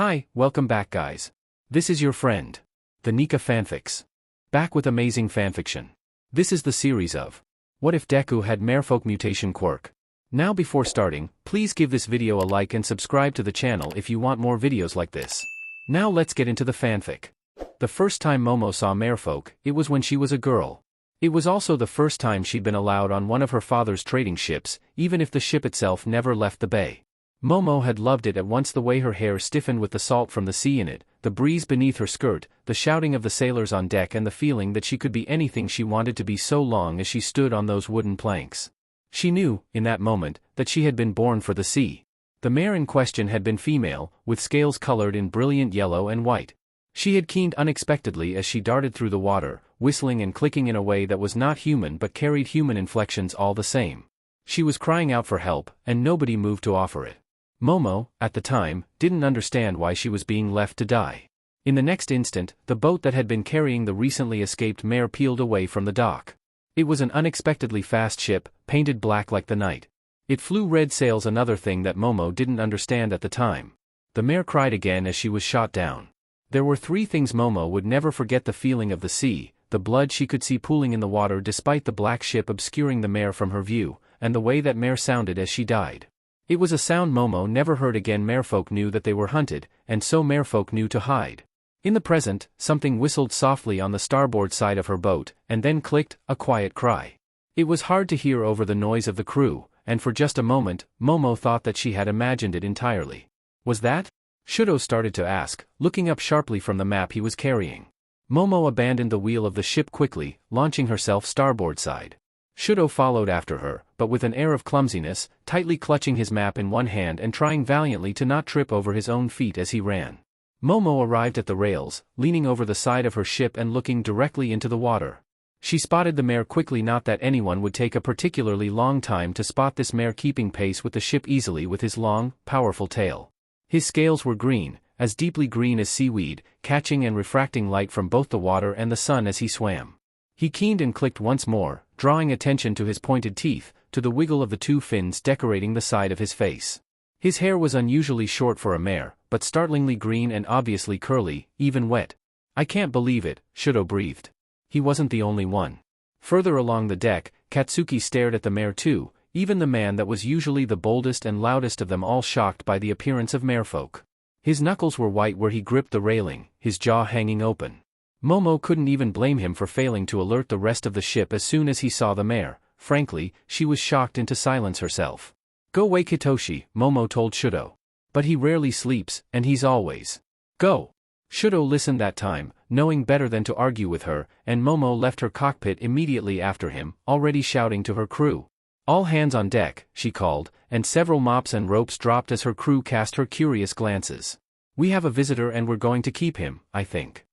Hi, welcome back guys. This is your friend, the Nika Fanfics. Back with amazing fanfiction. This is the series of What if Deku had Merfolk Mutation Quirk? Now before starting, please give this video a like and subscribe to the channel if you want more videos like this. Now let's get into the fanfic. The first time Momo saw Merfolk, it was when she was a girl. It was also the first time she'd been allowed on one of her father's trading ships, even if the ship itself never left the bay. Momo had loved it at once, the way her hair stiffened with the salt from the sea in it, the breeze beneath her skirt, the shouting of the sailors on deck, and the feeling that she could be anything she wanted to be so long as she stood on those wooden planks. She knew, in that moment, that she had been born for the sea. The mare in question had been female, with scales colored in brilliant yellow and white. She had keened unexpectedly as she darted through the water, whistling and clicking in a way that was not human but carried human inflections all the same. She was crying out for help, and nobody moved to offer it. Momo, at the time, didn't understand why she was being left to die. In the next instant, the boat that had been carrying the recently escaped mare peeled away from the dock. It was an unexpectedly fast ship, painted black like the night. It flew red sails, another thing that Momo didn't understand at the time. The mare cried again as she was shot down. There were three things Momo would never forget: the feeling of the sea, the blood she could see pooling in the water despite the black ship obscuring the mare from her view, and the way that mare sounded as she died. It was a sound Momo never heard again. Merfolk knew that they were hunted, and so Merfolk knew to hide. In the present, something whistled softly on the starboard side of her boat, and then clicked, a quiet cry. It was hard to hear over the noise of the crew, and for just a moment, Momo thought that she had imagined it entirely. Was that? Shouto started to ask, looking up sharply from the map he was carrying. Momo abandoned the wheel of the ship quickly, launching herself starboard side. Shouto followed after her, but with an air of clumsiness, tightly clutching his map in one hand and trying valiantly to not trip over his own feet as he ran. Momo arrived at the rails, leaning over the side of her ship and looking directly into the water. She spotted the mare quickly. Not that anyone would take a particularly long time to spot this mare, keeping pace with the ship easily with his long, powerful tail. His scales were green, as deeply green as seaweed, catching and refracting light from both the water and the sun as he swam. He keened and clicked once more, drawing attention to his pointed teeth, to the wiggle of the two fins decorating the side of his face. His hair was unusually short for a mare, but startlingly green and obviously curly, even wet. "I can't believe it," Shouto breathed. He wasn't the only one. Further along the deck, Katsuki stared at the mare too, even the man that was usually the boldest and loudest of them all shocked by the appearance of Merfolk. His knuckles were white where he gripped the railing, his jaw hanging open. Momo couldn't even blame him for failing to alert the rest of the ship as soon as he saw the mare. Frankly, she was shocked into silence herself. "Go wake Hitoshi," Momo told Shouto. "But he rarely sleeps, and he's always." "Go." Shouto listened that time, knowing better than to argue with her, and Momo left her cockpit immediately after him, already shouting to her crew. "All hands on deck," she called, and several mops and ropes dropped as her crew cast her curious glances. "We have a visitor and we're going to keep him, I think."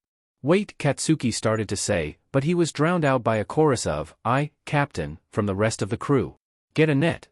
"Wait," Katsuki started to say, but he was drowned out by a chorus of, "Aye, Captain," from the rest of the crew. "Get a net,"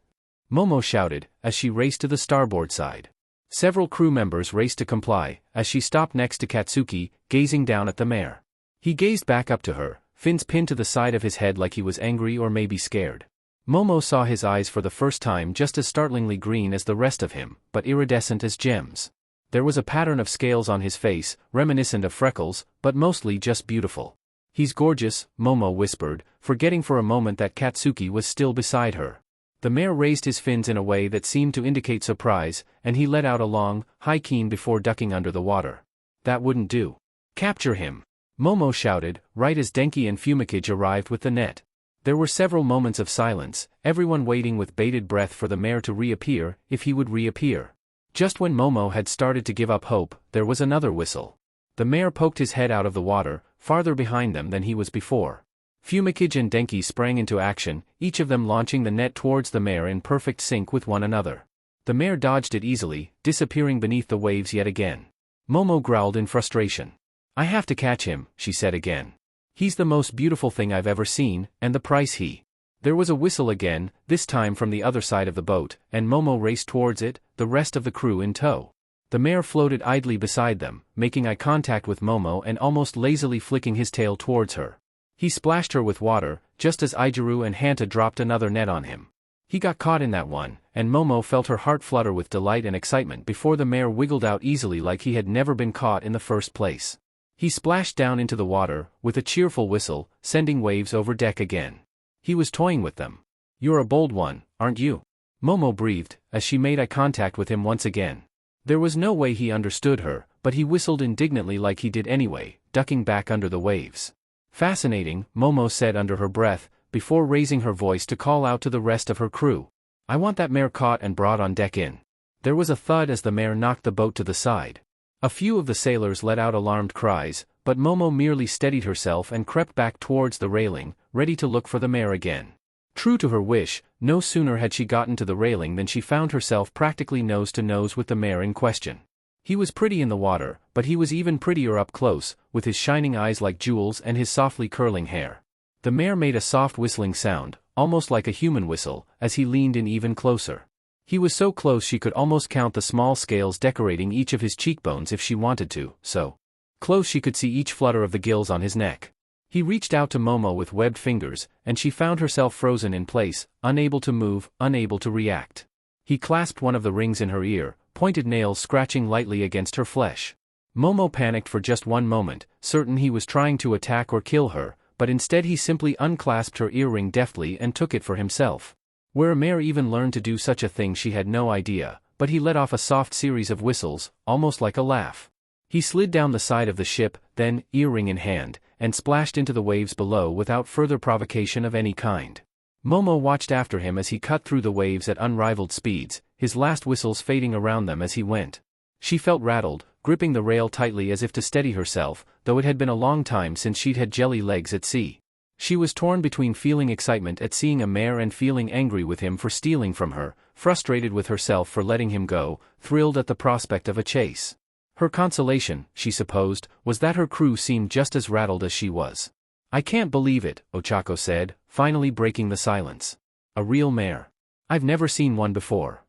Momo shouted, as she raced to the starboard side. Several crew members raced to comply, as she stopped next to Katsuki, gazing down at the mare. He gazed back up to her, fins pinned to the side of his head like he was angry or maybe scared. Momo saw his eyes for the first time just as startlingly green as the rest of him, but iridescent as gems. There was a pattern of scales on his face, reminiscent of freckles, but mostly just beautiful. "He's gorgeous," Momo whispered, forgetting for a moment that Katsuki was still beside her. The mare raised his fins in a way that seemed to indicate surprise, and he let out a long, high keen before ducking under the water. "That wouldn't do. Capture him," Momo shouted, right as Denki and Fumikage arrived with the net. There were several moments of silence, everyone waiting with bated breath for the mare to reappear, if he would reappear. Just when Momo had started to give up hope, there was another whistle. The mare poked his head out of the water, farther behind them than he was before. Fumikage and Denki sprang into action, each of them launching the net towards the mare in perfect sync with one another. The mare dodged it easily, disappearing beneath the waves yet again. Momo growled in frustration. "I have to catch him," she said again. "He's the most beautiful thing I've ever seen, and the price he—" There was a whistle again, this time from the other side of the boat, and Momo raced towards it, the rest of the crew in tow. The mare floated idly beside them, making eye contact with Momo and almost lazily flicking his tail towards her. He splashed her with water, just as Ijiru and Hanta dropped another net on him. He got caught in that one, and Momo felt her heart flutter with delight and excitement before the mare wiggled out easily like he had never been caught in the first place. He splashed down into the water, with a cheerful whistle, sending waves over deck again. He was toying with them. "You're a bold one, aren't you?" Momo breathed, as she made eye contact with him once again. There was no way he understood her, but he whistled indignantly like he did anyway, ducking back under the waves. "Fascinating," Momo said under her breath, before raising her voice to call out to the rest of her crew. "I want that mare caught and brought on deck in." There was a thud as the mare knocked the boat to the side. A few of the sailors let out alarmed cries, but Momo merely steadied herself and crept back towards the railing, ready to look for the mare again. True to her wish, no sooner had she gotten to the railing than she found herself practically nose to nose with the mare in question. He was pretty in the water, but he was even prettier up close, with his shining eyes like jewels and his softly curling hair. The mare made a soft whistling sound, almost like a human whistle, as he leaned in even closer. He was so close she could almost count the small scales decorating each of his cheekbones if she wanted to, so close she could see each flutter of the gills on his neck. He reached out to Momo with webbed fingers, and she found herself frozen in place, unable to move, unable to react. He clasped one of the rings in her ear, pointed nails scratching lightly against her flesh. Momo panicked for just one moment, certain he was trying to attack or kill her, but instead he simply unclasped her earring deftly and took it for himself. Where a mare even learned to do such a thing she had no idea, but he let off a soft series of whistles, almost like a laugh. He slid down the side of the ship, then, earring in hand, and splashed into the waves below without further provocation of any kind. Momo watched after him as he cut through the waves at unrivaled speeds, his last whistles fading around them as he went. She felt rattled, gripping the rail tightly as if to steady herself, though it had been a long time since she'd had jelly legs at sea. She was torn between feeling excitement at seeing a mare and feeling angry with him for stealing from her, frustrated with herself for letting him go, thrilled at the prospect of a chase. Her consolation, she supposed, was that her crew seemed just as rattled as she was. "I can't believe it," Ochako said, finally breaking the silence. "A real mare. I've never seen one before."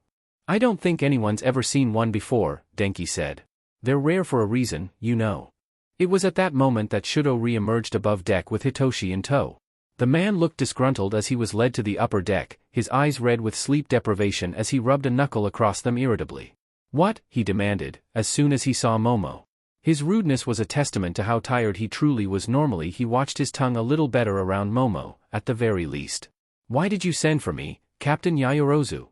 "I don't think anyone's ever seen one before," Denki said. "They're rare for a reason, you know." It was at that moment that Shouto re-emerged above deck with Hitoshi in tow. The man looked disgruntled as he was led to the upper deck, his eyes red with sleep deprivation as he rubbed a knuckle across them irritably. "What?" he demanded, as soon as he saw Momo. His rudeness was a testament to how tired he truly was. Normally he watched his tongue a little better around Momo, at the very least. "Why did you send for me, Captain Yayorozu?"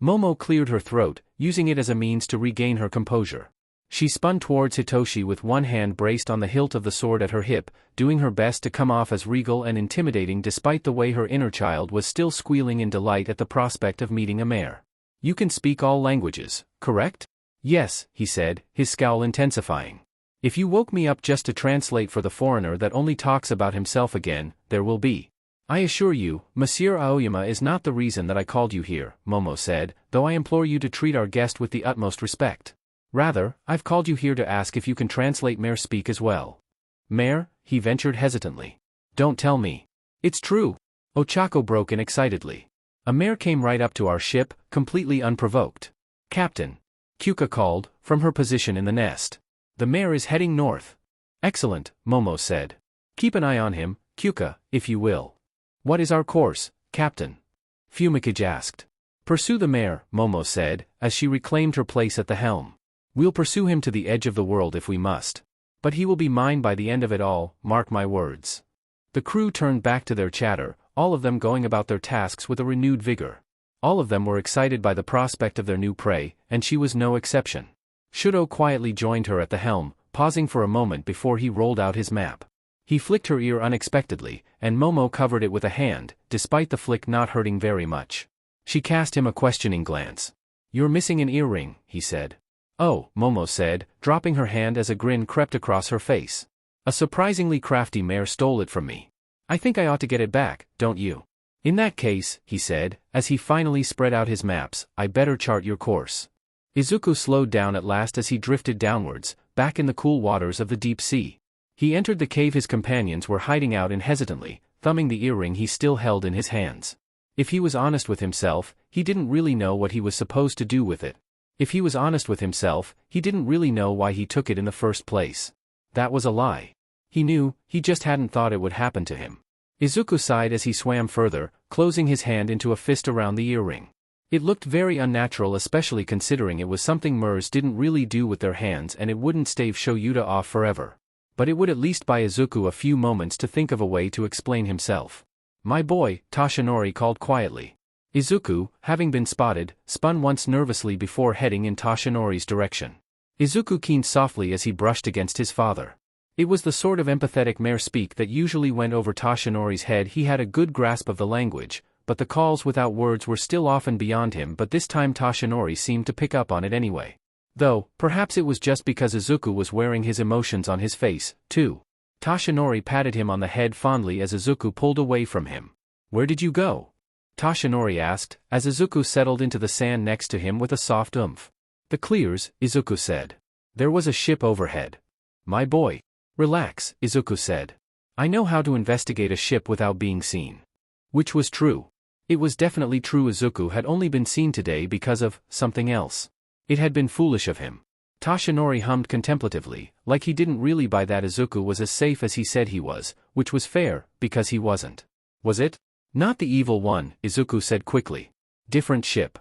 Momo cleared her throat, using it as a means to regain her composure. She spun towards Hitoshi with one hand braced on the hilt of the sword at her hip, doing her best to come off as regal and intimidating despite the way her inner child was still squealing in delight at the prospect of meeting a mare. "You can speak all languages, correct?" "Yes," he said, his scowl intensifying. "If you woke me up just to translate for the foreigner that only talks about himself again, there will be. I assure you, Monsieur Aoyama is not the reason that I called you here," Momo said, "though I implore you to treat our guest with the utmost respect. Rather, I've called you here to ask if you can translate mare speak as well." "Mare?" he ventured hesitantly. "Don't tell me. It's true." Ochako broke in excitedly. "A mare came right up to our ship, completely unprovoked. Captain," Kyuka called, from her position in the nest. "The mare is heading north." "Excellent," Momo said. "Keep an eye on him, Kyuka, if you will." "What is our course, Captain?" Fumikage asked. "Pursue the mare," Momo said, as she reclaimed her place at the helm. "We'll pursue him to the edge of the world if we must. But he will be mine by the end of it all, mark my words." The crew turned back to their chatter, all of them going about their tasks with a renewed vigor. All of them were excited by the prospect of their new prey, and she was no exception. Shouto quietly joined her at the helm, pausing for a moment before he rolled out his map. He flicked her ear unexpectedly, and Momo covered it with a hand, despite the flick not hurting very much. She cast him a questioning glance. "You're missing an earring," he said. "Oh," Momo said, dropping her hand as a grin crept across her face. "A surprisingly crafty mare stole it from me. I think I ought to get it back, don't you?" "In that case," he said, as he finally spread out his maps, "I better chart your course." Izuku slowed down at last as he drifted downwards, back in the cool waters of the deep sea. He entered the cave his companions were hiding out in hesitantly, thumbing the earring he still held in his hands. If he was honest with himself, he didn't really know what he was supposed to do with it. If he was honest with himself, he didn't really know why he took it in the first place. That was a lie. He knew, he just hadn't thought it would happen to him. Izuku sighed as he swam further, closing his hand into a fist around the earring. It looked very unnatural, especially considering it was something Mers didn't really do with their hands, and it wouldn't stave Shouto off forever. But it would at least buy Izuku a few moments to think of a way to explain himself. "My boy," Toshinori called quietly. Izuku, having been spotted, spun once nervously before heading in Toshinori's direction. Izuku keened softly as he brushed against his father. It was the sort of empathetic mere speak that usually went over Toshinori's head. He had a good grasp of the language, but the calls without words were still often beyond him, but this time Toshinori seemed to pick up on it anyway. Though, perhaps it was just because Izuku was wearing his emotions on his face, too. Toshinori patted him on the head fondly as Izuku pulled away from him. "Where did you go?" Toshinori asked, as Izuku settled into the sand next to him with a soft oomph. "The clears," Izuku said. "There was a ship overhead." "My boy." "Relax," Izuku said. "I know how to investigate a ship without being seen." Which was true. It was definitely true. Izuku had only been seen today because of something else. It had been foolish of him. Toshinori hummed contemplatively, like he didn't really buy that Izuku was as safe as he said he was, which was fair, because he wasn't. "Was it?" "Not the evil one," Izuku said quickly. "Different ship."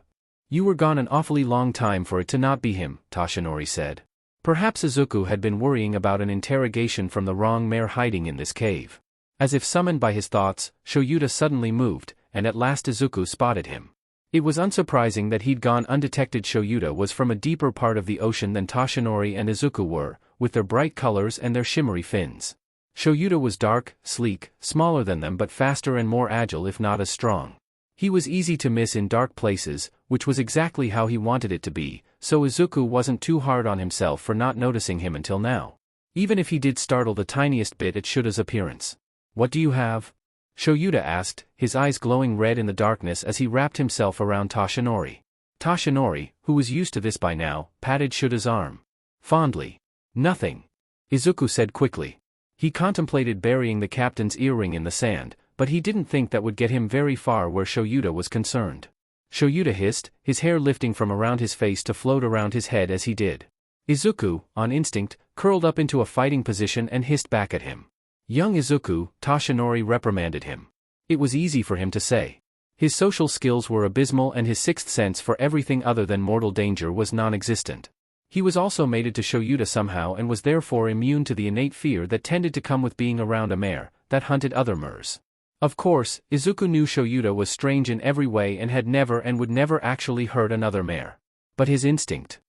"You were gone an awfully long time for it to not be him," Toshinori said. Perhaps Izuku had been worrying about an interrogation from the wrong mare hiding in this cave. As if summoned by his thoughts, Shouto suddenly moved, and at last Izuku spotted him. It was unsurprising that he'd gone undetected. Shouto was from a deeper part of the ocean than Toshinori and Izuku were, with their bright colors and their shimmery fins. Shouto was dark, sleek, smaller than them but faster and more agile if not as strong. He was easy to miss in dark places, which was exactly how he wanted it to be, so Izuku wasn't too hard on himself for not noticing him until now. Even if he did startle the tiniest bit at Shouto's appearance. "What do you have?" Shouto asked, his eyes glowing red in the darkness as he wrapped himself around Toshinori. Toshinori, who was used to this by now, patted Shouto's arm. Fondly. "Nothing," Izuku said quickly. He contemplated burying the captain's earring in the sand, but he didn't think that would get him very far where Shouto was concerned. Shouto hissed, his hair lifting from around his face to float around his head as he did. Izuku, on instinct, curled up into a fighting position and hissed back at him. "Young Izuku," Toshinori reprimanded him. It was easy for him to say. His social skills were abysmal and his sixth sense for everything other than mortal danger was non-existent. He was also mated to Shouto somehow and was therefore immune to the innate fear that tended to come with being around a mare that hunted other mares. Of course, Izuku knew Shouto was strange in every way and had never and would never actually hurt another mare. But his instinct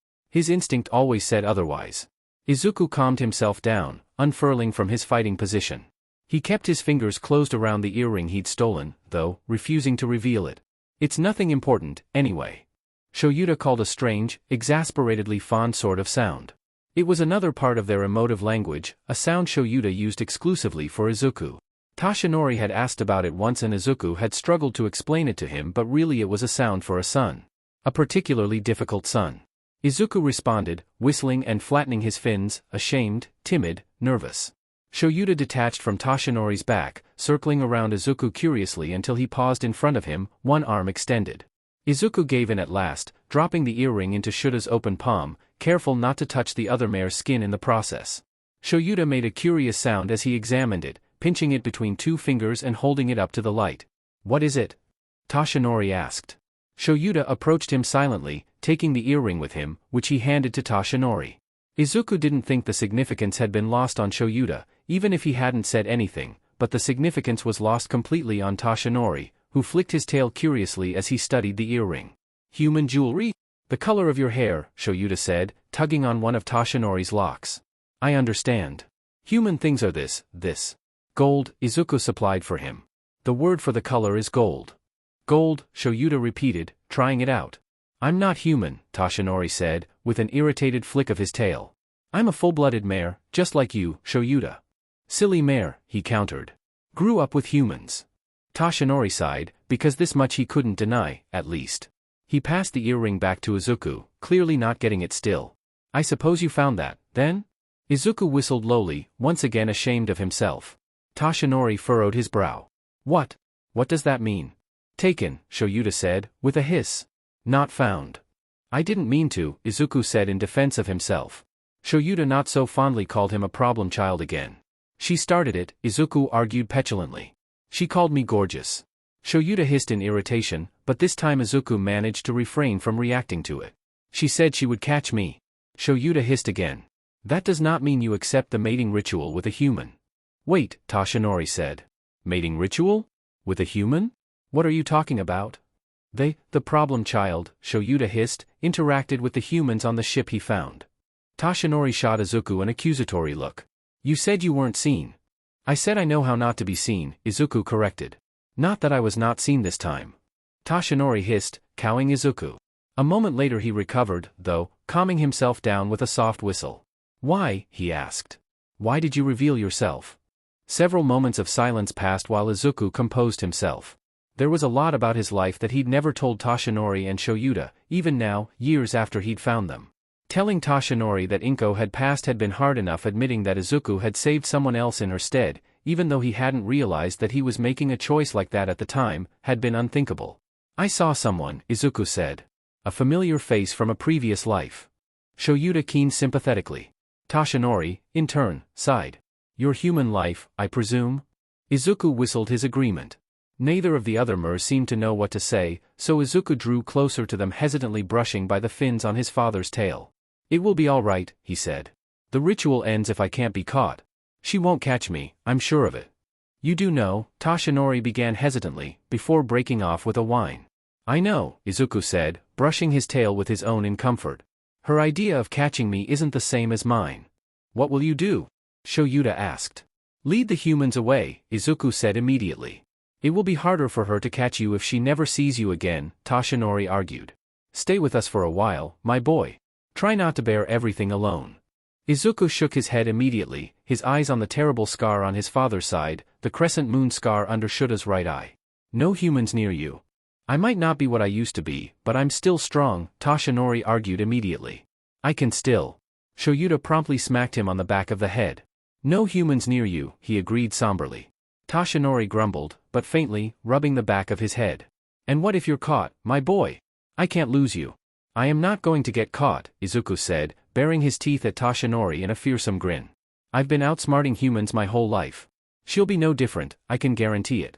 always said otherwise. Izuku calmed himself down, unfurling from his fighting position. He kept his fingers closed around the earring he'd stolen, though, refusing to reveal it. "It's nothing important, anyway." Shouto called a strange, exasperatedly fond sort of sound. It was another part of their emotive language, a sound Shouto used exclusively for Izuku. Toshinori had asked about it once and Izuku had struggled to explain it to him, but really it was a sound for a son. A particularly difficult son. Izuku responded, whistling and flattening his fins, ashamed, timid, nervous. Shouto detached from Toshinori's back, circling around Izuku curiously until he paused in front of him, one arm extended. Izuku gave in at last, dropping the earring into Shouto's open palm, careful not to touch the other mare's skin in the process. Shouto made a curious sound as he examined it, pinching it between two fingers and holding it up to the light. "What is it?" Toshinori asked. Shouto approached him silently, taking the earring with him, which he handed to Toshinori. Izuku didn't think the significance had been lost on Shouto, even if he hadn't said anything, but the significance was lost completely on Toshinori, who flicked his tail curiously as he studied the earring. "Human jewelry? The color of your hair," Shouto said, tugging on one of Toshinori's locks. "I understand. Human things are this. Gold," Izuku supplied for him. "The word for the color is gold." "Gold," Shouto repeated, trying it out. "I'm not human," Toshinori said, with an irritated flick of his tail. "I'm a full-blooded mare, just like you, Shouto." "Silly mare," he countered. "Grew up with humans." Toshinori sighed, because this much he couldn't deny, at least. He passed the earring back to Izuku, clearly not getting it still. "I suppose you found that, then?" Izuku whistled lowly, once again ashamed of himself. Toshinori furrowed his brow. What does that mean?" "Taken," Shouto said, with a hiss. "Not found." "I didn't mean to," Izuku said in defense of himself. Shouto not so fondly called him a problem child again. "She started it," Izuku argued petulantly. She called me gorgeous. Shouto hissed in irritation, but this time Izuku managed to refrain from reacting to it. She said she would catch me. Shouto hissed again. That does not mean you accept the mating ritual with a human. Wait, Toshinori said. Mating ritual? With a human? What are you talking about? The problem child, Shouto hissed, interacted with the humans on the ship he found. Toshinori shot Izuku an accusatory look. You said you weren't seen. I said I know how not to be seen, Izuku corrected. Not that I was not seen this time. Toshinori hissed, cowing Izuku. A moment later he recovered, though, calming himself down with a soft whistle. Why? He asked. Why did you reveal yourself? Several moments of silence passed while Izuku composed himself. There was a lot about his life that he'd never told Toshinori and Shouto, even now, years after he'd found them. Telling Toshinori that Inko had passed had been hard enough, admitting that Izuku had saved someone else in her stead, even though he hadn't realized that he was making a choice like that at the time, had been unthinkable. I saw someone, Izuku said. A familiar face from a previous life. Shouto keened sympathetically. Toshinori, in turn, sighed. Your human life, I presume? Izuku whistled his agreement. Neither of the other Mers seemed to know what to say, so Izuku drew closer to them, hesitantly brushing by the fins on his father's tail. It will be all right, he said. The ritual ends if I can't be caught. She won't catch me, I'm sure of it. You do know, Toshinori began hesitantly, before breaking off with a whine. I know, Izuku said, brushing his tail with his own in comfort. Her idea of catching me isn't the same as mine. What will you do? Shouto asked. Lead the humans away, Izuku said immediately. It will be harder for her to catch you if she never sees you again, Toshinori argued. Stay with us for a while, my boy. Try not to bear everything alone. Izuku shook his head immediately, his eyes on the terrible scar on his father's side, the crescent moon scar under Shouto's right eye. No humans near you. I might not be what I used to be, but I'm still strong, Toshinori argued immediately. I can still. Shouto promptly smacked him on the back of the head. No humans near you, he agreed somberly. Toshinori grumbled, but faintly, rubbing the back of his head. And what if you're caught, my boy? I can't lose you. I am not going to get caught, Izuku said, baring his teeth at Toshinori in a fearsome grin. I've been outsmarting humans my whole life. She'll be no different, I can guarantee it.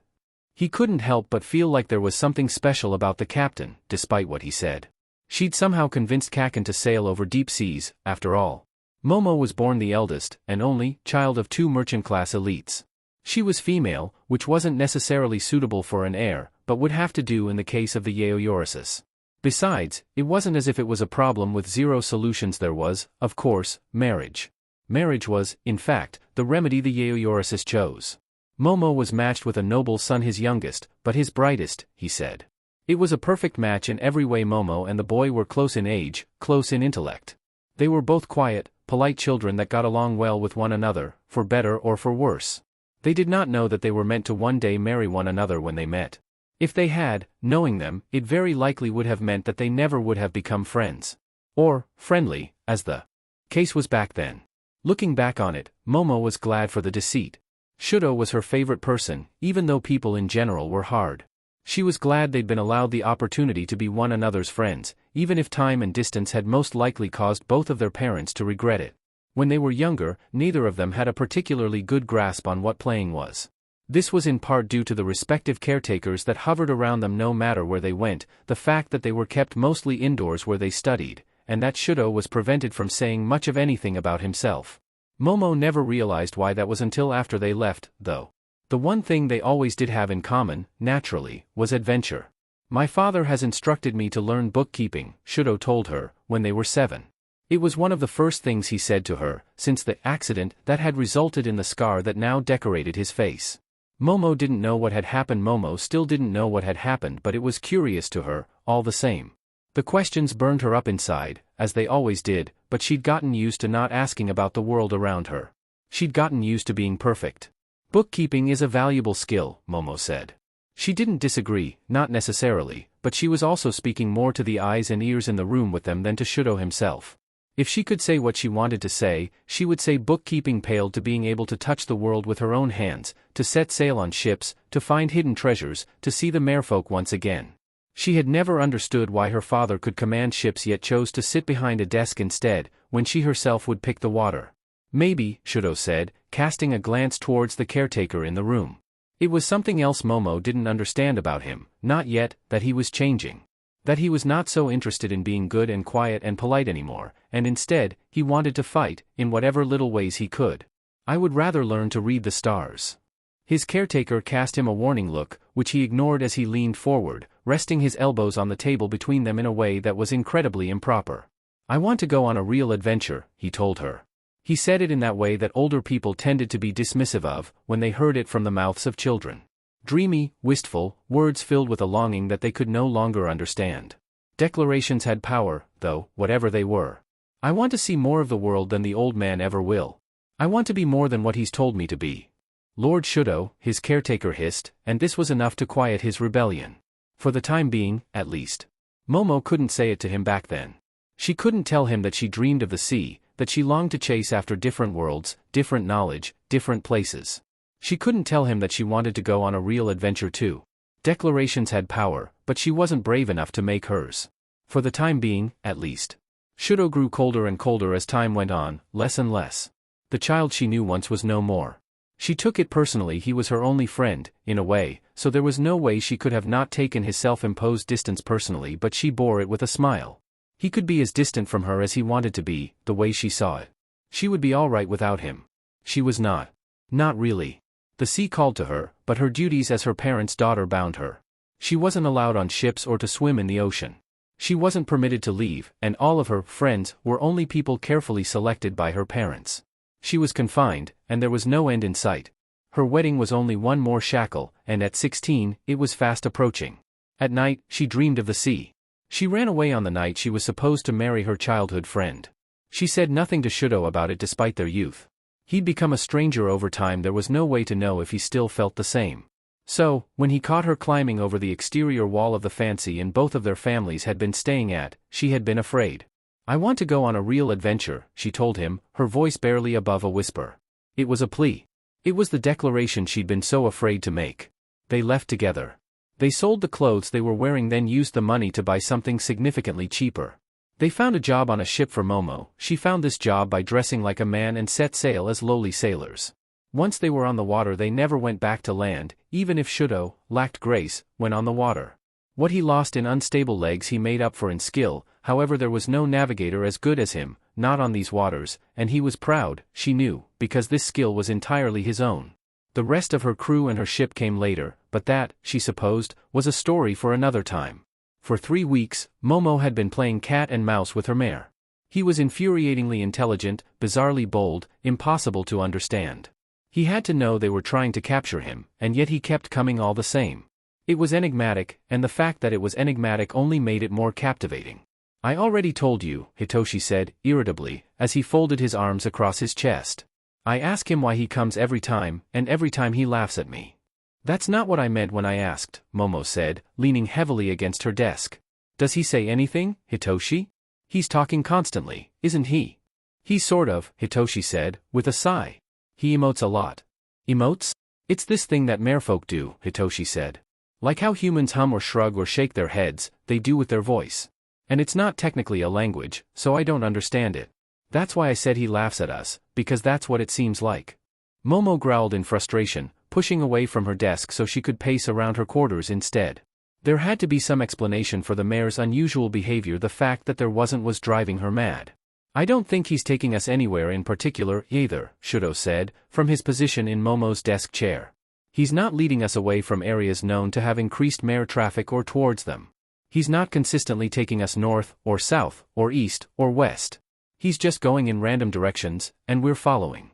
He couldn't help but feel like there was something special about the captain, despite what he said. She'd somehow convinced Kaken to sail over deep seas, after all. Momo was born the eldest, and only, child of 2 merchant-class elites. She was female, which wasn't necessarily suitable for an heir, but would have to do in the case of the Yaoyorosis. Besides, it wasn't as if it was a problem with 0 solutions. There was, of course, marriage. Marriage was, in fact, the remedy the Yaoyorosis chose. Momo was matched with a noble son, his youngest, but his brightest, he said. It was a perfect match in every way. Momo and the boy were close in age, close in intellect. They were both quiet, polite children that got along well with one another, for better or for worse. They did not know that they were meant to one day marry one another when they met. If they had, knowing them, it very likely would have meant that they never would have become friends. Or, friendly, as the case was back then. Looking back on it, Momo was glad for the deceit. Shouto was her favorite person, even though people in general were hard. She was glad they'd been allowed the opportunity to be one another's friends, even if time and distance had most likely caused both of their parents to regret it. When they were younger, neither of them had a particularly good grasp on what playing was. This was in part due to the respective caretakers that hovered around them no matter where they went, the fact that they were kept mostly indoors where they studied, and that Shouto was prevented from saying much of anything about himself. Momo never realized why that was until after they left, though. The one thing they always did have in common, naturally, was adventure. My father has instructed me to learn bookkeeping, Shouto told her, when they were 7. It was one of the first things he said to her, since the accident that had resulted in the scar that now decorated his face. Momo didn't know what had happened. Momo still didn't know what had happened, but it was curious to her, all the same. The questions burned her up inside, as they always did, but she'd gotten used to not asking about the world around her. She'd gotten used to being perfect. Bookkeeping is a valuable skill, Momo said. She didn't disagree, not necessarily, but she was also speaking more to the eyes and ears in the room with them than to Shouto himself. If she could say what she wanted to say, she would say bookkeeping paled to being able to touch the world with her own hands, to set sail on ships, to find hidden treasures, to see the merfolk once again. She had never understood why her father could command ships yet chose to sit behind a desk instead, when she herself would pick the water. Maybe, Shouto said, casting a glance towards the caretaker in the room. It was something else Momo didn't understand about him, not yet, that he was changing. That he was not so interested in being good and quiet and polite anymore, and instead, he wanted to fight, in whatever little ways he could. I would rather learn to read the stars. His caretaker cast him a warning look, which he ignored as he leaned forward, resting his elbows on the table between them in a way that was incredibly improper. I want to go on a real adventure, he told her. He said it in that way that older people tended to be dismissive of, when they heard it from the mouths of children. Dreamy, wistful, words filled with a longing that they could no longer understand. Declarations had power, though, whatever they were. I want to see more of the world than the old man ever will. I want to be more than what he's told me to be. Lord Shouto, his caretaker hissed, and this was enough to quiet his rebellion. For the time being, at least. Momo couldn't say it to him back then. She couldn't tell him that she dreamed of the sea, that she longed to chase after different worlds, different knowledge, different places. She couldn't tell him that she wanted to go on a real adventure too. Declarations had power, but she wasn't brave enough to make hers. For the time being, at least. Shouto grew colder and colder as time went on, less and less. The child she knew once was no more. She took it personally. He was her only friend, in a way, so there was no way she could have not taken his self-imposed distance personally, but she bore it with a smile. He could be as distant from her as he wanted to be, the way she saw it. She would be all right without him. She was not. Not really. The sea called to her, but her duties as her parents' daughter bound her. She wasn't allowed on ships or to swim in the ocean. She wasn't permitted to leave, and all of her friends were only people carefully selected by her parents. She was confined, and there was no end in sight. Her wedding was only one more shackle, and at 16, it was fast approaching. At night, she dreamed of the sea. She ran away on the night she was supposed to marry her childhood friend. She said nothing to Shouto about it despite their youth. He'd become a stranger over time. There was no way to know if he still felt the same. So, when he caught her climbing over the exterior wall of the fancy inn both of their families had been staying at, she had been afraid. I want to go on a real adventure, she told him, her voice barely above a whisper. It was a plea. It was the declaration she'd been so afraid to make. They left together. They sold the clothes they were wearing, then used the money to buy something significantly cheaper. They found a job on a ship for Momo. She found this job by dressing like a man and set sail as lowly sailors. Once they were on the water they never went back to land, even if Shouto lacked grace when on the water. What he lost in unstable legs he made up for in skill. However, there was no navigator as good as him, not on these waters, and he was proud, she knew, because this skill was entirely his own. The rest of her crew and her ship came later, but that, she supposed, was a story for another time. For 3 weeks, Momo had been playing cat and mouse with her mare. He was infuriatingly intelligent, bizarrely bold, impossible to understand. He had to know they were trying to capture him, and yet he kept coming all the same. It was enigmatic, and the fact that it was enigmatic only made it more captivating. I already told you, Hitoshi said, irritably, as he folded his arms across his chest. I ask him why he comes every time, and every time he laughs at me. That's not what I meant when I asked, Momo said, leaning heavily against her desk. Does he say anything, Hitoshi? He's talking constantly, isn't he? He sort of, Hitoshi said, with a sigh. He emotes a lot. Emotes? It's this thing that merfolk do, Hitoshi said. Like how humans hum or shrug or shake their heads, they do with their voice. And it's not technically a language, so I don't understand it. That's why I said he laughs at us, because that's what it seems like. Momo growled in frustration, pushing away from her desk so she could pace around her quarters instead. There had to be some explanation for the mayor's unusual behavior. The fact that there wasn't was driving her mad. I don't think he's taking us anywhere in particular, either, Shouto said, from his position in Momo's desk chair. He's not leading us away from areas known to have increased mare traffic or towards them. He's not consistently taking us north, or south, or east, or west. He's just going in random directions, and we're following.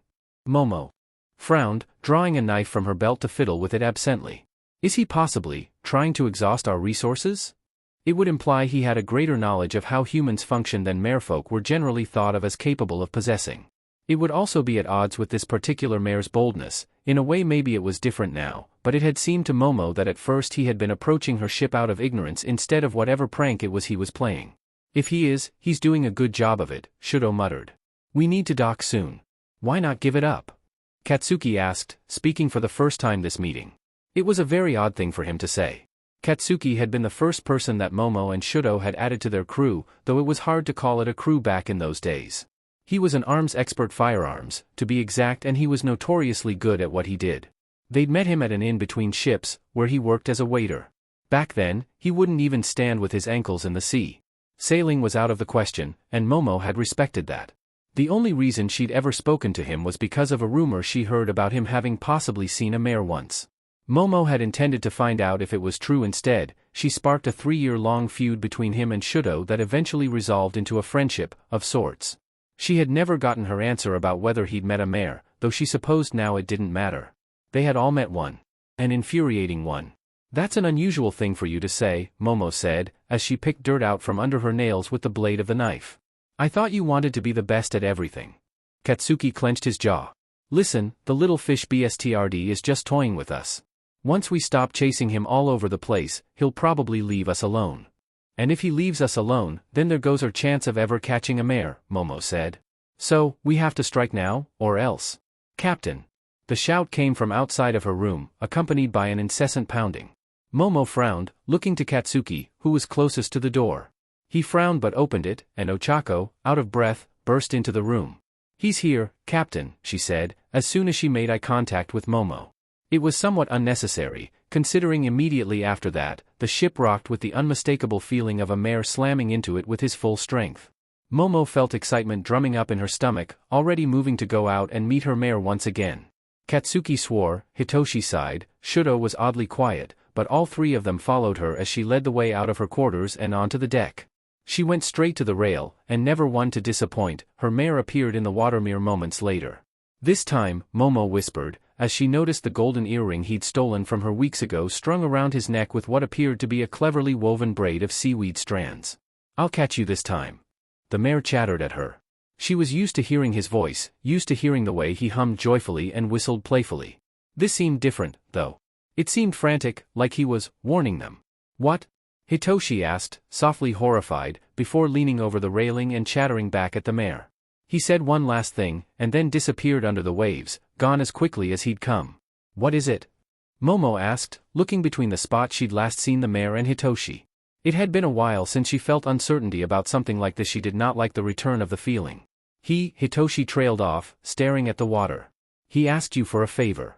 Momo frowned, drawing a knife from her belt to fiddle with it absently. Is he possibly trying to exhaust our resources? It would imply he had a greater knowledge of how humans function than merfolk were generally thought of as capable of possessing. It would also be at odds with this particular mare's boldness. In a way maybe it was different now, but it had seemed to Momo that at first he had been approaching her ship out of ignorance instead of whatever prank it was he was playing. If he is, he's doing a good job of it, Shouto muttered. We need to dock soon. Why not give it up? Katsuki asked, speaking for the first time this meeting. It was a very odd thing for him to say. Katsuki had been the first person that Momo and Shouto had added to their crew, though it was hard to call it a crew back in those days. He was an arms expert, firearms, to be exact, and he was notoriously good at what he did. They'd met him at an inn between ships, where he worked as a waiter. Back then, he wouldn't even stand with his ankles in the sea. Sailing was out of the question, and Momo had respected that. The only reason she'd ever spoken to him was because of a rumor she heard about him having possibly seen a mare once. Momo had intended to find out if it was true. Instead, she sparked a 3-year-long feud between him and Shouto that eventually resolved into a friendship, of sorts. She had never gotten her answer about whether he'd met a mare, though she supposed now it didn't matter. They had all met one. An infuriating one. That's an unusual thing for you to say, Momo said, as she picked dirt out from under her nails with the blade of the knife. I thought you wanted to be the best at everything. Katsuki clenched his jaw. Listen, the little fish bstrd is just toying with us. Once we stop chasing him all over the place, he'll probably leave us alone. And if he leaves us alone, then there goes our chance of ever catching a mare, Momo said. So, we have to strike now, or else. Captain. The shout came from outside of her room, accompanied by an incessant pounding. Momo frowned, looking to Katsuki, who was closest to the door. He frowned but opened it, and Ochako, out of breath, burst into the room. He's here, Captain, she said, as soon as she made eye contact with Momo. It was somewhat unnecessary, considering immediately after that, the ship rocked with the unmistakable feeling of a mare slamming into it with his full strength. Momo felt excitement drumming up in her stomach, already moving to go out and meet her mare once again. Katsuki swore, Hitoshi sighed, Shouto was oddly quiet, but all three of them followed her as she led the way out of her quarters and onto the deck. She went straight to the rail, and never one to disappoint, her mare appeared in the water mere moments later. This time, Momo whispered, as she noticed the golden earring he'd stolen from her weeks ago strung around his neck with what appeared to be a cleverly woven braid of seaweed strands. I'll catch you this time. The mare chattered at her. She was used to hearing his voice, used to hearing the way he hummed joyfully and whistled playfully. This seemed different, though. It seemed frantic, like he was warning them. What? Hitoshi asked, softly horrified, before leaning over the railing and chattering back at the mare. He said one last thing, and then disappeared under the waves, gone as quickly as he'd come. What is it? Momo asked, looking between the spot she'd last seen the mare and Hitoshi. It had been a while since she felt uncertainty about something like this. She did not like the return of the feeling. Hitoshi trailed off, staring at the water. He asked you for a favor.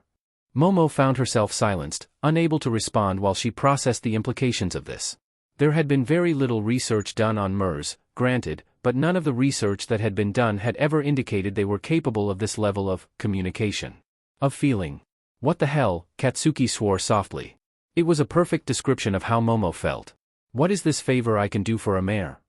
Momo found herself silenced, unable to respond while she processed the implications of this. There had been very little research done on MERS, granted, but none of the research that had been done had ever indicated they were capable of this level of communication. Of feeling. What the hell, Katsuki swore softly. It was a perfect description of how Momo felt. What is this favor I can do for a mare?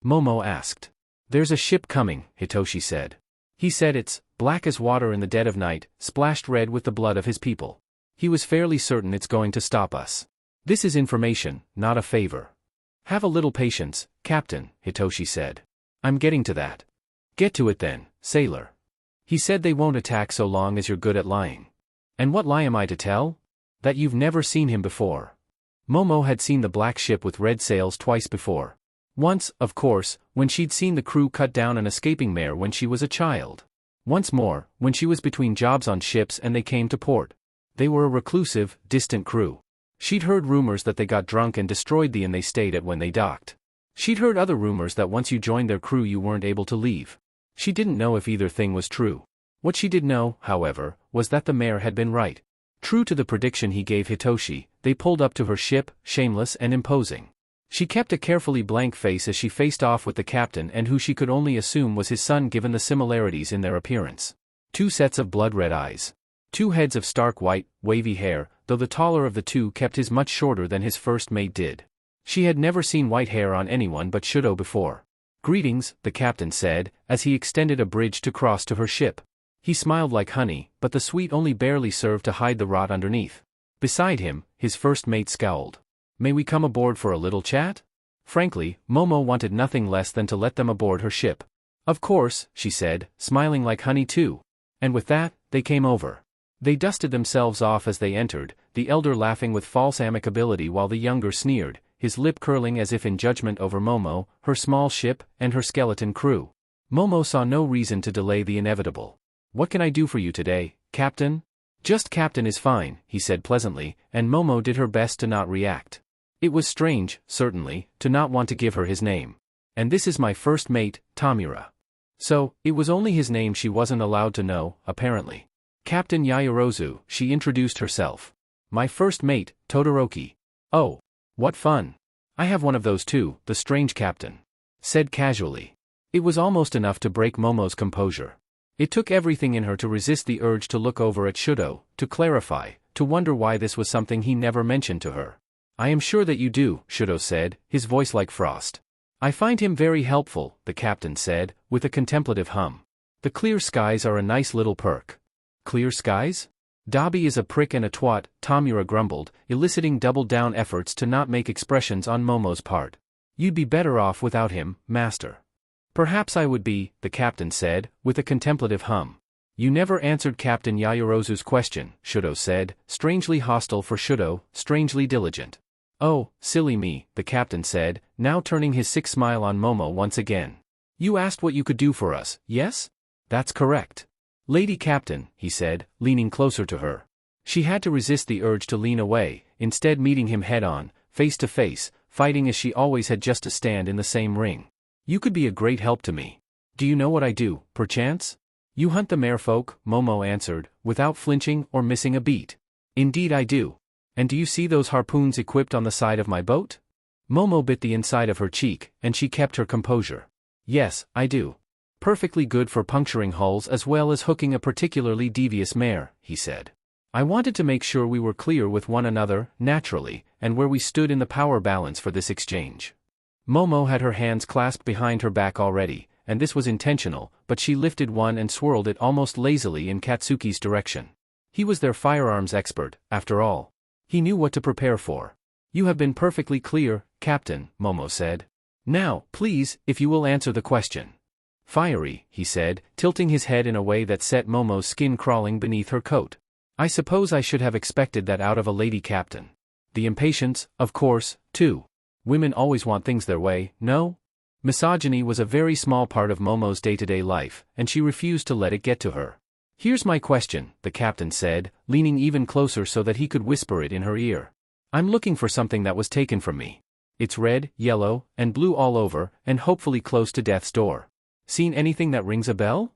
Momo asked. There's a ship coming, Hitoshi said. He said it's black as water in the dead of night, splashed red with the blood of his people. He was fairly certain it's going to stop us. This is information, not a favor. Have a little patience, Captain, Hitoshi said. I'm getting to that. Get to it then, sailor. He said they won't attack so long as you're good at lying. And what lie am I to tell? That you've never seen him before. Momo had seen the black ship with red sails twice before. Once, of course, when she'd seen the crew cut down an escaping mare when she was a child. Once more, when she was between jobs on ships and they came to port. They were a reclusive, distant crew. She'd heard rumors that they got drunk and destroyed the inn they stayed at when they docked. She'd heard other rumors that once you joined their crew you weren't able to leave. She didn't know if either thing was true. What she did know, however, was that the mare had been right. True to the prediction he gave Hitoshi, they pulled up to her ship, shameless and imposing. She kept a carefully blank face as she faced off with the captain and who she could only assume was his son given the similarities in their appearance. 2 sets of blood-red eyes. 2 heads of stark white, wavy hair, though the taller of the 2 kept his much shorter than his first mate did. She had never seen white hair on anyone but Shouto before. Greetings, the captain said, as he extended a bridge to cross to her ship. He smiled like honey, but the sweet only barely served to hide the rot underneath. Beside him, his first mate scowled. May we come aboard for a little chat? Frankly, Momo wanted nothing less than to let them aboard her ship. Of course, she said, smiling like honey too. And with that, they came over. They dusted themselves off as they entered, the elder laughing with false amicability while the younger sneered, his lip curling as if in judgment over Momo, her small ship, and her skeleton crew. Momo saw no reason to delay the inevitable. What can I do for you today, Captain? Just Captain is fine, he said pleasantly, and Momo did her best to not react. It was strange, certainly, to not want to give her his name. And this is my first mate, Tamura. So, it was only his name she wasn't allowed to know, apparently. Captain Yaoyorozu, she introduced herself. My first mate, Todoroki. Oh. What fun. I have one of those too, the strange captain said casually. It was almost enough to break Momo's composure. It took everything in her to resist the urge to look over at Shouto, to clarify, to wonder why this was something he never mentioned to her. I am sure that you do, Shouto said, his voice like frost. I find him very helpful, the captain said, with a contemplative hum. The clear skies are a nice little perk. Clear skies? Dabi is a prick and a twat, Tamura grumbled, eliciting double-down efforts to not make expressions on Momo's part. You'd be better off without him, master. Perhaps I would be, the captain said, with a contemplative hum. You never answered Captain Yaoyorozu's question, Shouto said, strangely hostile for Shouto, strangely diligent. Oh, silly me, the captain said, now turning his sick smile on Momo once again. You asked what you could do for us, yes? That's correct. Lady Captain, he said, leaning closer to her. She had to resist the urge to lean away, instead meeting him head-on, face-to-face, fighting as she always had just to stand in the same ring. You could be a great help to me. Do you know what I do, perchance? You hunt the merfolk, Momo answered, without flinching or missing a beat. Indeed I do. And do you see those harpoons equipped on the side of my boat? Momo bit the inside of her cheek, and she kept her composure. Yes, I do. Perfectly good for puncturing hulls as well as hooking a particularly devious mare, he said. I wanted to make sure we were clear with one another, naturally, and where we stood in the power balance for this exchange. Momo had her hands clasped behind her back already, and this was intentional, but she lifted one and swirled it almost lazily in Katsuki's direction. He was their firearms expert, after all. He knew what to prepare for. You have been perfectly clear, Captain, Momo said. Now, please, if you will answer the question. Fiery, he said, tilting his head in a way that set Momo's skin crawling beneath her coat. I suppose I should have expected that out of a lady captain. The impatience, of course, too. Women always want things their way, no? Misogyny was a very small part of Momo's day-to-day life, and she refused to let it get to her. Here's my question, the captain said, leaning even closer so that he could whisper it in her ear. I'm looking for something that was taken from me. It's red, yellow, and blue all over, and hopefully close to death's door. Seen anything that rings a bell?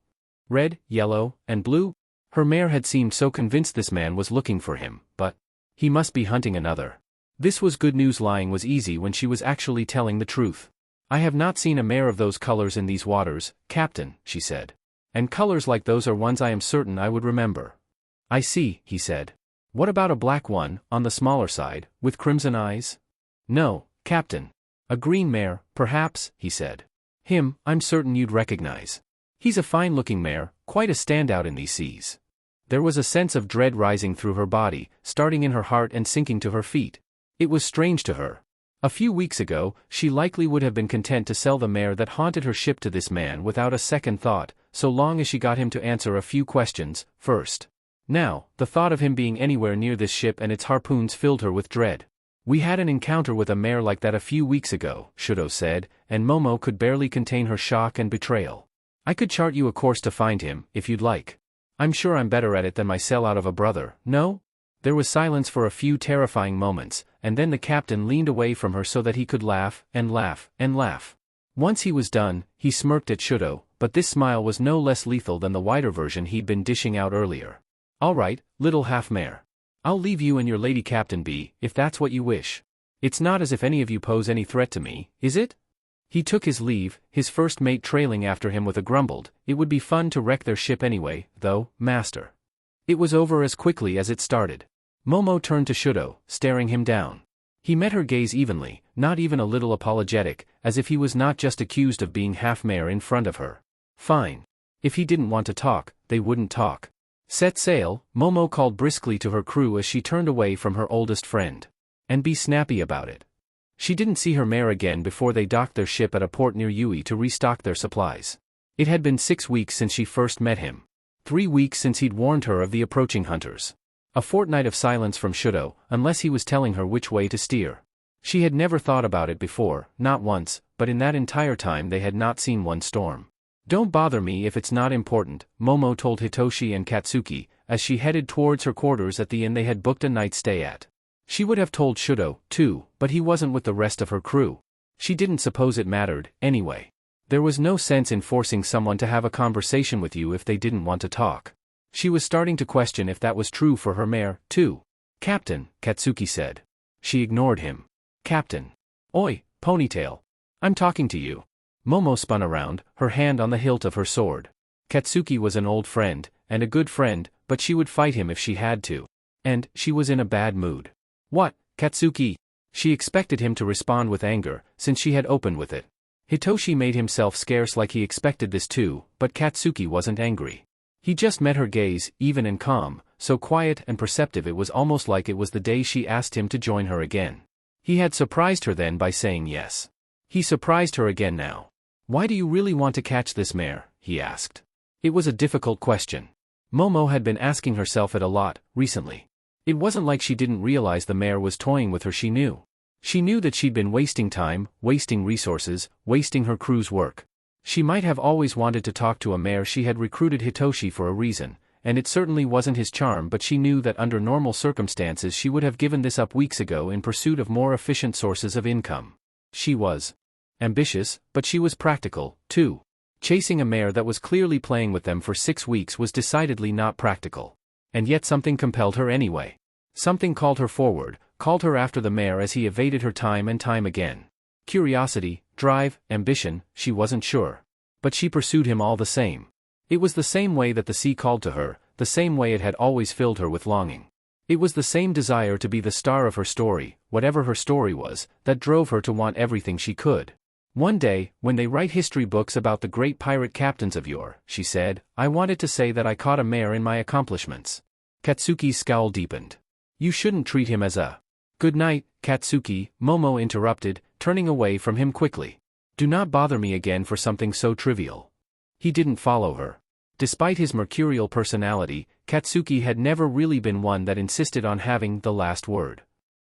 Red, yellow, and blue? Her mare had seemed so convinced this man was looking for him, but he must be hunting another. This was good news. Lying was easy when she was actually telling the truth. I have not seen a mare of those colors in these waters, Captain, she said. And colors like those are ones I am certain I would remember. I see, he said. What about a black one, on the smaller side, with crimson eyes? No, Captain. A green mare, perhaps, he said. Him, I'm certain you'd recognize. He's a fine-looking mare, quite a standout in these seas. There was a sense of dread rising through her body, starting in her heart and sinking to her feet. It was strange to her. A few weeks ago, she likely would have been content to sell the mare that haunted her ship to this man without a second thought, so long as she got him to answer a few questions, first. Now, the thought of him being anywhere near this ship and its harpoons filled her with dread. We had an encounter with a mare like that a few weeks ago, Shouto said, and Momo could barely contain her shock and betrayal. I could chart you a course to find him, if you'd like. I'm sure I'm better at it than my sellout of a brother, no? There was silence for a few terrifying moments, and then the captain leaned away from her so that he could laugh, and laugh, and laugh. Once he was done, he smirked at Shouto, but this smile was no less lethal than the wider version he'd been dishing out earlier. All right, little half-mare. I'll leave you and your lady captain be, if that's what you wish. It's not as if any of you pose any threat to me, is it? He took his leave, his first mate trailing after him with a grumbled, it would be fun to wreck their ship anyway, though, master. It was over as quickly as it started. Momo turned to Shouto, staring him down. He met her gaze evenly, not even a little apologetic, as if he was not just accused of being half-mare in front of her. Fine. If he didn't want to talk, they wouldn't talk. Set sail, Momo called briskly to her crew as she turned away from her oldest friend. And be snappy about it. She didn't see her mare again before they docked their ship at a port near Yui to restock their supplies. It had been 6 weeks since she first met him. 3 weeks since he'd warned her of the approaching hunters. A fortnight of silence from Shouto, unless he was telling her which way to steer. She had never thought about it before, not once, but in that entire time they had not seen one storm. Don't bother me if it's not important, Momo told Hitoshi and Katsuki, as she headed towards her quarters at the inn they had booked a night stay at. She would have told Shouto, too, but he wasn't with the rest of her crew. She didn't suppose it mattered, anyway. There was no sense in forcing someone to have a conversation with you if they didn't want to talk. She was starting to question if that was true for her mare, too. "Captain," Katsuki said. She ignored him. "Captain. Oi, Ponytail. I'm talking to you." Momo spun around, her hand on the hilt of her sword. Katsuki was an old friend, and a good friend, but she would fight him if she had to. And she was in a bad mood. "What, Katsuki?" She expected him to respond with anger, since she had opened with it. Hitoshi made himself scarce like he expected this too, but Katsuki wasn't angry. He just met her gaze, even and calm, so quiet and perceptive it was almost like it was the day she asked him to join her again. He had surprised her then by saying yes. He surprised her again now. "Why do you really want to catch this mare?" he asked. It was a difficult question. Momo had been asking herself it a lot, recently. It wasn't like she didn't realize the mare was toying with her. She knew. She knew that she'd been wasting time, wasting resources, wasting her crew's work. She might have always wanted to talk to a mare. She had recruited Hitoshi for a reason, and it certainly wasn't his charm, but she knew that under normal circumstances she would have given this up weeks ago in pursuit of more efficient sources of income. She was ambitious, but she was practical, too. Chasing a mare that was clearly playing with them for 6 weeks was decidedly not practical. And yet something compelled her anyway. Something called her forward, called her after the mare as he evaded her time and time again. Curiosity, drive, ambition, she wasn't sure. But she pursued him all the same. It was the same way that the sea called to her, the same way it had always filled her with longing. It was the same desire to be the star of her story, whatever her story was, that drove her to want everything she could. "One day, when they write history books about the great pirate captains of yore," she said, "I wanted to say that I caught a mare in my accomplishments." Katsuki's scowl deepened. "You shouldn't treat him as a..." "Good night, Katsuki," Momo interrupted, turning away from him quickly. "Do not bother me again for something so trivial." He didn't follow her. Despite his mercurial personality, Katsuki had never really been one that insisted on having the last word.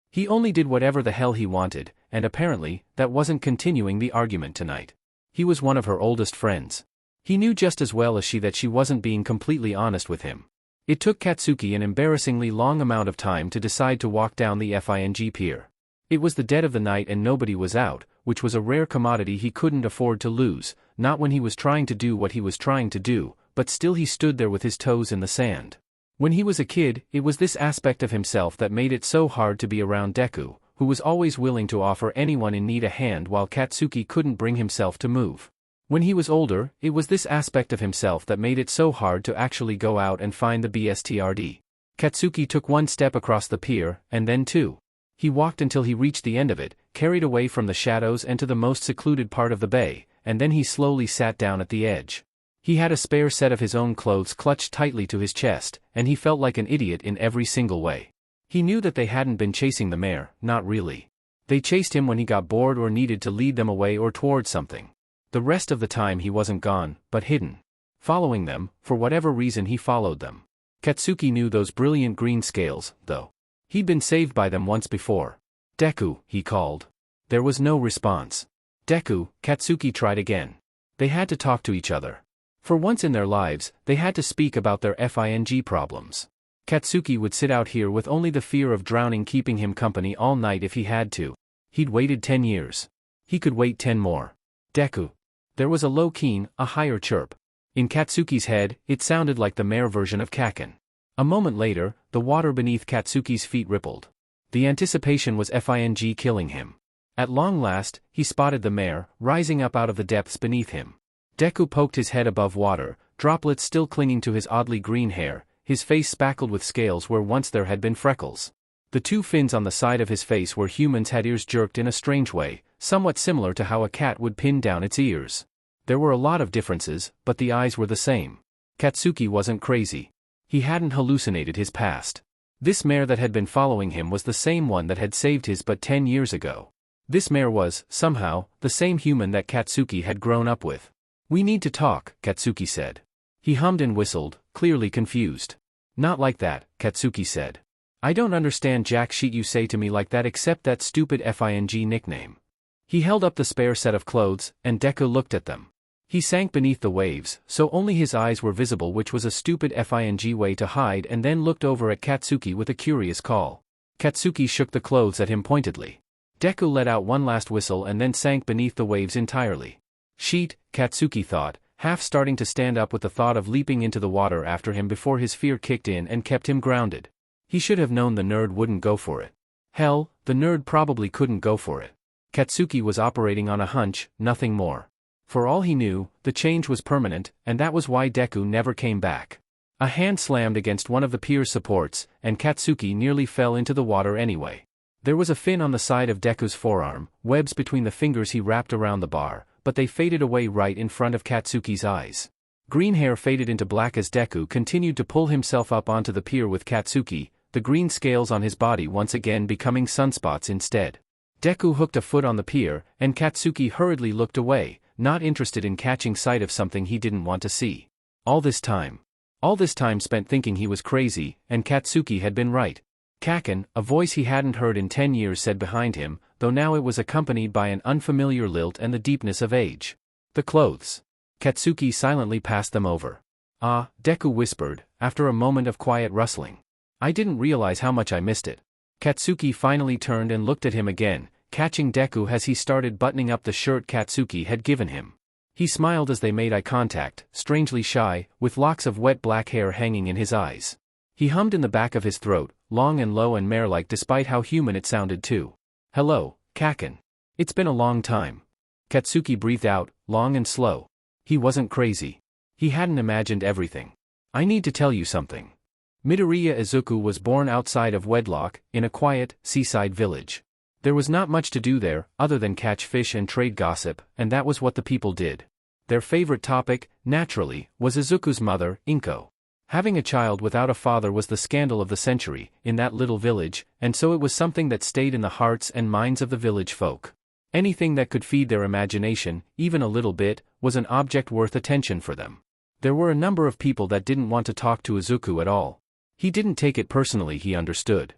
He only did whatever the hell he wanted, and apparently, that wasn't continuing the argument tonight. He was one of her oldest friends. He knew just as well as she that she wasn't being completely honest with him. It took Katsuki an embarrassingly long amount of time to decide to walk down the Fing pier. It was the dead of the night and nobody was out, which was a rare commodity he couldn't afford to lose, not when he was trying to do what he was trying to do, but still he stood there with his toes in the sand. When he was a kid, it was this aspect of himself that made it so hard to be around Deku, who was always willing to offer anyone in need a hand while Katsuki couldn't bring himself to move. When he was older, it was this aspect of himself that made it so hard to actually go out and find the BSTRD. Katsuki took one step across the pier, and then two. He walked until he reached the end of it, carried away from the shadows and to the most secluded part of the bay, and then he slowly sat down at the edge. He had a spare set of his own clothes clutched tightly to his chest, and he felt like an idiot in every single way. He knew that they hadn't been chasing the mare, not really. They chased him when he got bored or needed to lead them away or towards something. The rest of the time he wasn't gone, but hidden. Following them, for whatever reason he followed them. Katsuki knew those brilliant green scales, though. He'd been saved by them once before. "Deku," he called. There was no response. "Deku," Katsuki tried again. They had to talk to each other. For once in their lives, they had to speak about their Fing problems. Katsuki would sit out here with only the fear of drowning keeping him company all night if he had to. He'd waited 10 years. He could wait 10 more. "Deku." There was a low keen, a higher chirp. In Katsuki's head, it sounded like the mare version of Kaken. A moment later, the water beneath Katsuki's feet rippled. The anticipation was Fing killing him. At long last, he spotted the mare, rising up out of the depths beneath him. Deku poked his head above water, droplets still clinging to his oddly green hair, his face spackled with scales where once there had been freckles. The two fins on the side of his face where humans had ears jerked in a strange way, somewhat similar to how a cat would pin down its ears. There were a lot of differences, but the eyes were the same. Katsuki wasn't crazy. He hadn't hallucinated his past. This mare that had been following him was the same one that had saved his but 10 years ago. This mare was, somehow, the same human that Katsuki had grown up with. "We need to talk," Katsuki said. He hummed and whistled, clearly confused. "Not like that," Katsuki said. "I don't understand jack shit you say to me like that except that stupid Fing nickname." He held up the spare set of clothes, and Deku looked at them. He sank beneath the waves, so only his eyes were visible, which was a stupid Fing way to hide, and then looked over at Katsuki with a curious call. Katsuki shook the clothes at him pointedly. Deku let out one last whistle and then sank beneath the waves entirely. "Sheet," Katsuki thought, half starting to stand up with the thought of leaping into the water after him before his fear kicked in and kept him grounded. He should have known the nerd wouldn't go for it. Hell, the nerd probably couldn't go for it. Katsuki was operating on a hunch, nothing more. For all he knew, the change was permanent, and that was why Deku never came back. A hand slammed against one of the pier's supports, and Katsuki nearly fell into the water anyway. There was a fin on the side of Deku's forearm, webs between the fingers he wrapped around the bar, but they faded away right in front of Katsuki's eyes. Green hair faded into black as Deku continued to pull himself up onto the pier with Katsuki, the green scales on his body once again becoming sunspots instead. Deku hooked a foot on the pier, and Katsuki hurriedly looked away, not interested in catching sight of something he didn't want to see. All this time spent thinking he was crazy, and Katsuki had been right. Kaken, a voice he hadn't heard in 10 years said behind him, though now it was accompanied by an unfamiliar lilt and the deepness of age. The clothes. Katsuki silently passed them over. Ah, Deku whispered, after a moment of quiet rustling. I didn't realize how much I missed it. Katsuki finally turned and looked at him again, catching Deku as he started buttoning up the shirt Katsuki had given him. He smiled as they made eye contact, strangely shy, with locks of wet black hair hanging in his eyes. He hummed in the back of his throat, long and low and mare-like despite how human it sounded too. Hello, Kaken. It's been a long time. Katsuki breathed out, long and slow. He wasn't crazy. He hadn't imagined everything. I need to tell you something. Midoriya Izuku was born outside of wedlock, in a quiet, seaside village. There was not much to do there, other than catch fish and trade gossip, and that was what the people did. Their favorite topic, naturally, was Izuku's mother, Inko. Having a child without a father was the scandal of the century, in that little village, and so it was something that stayed in the hearts and minds of the village folk. Anything that could feed their imagination, even a little bit, was an object worth attention for them. There were a number of people that didn't want to talk to Izuku at all. He didn't take it personally, he understood.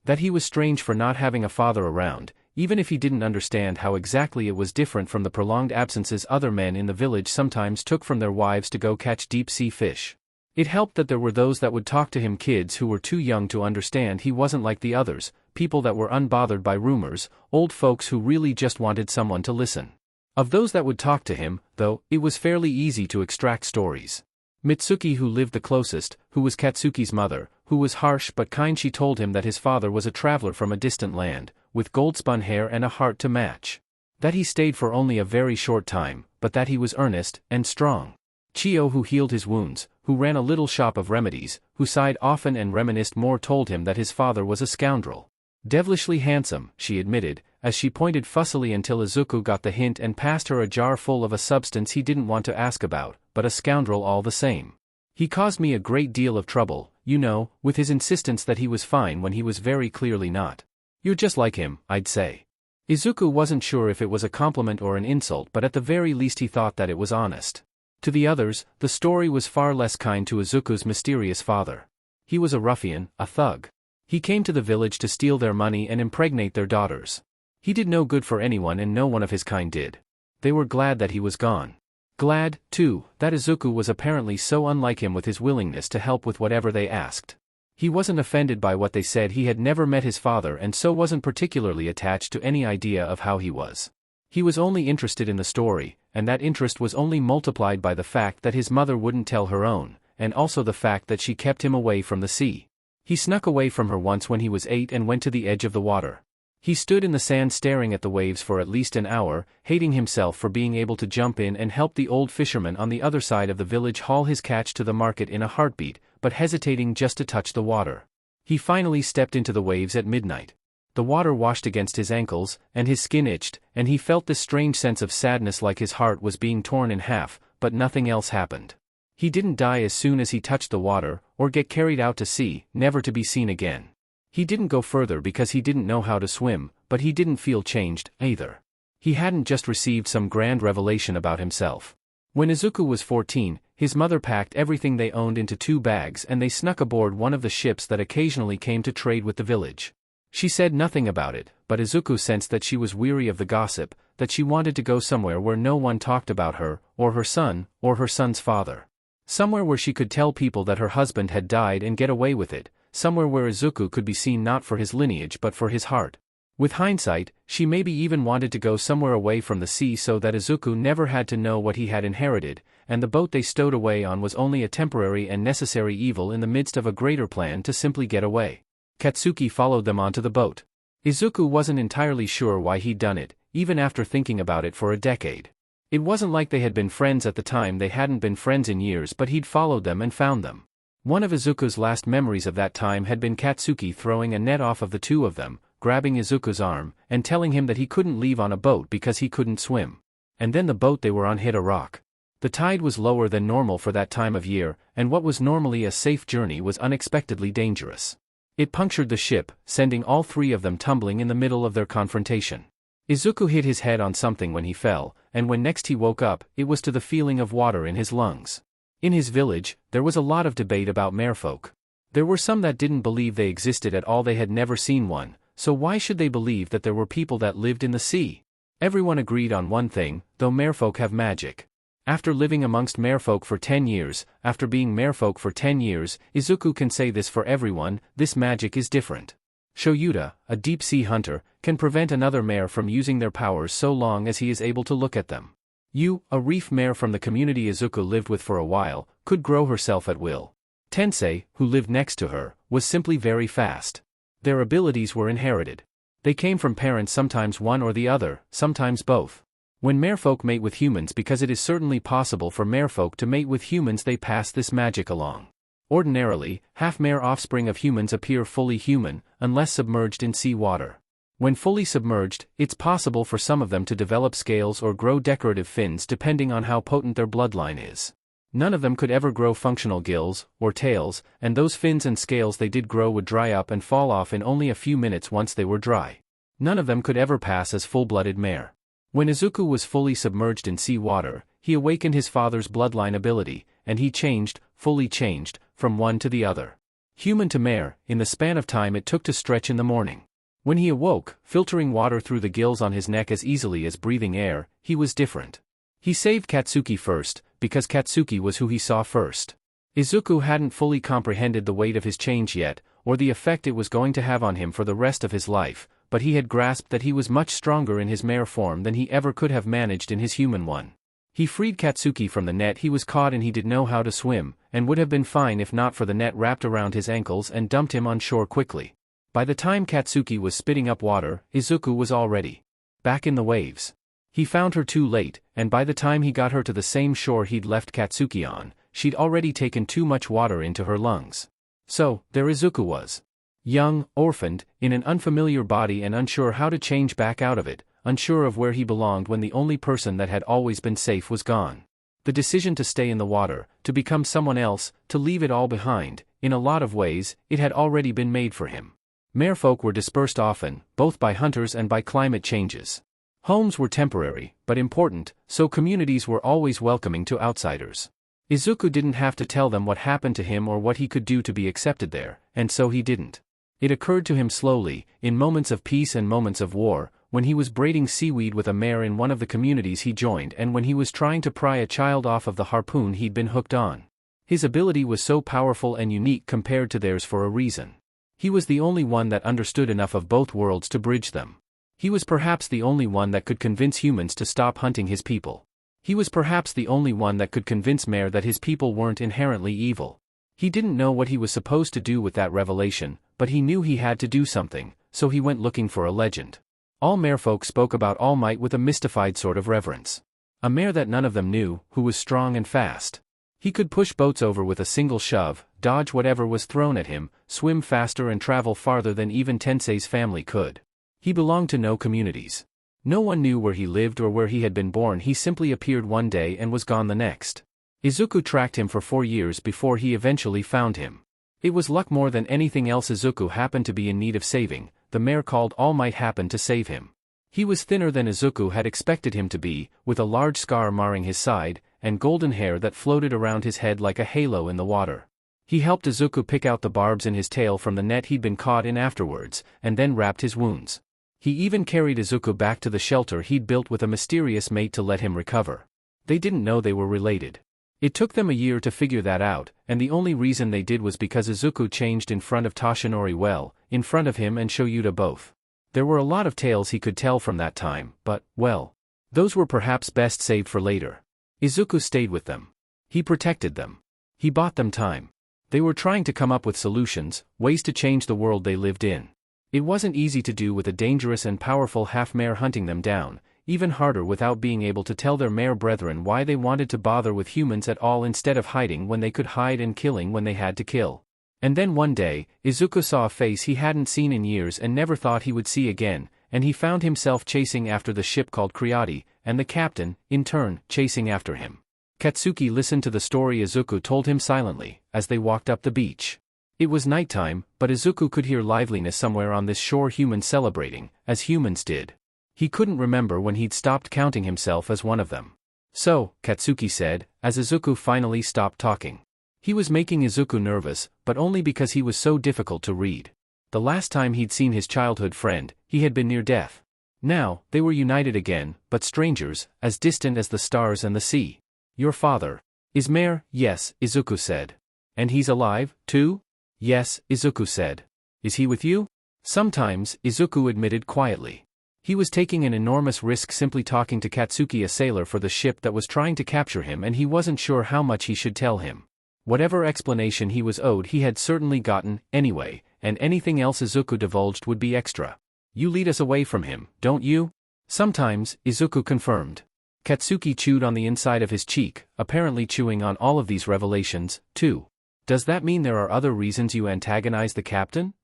That he was strange for not having a father around, even if he didn't understand how exactly it was different from the prolonged absences other men in the village sometimes took from their wives to go catch deep-sea fish. It helped that there were those that would talk to him, kids who were too young to understand he wasn't like the others, people that were unbothered by rumors, old folks who really just wanted someone to listen. Of those that would talk to him, though, it was fairly easy to extract stories. Mitsuki, who lived the closest, who was Katsuki's mother, who was harsh but kind, she told him that his father was a traveler from a distant land, with gold-spun hair and a heart to match. That he stayed for only a very short time, but that he was earnest and strong. Chio, who healed his wounds, who ran a little shop of remedies, who sighed often and reminisced more, told him that his father was a scoundrel. Devilishly handsome, she admitted, as she pointed fussily until Izuku got the hint and passed her a jar full of a substance he didn't want to ask about, but a scoundrel all the same. He caused me a great deal of trouble, you know, with his insistence that he was fine when he was very clearly not. You're just like him, I'd say. Izuku wasn't sure if it was a compliment or an insult, but at the very least he thought that it was honest. To the others, the story was far less kind to Izuku's mysterious father. He was a ruffian, a thug. He came to the village to steal their money and impregnate their daughters. He did no good for anyone, and no one of his kind did. They were glad that he was gone. Glad, too, that Izuku was apparently so unlike him with his willingness to help with whatever they asked. He wasn't offended by what they said. He had never met his father and so wasn't particularly attached to any idea of how he was. He was only interested in the story, and that interest was only multiplied by the fact that his mother wouldn't tell her own, and also the fact that she kept him away from the sea. He snuck away from her once when he was 8 and went to the edge of the water. He stood in the sand staring at the waves for at least an hour, hating himself for being able to jump in and help the old fisherman on the other side of the village haul his catch to the market in a heartbeat, but hesitating just to touch the water. He finally stepped into the waves at midnight. The water washed against his ankles, and his skin itched, and he felt this strange sense of sadness, like his heart was being torn in half, but nothing else happened. He didn't die as soon as he touched the water, or get carried out to sea, never to be seen again. He didn't go further because he didn't know how to swim, but he didn't feel changed, either. He hadn't just received some grand revelation about himself. When Izuku was 14, his mother packed everything they owned into 2 bags and they snuck aboard one of the ships that occasionally came to trade with the village. She said nothing about it, but Izuku sensed that she was weary of the gossip, that she wanted to go somewhere where no one talked about her, or her son, or her son's father. Somewhere where she could tell people that her husband had died and get away with it, somewhere where Izuku could be seen not for his lineage but for his heart. With hindsight, she maybe even wanted to go somewhere away from the sea so that Izuku never had to know what he had inherited, and the boat they stowed away on was only a temporary and necessary evil in the midst of a greater plan to simply get away. Katsuki followed them onto the boat. Izuku wasn't entirely sure why he'd done it, even after thinking about it for a decade. It wasn't like they had been friends at the time, they hadn't been friends in years, but he'd followed them and found them. One of Izuku's last memories of that time had been Katsuki throwing a net off of the two of them, grabbing Izuku's arm, and telling him that he couldn't leave on a boat because he couldn't swim. And then the boat they were on hit a rock. The tide was lower than normal for that time of year, and what was normally a safe journey was unexpectedly dangerous. It punctured the ship, sending all three of them tumbling in the middle of their confrontation. Izuku hit his head on something when he fell, and when next he woke up, it was to the feeling of water in his lungs. In his village, there was a lot of debate about merfolk. There were some that didn't believe they existed at all, they had never seen one, so why should they believe that there were people that lived in the sea? Everyone agreed on one thing, though merfolk have magic. After living amongst merfolk for 10 years, after being merfolk for 10 years, Izuku can say this for everyone, this magic is different. Shouto, a deep-sea hunter, can prevent another mare from using their powers so long as he is able to look at them. Yu, a reef mare from the community Izuku lived with for a while, could grow herself at will. Tensei, who lived next to her, was simply very fast. Their abilities were inherited. They came from parents, sometimes one or the other, sometimes both. When merfolk mate with humans, because it is certainly possible for merfolk to mate with humans, they pass this magic along. Ordinarily, half-mare offspring of humans appear fully human, unless submerged in sea water. When fully submerged, it's possible for some of them to develop scales or grow decorative fins depending on how potent their bloodline is. None of them could ever grow functional gills, or tails, and those fins and scales they did grow would dry up and fall off in only a few minutes once they were dry. None of them could ever pass as full-blooded mare. When Izuku was fully submerged in sea water, he awakened his father's bloodline ability, and he changed, fully changed, from one to the other. Human to mare, in the span of time it took to stretch in the morning. When he awoke, filtering water through the gills on his neck as easily as breathing air, he was different. He saved Katsuki first, because Katsuki was who he saw first. Izuku hadn't fully comprehended the weight of his change yet, or the effect it was going to have on him for the rest of his life, but he had grasped that he was much stronger in his mare form than he ever could have managed in his human one. He freed Katsuki from the net he was caught in. He did know how to swim, and would have been fine if not for the net wrapped around his ankles and dumped him on shore quickly. By the time Katsuki was spitting up water, Izuku was already back in the waves. He found her too late, and by the time he got her to the same shore he'd left Katsuki on, she'd already taken too much water into her lungs. So, there Izuku was. Young, orphaned, in an unfamiliar body and unsure how to change back out of it, unsure of where he belonged when the only person that had always been safe was gone. The decision to stay in the water, to become someone else, to leave it all behind, in a lot of ways, it had already been made for him. Merfolk were dispersed often, both by hunters and by climate changes. Homes were temporary, but important, so communities were always welcoming to outsiders. Izuku didn't have to tell them what happened to him or what he could do to be accepted there, and so he didn't. It occurred to him slowly, in moments of peace and moments of war, when he was braiding seaweed with a mare in one of the communities he joined and when he was trying to pry a child off of the harpoon he'd been hooked on. His ability was so powerful and unique compared to theirs for a reason. He was the only one that understood enough of both worlds to bridge them. He was perhaps the only one that could convince humans to stop hunting his people. He was perhaps the only one that could convince Mare that his people weren't inherently evil. He didn't know what he was supposed to do with that revelation, but he knew he had to do something, so he went looking for a legend. All Marefolk spoke about All Might with a mystified sort of reverence. A mare that none of them knew, who was strong and fast. He could push boats over with a single shove, dodge whatever was thrown at him, swim faster and travel farther than even Tensei's family could. He belonged to no communities. No one knew where he lived or where he had been born. He simply appeared one day and was gone the next. Izuku tracked him for 4 years before he eventually found him. It was luck more than anything else. Izuku happened to be in need of saving. The mare called All Might happened to save him. He was thinner than Izuku had expected him to be, with a large scar marring his side, and golden hair that floated around his head like a halo in the water. He helped Izuku pick out the barbs in his tail from the net he'd been caught in afterwards, and then wrapped his wounds. He even carried Izuku back to the shelter he'd built with a mysterious mate to let him recover. They didn't know they were related. It took them a year to figure that out, and the only reason they did was because Izuku changed in front of Toshinori, well, in front of him and Shouto both. There were a lot of tales he could tell from that time, but, well, those were perhaps best saved for later. Izuku stayed with them. He protected them. He bought them time. They were trying to come up with solutions, ways to change the world they lived in. It wasn't easy to do with a dangerous and powerful half-mare hunting them down, even harder without being able to tell their mare brethren why they wanted to bother with humans at all instead of hiding when they could hide and killing when they had to kill. And then one day, Izuku saw a face he hadn't seen in years and never thought he would see again, and he found himself chasing after the ship called Crept, and the captain, in turn, chasing after him. Katsuki listened to the story Izuku told him silently, as they walked up the beach. It was nighttime, but Izuku could hear liveliness somewhere on this shore, humans celebrating, as humans did. He couldn't remember when he'd stopped counting himself as one of them. So, Katsuki said, as Izuku finally stopped talking. He was making Izuku nervous, but only because he was so difficult to read. The last time he'd seen his childhood friend, he had been near death. Now, they were united again, but strangers, as distant as the stars and the sea. Your father is Mare? Yes, Izuku said. And he's alive, too? Yes, Izuku said. Is he with you? Sometimes, Izuku admitted quietly. He was taking an enormous risk simply talking to Katsuki, a sailor for the ship that was trying to capture him, and he wasn't sure how much he should tell him. Whatever explanation he was owed he had certainly gotten, anyway, and anything else Izuku divulged would be extra. You lead us away from him, don't you? Sometimes, Izuku confirmed. Katsuki chewed on the inside of his cheek, apparently chewing on all of these revelations, too. Does that mean there are other reasons you antagonize the captain?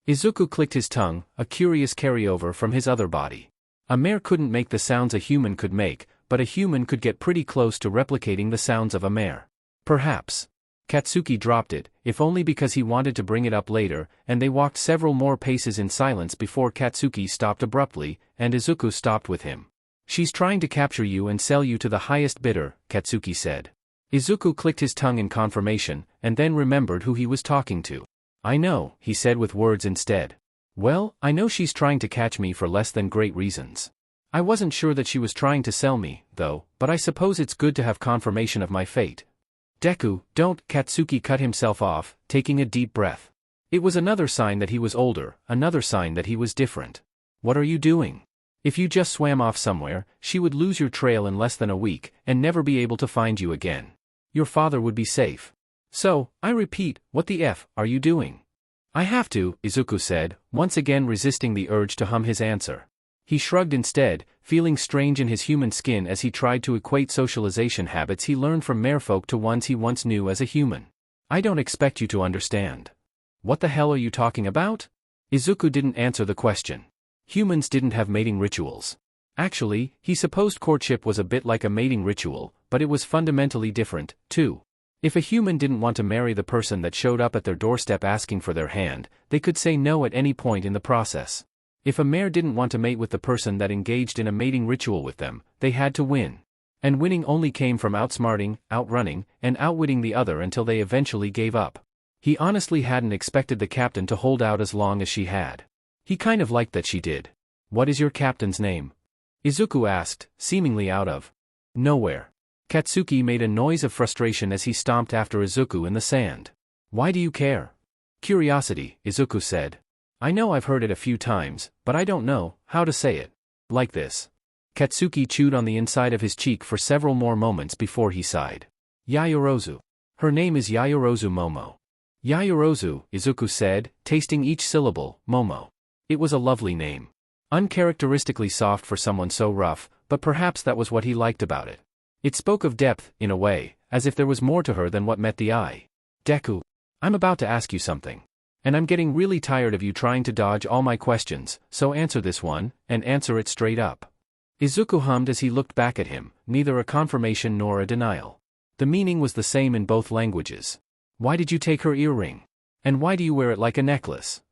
Izuku clicked his tongue, a curious carryover from his other body. A mare couldn't make the sounds a human could make, but a human could get pretty close to replicating the sounds of a mare. Perhaps. Katsuki dropped it, if only because he wanted to bring it up later, and they walked several more paces in silence before Katsuki stopped abruptly, and Izuku stopped with him. She's trying to capture you and sell you to the highest bidder, Katsuki said. Izuku clicked his tongue in confirmation, and then remembered who he was talking to. I know, he said with words instead. Well, I know she's trying to catch me for less than great reasons. I wasn't sure that she was trying to sell me, though, but I suppose it's good to have confirmation of my fate. Deku, don't, Katsuki cut himself off, taking a deep breath. It was another sign that he was older, another sign that he was different. What are you doing? If you just swam off somewhere, she would lose your trail in less than a week, and never be able to find you again. Your father would be safe. So, I repeat, what the F are you doing? I have to, Izuku said, once again resisting the urge to hum his answer. He shrugged instead, feeling strange in his human skin as he tried to equate socialization habits he learned from merfolk to ones he once knew as a human. I don't expect you to understand. What the hell are you talking about? Izuku didn't answer the question. Humans didn't have mating rituals. Actually, he supposed courtship was a bit like a mating ritual, but it was fundamentally different, too. If a human didn't want to marry the person that showed up at their doorstep asking for their hand, they could say no at any point in the process. If a mare didn't want to mate with the person that engaged in a mating ritual with them, they had to win. And winning only came from outsmarting, outrunning, and outwitting the other until they eventually gave up. He honestly hadn't expected the captain to hold out as long as she had. He kind of liked that she did. What is your captain's name? Izuku asked, seemingly out of nowhere. Katsuki made a noise of frustration as he stomped after Izuku in the sand. Why do you care? Curiosity, Izuku said. I know I've heard it a few times, but I don't know how to say it. Like this. Katsuki chewed on the inside of his cheek for several more moments before he sighed. Yayorozu. Her name is Yayorozu Momo. Yayorozu, Izuku said, tasting each syllable, Momo. It was a lovely name. Uncharacteristically soft for someone so rough, but perhaps that was what he liked about it. It spoke of depth, in a way, as if there was more to her than what met the eye. Deku. I'm about to ask you something. And I'm getting really tired of you trying to dodge all my questions, so answer this one, and answer it straight up. Izuku hummed as he looked back at him, neither a confirmation nor a denial. The meaning was the same in both languages. Why did you take her earring? And why do you wear it like a necklace?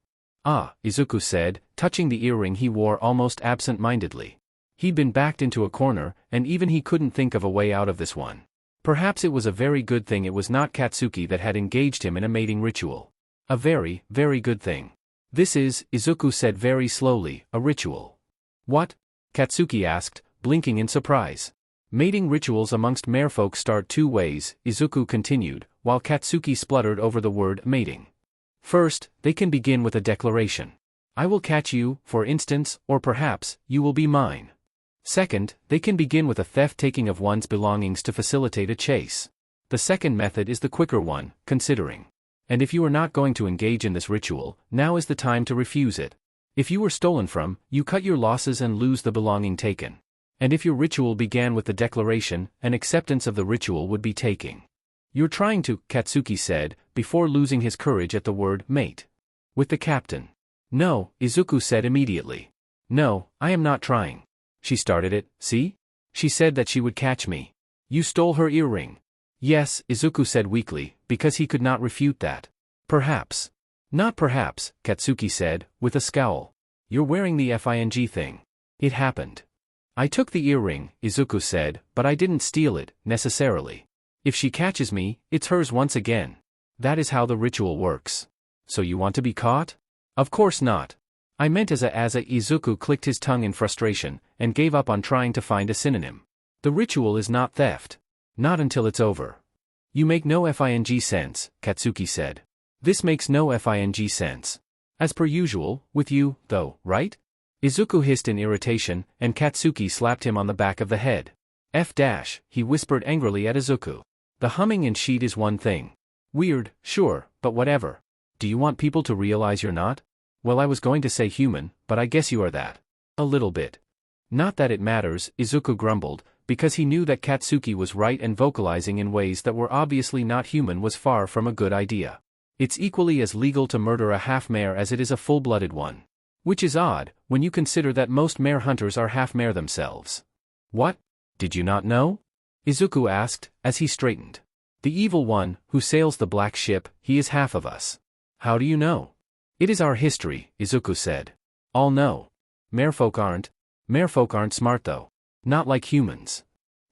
Ah, Izuku said, touching the earring he wore almost absent-mindedly. He'd been backed into a corner, and even he couldn't think of a way out of this one. Perhaps it was a very good thing it was not Katsuki that had engaged him in a mating ritual. A very, very good thing. This is, Izuku said very slowly, a ritual. What? Katsuki asked, blinking in surprise. Mating rituals amongst merfolk start two ways, Izuku continued, while Katsuki spluttered over the word mating. First, they can begin with a declaration. I will catch you, for instance, or perhaps, you will be mine. Second, they can begin with a theft-taking of one's belongings to facilitate a chase. The second method is the quicker one, considering. And if you are not going to engage in this ritual, now is the time to refuse it. If you were stolen from, you cut your losses and lose the belonging taken. And if your ritual began with the declaration, an acceptance of the ritual would be taking. You're trying to, Katsuki said, before losing his courage at the word mate. With the captain. No, Izuku said immediately. No, I am not trying. She started it, see? She said that she would catch me. You stole her earring. Yes, Izuku said weakly, because he could not refute that. Perhaps. Not perhaps, Katsuki said, with a scowl. You're wearing the FING thing. It happened. I took the earring, Izuku said, but I didn't steal it, necessarily. If she catches me, it's hers once again. That is how the ritual works. So you want to be caught? Of course not. I meant as a Izuku clicked his tongue in frustration, and gave up on trying to find a synonym. The ritual is not theft. Not until it's over. You make no FING sense, Katsuki said. This makes no FING sense. As per usual, with you, though, right? Izuku hissed in irritation, and Katsuki slapped him on the back of the head. He whispered angrily at Izuku. The humming in sheet is one thing. Weird, sure, but whatever. Do you want people to realize you're not? Well, I was going to say human, but I guess you are that. A little bit. Not that it matters, Izuku grumbled, because he knew that Katsuki was right and vocalizing in ways that were obviously not human was far from a good idea. It's equally as legal to murder a half-mare as it is a full-blooded one. Which is odd, when you consider that most mare hunters are half-mare themselves. What? Did you not know? Izuku asked, as he straightened. The evil one, who sails the black ship, he is half of us. How do you know? It is our history, Izuku said. All know. Merfolk aren't smart though. Not like humans.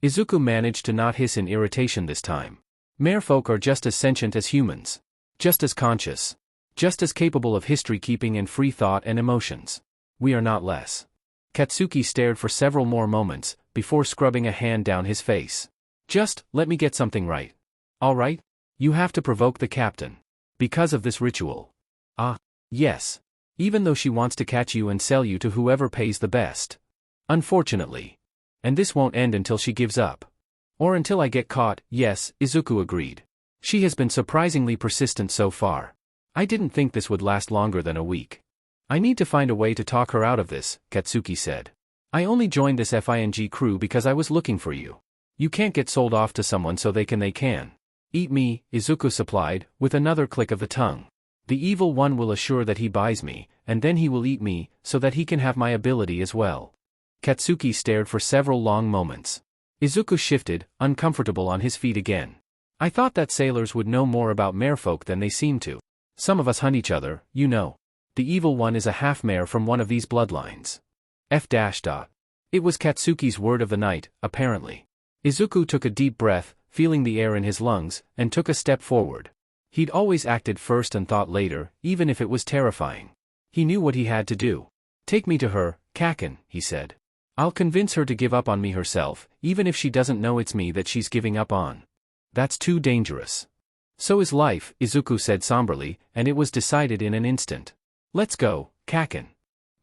Izuku managed to not hiss in irritation this time. Merfolk are just as sentient as humans. Just as conscious. Just as capable of history-keeping and free thought and emotions. We are not less. Katsuki stared for several more moments, before scrubbing a hand down his face. Just, let me get something right. All right? You have to provoke the captain. Because of this ritual. Ah. Yes. Even though she wants to catch you and sell you to whoever pays the best. Unfortunately. And this won't end until she gives up. Or until I get caught, yes, Izuku agreed. She has been surprisingly persistent so far. I didn't think this would last longer than a week. I need to find a way to talk her out of this, Katsuki said. I only joined this FING crew because I was looking for you. You can't get sold off to someone so they can. Eat me, Izuku supplied, with another click of the tongue. The evil one will assure that he buys me, and then he will eat me, so that he can have my ability as well. Katsuki stared for several long moments. Izuku shifted, uncomfortable on his feet again. I thought that sailors would know more about merfolk than they seem to. Some of us hunt each other, you know. The evil one is a half-mare from one of these bloodlines. It was Katsuki's word of the night, apparently. Izuku took a deep breath, feeling the air in his lungs, and took a step forward. He'd always acted first and thought later, even if it was terrifying. He knew what he had to do. Take me to her, Kaken, he said. I'll convince her to give up on me herself, even if she doesn't know it's me that she's giving up on. That's too dangerous. So is life, Izuku said somberly, and it was decided in an instant. Let's go, Kaken.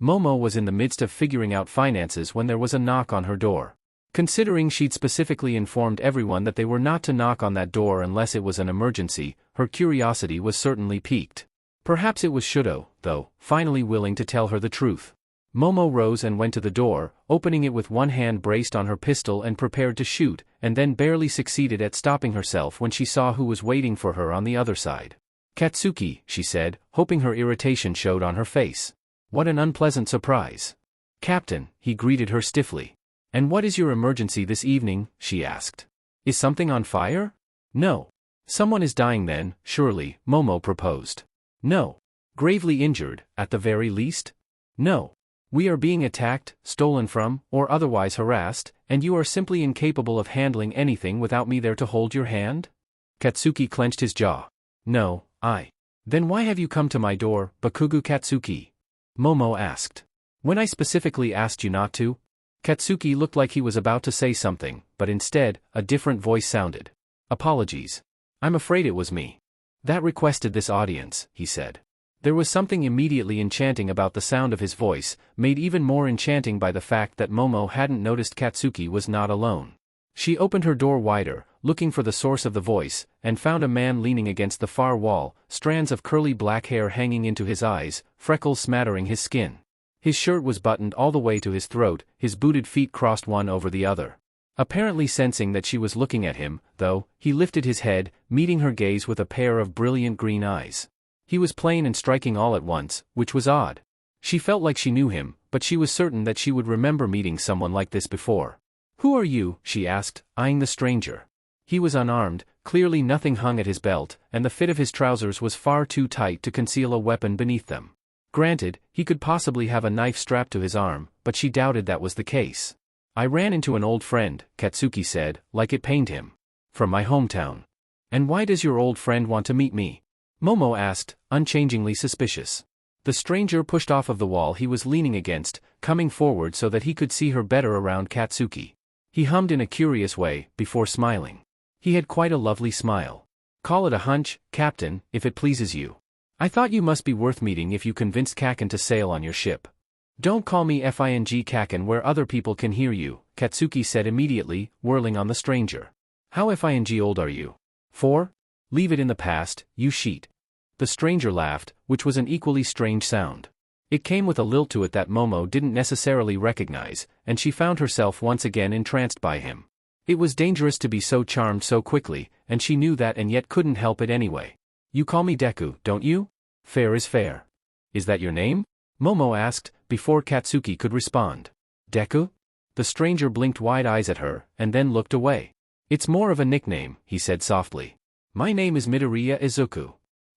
Momo was in the midst of figuring out finances when there was a knock on her door. Considering she'd specifically informed everyone that they were not to knock on that door unless it was an emergency, her curiosity was certainly piqued. Perhaps it was Shouto, though, finally willing to tell her the truth. Momo rose and went to the door, opening it with one hand braced on her pistol and prepared to shoot, and then barely succeeded at stopping herself when she saw who was waiting for her on the other side. Katsuki, she said, hoping her irritation showed on her face. What an unpleasant surprise. Captain, he greeted her stiffly. And what is your emergency this evening, she asked. Is something on fire? No. Someone is dying then, surely, Momo proposed. No. Gravely injured, at the very least? No. We are being attacked, stolen from, or otherwise harassed, and you are simply incapable of handling anything without me there to hold your hand? Katsuki clenched his jaw. No, I. Then why have you come to my door, Bakugo Katsuki? Momo asked. When I specifically asked you not to? Katsuki looked like he was about to say something, but instead, a different voice sounded. Apologies. I'm afraid it was me. That requested this audience, he said. There was something immediately enchanting about the sound of his voice, made even more enchanting by the fact that Momo hadn't noticed Katsuki was not alone. She opened her door wider, looking for the source of the voice, and found a man leaning against the far wall, strands of curly black hair hanging into his eyes, freckles smattering his skin. His shirt was buttoned all the way to his throat, his booted feet crossed one over the other. Apparently sensing that she was looking at him, though, he lifted his head, meeting her gaze with a pair of brilliant green eyes. He was plain and striking all at once, which was odd. She felt like she knew him, but she was certain that she would remember meeting someone like this before. "Who are you?" she asked, eyeing the stranger. He was unarmed, clearly nothing hung at his belt, and the fit of his trousers was far too tight to conceal a weapon beneath them. Granted, he could possibly have a knife strapped to his arm, but she doubted that was the case. "I ran into an old friend," Katsuki said, like it pained him. "From my hometown." "And why does your old friend want to meet me?" Momo asked, unchangingly suspicious. The stranger pushed off of the wall he was leaning against, coming forward so that he could see her better around Katsuki. He hummed in a curious way, before smiling. He had quite a lovely smile. "Call it a hunch, Captain, if it pleases you. I thought you must be worth meeting if you convinced Kaken to sail on your ship." "Don't call me Fing Kaken where other people can hear you," Katsuki said immediately, whirling on the stranger. "How Fing old are you?" "4? Leave it in the past, you sheet." The stranger laughed, which was an equally strange sound. It came with a lilt to it that Momo didn't necessarily recognize, and she found herself once again entranced by him. It was dangerous to be so charmed so quickly, and she knew that and yet couldn't help it anyway. "You call me Deku, don't you? Fair is fair." "Is that your name?" Momo asked, before Katsuki could respond. "Deku?" The stranger blinked wide eyes at her, and then looked away. "It's more of a nickname," he said softly. "My name is Midoriya Izuku."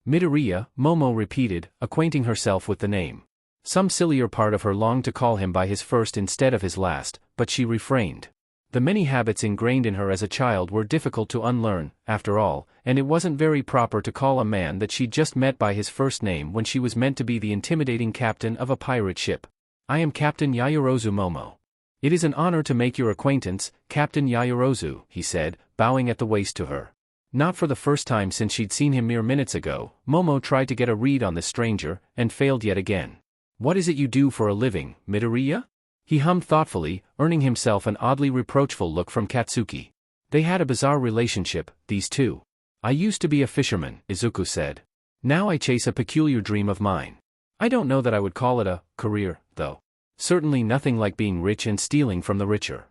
"Midoriya," Momo repeated, acquainting herself with the name. Some sillier part of her longed to call him by his first instead of his last, but she refrained. The many habits ingrained in her as a child were difficult to unlearn, after all, and it wasn't very proper to call a man that she'd just met by his first name when she was meant to be the intimidating captain of a pirate ship. "I am Captain Yaoyorozu Momo. It is an honor to make your acquaintance, Captain Yaoyorozu," he said, bowing at the waist to her. Not for the first time since she'd seen him mere minutes ago, Momo tried to get a read on this stranger, and failed yet again. "What is it you do for a living, Midoriya?" He hummed thoughtfully, earning himself an oddly reproachful look from Katsuki. They had a bizarre relationship, these two. "I used to be a fisherman," Izuku said. "Now I chase a peculiar dream of mine. I don't know that I would call it a career, though. Certainly nothing like being rich and stealing from the richer."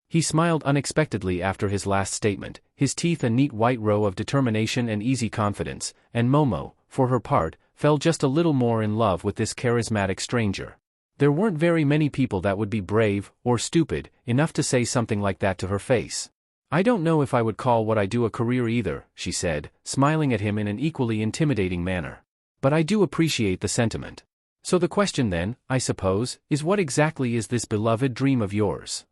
He smiled unexpectedly after his last statement, his teeth a neat white row of determination and easy confidence, and Momo, for her part, fell just a little more in love with this charismatic stranger. There weren't very many people that would be brave, or stupid, enough to say something like that to her face. "I don't know if I would call what I do a career either," she said, smiling at him in an equally intimidating manner. "But I do appreciate the sentiment. So the question then, I suppose, is what exactly is this beloved dream of yours?"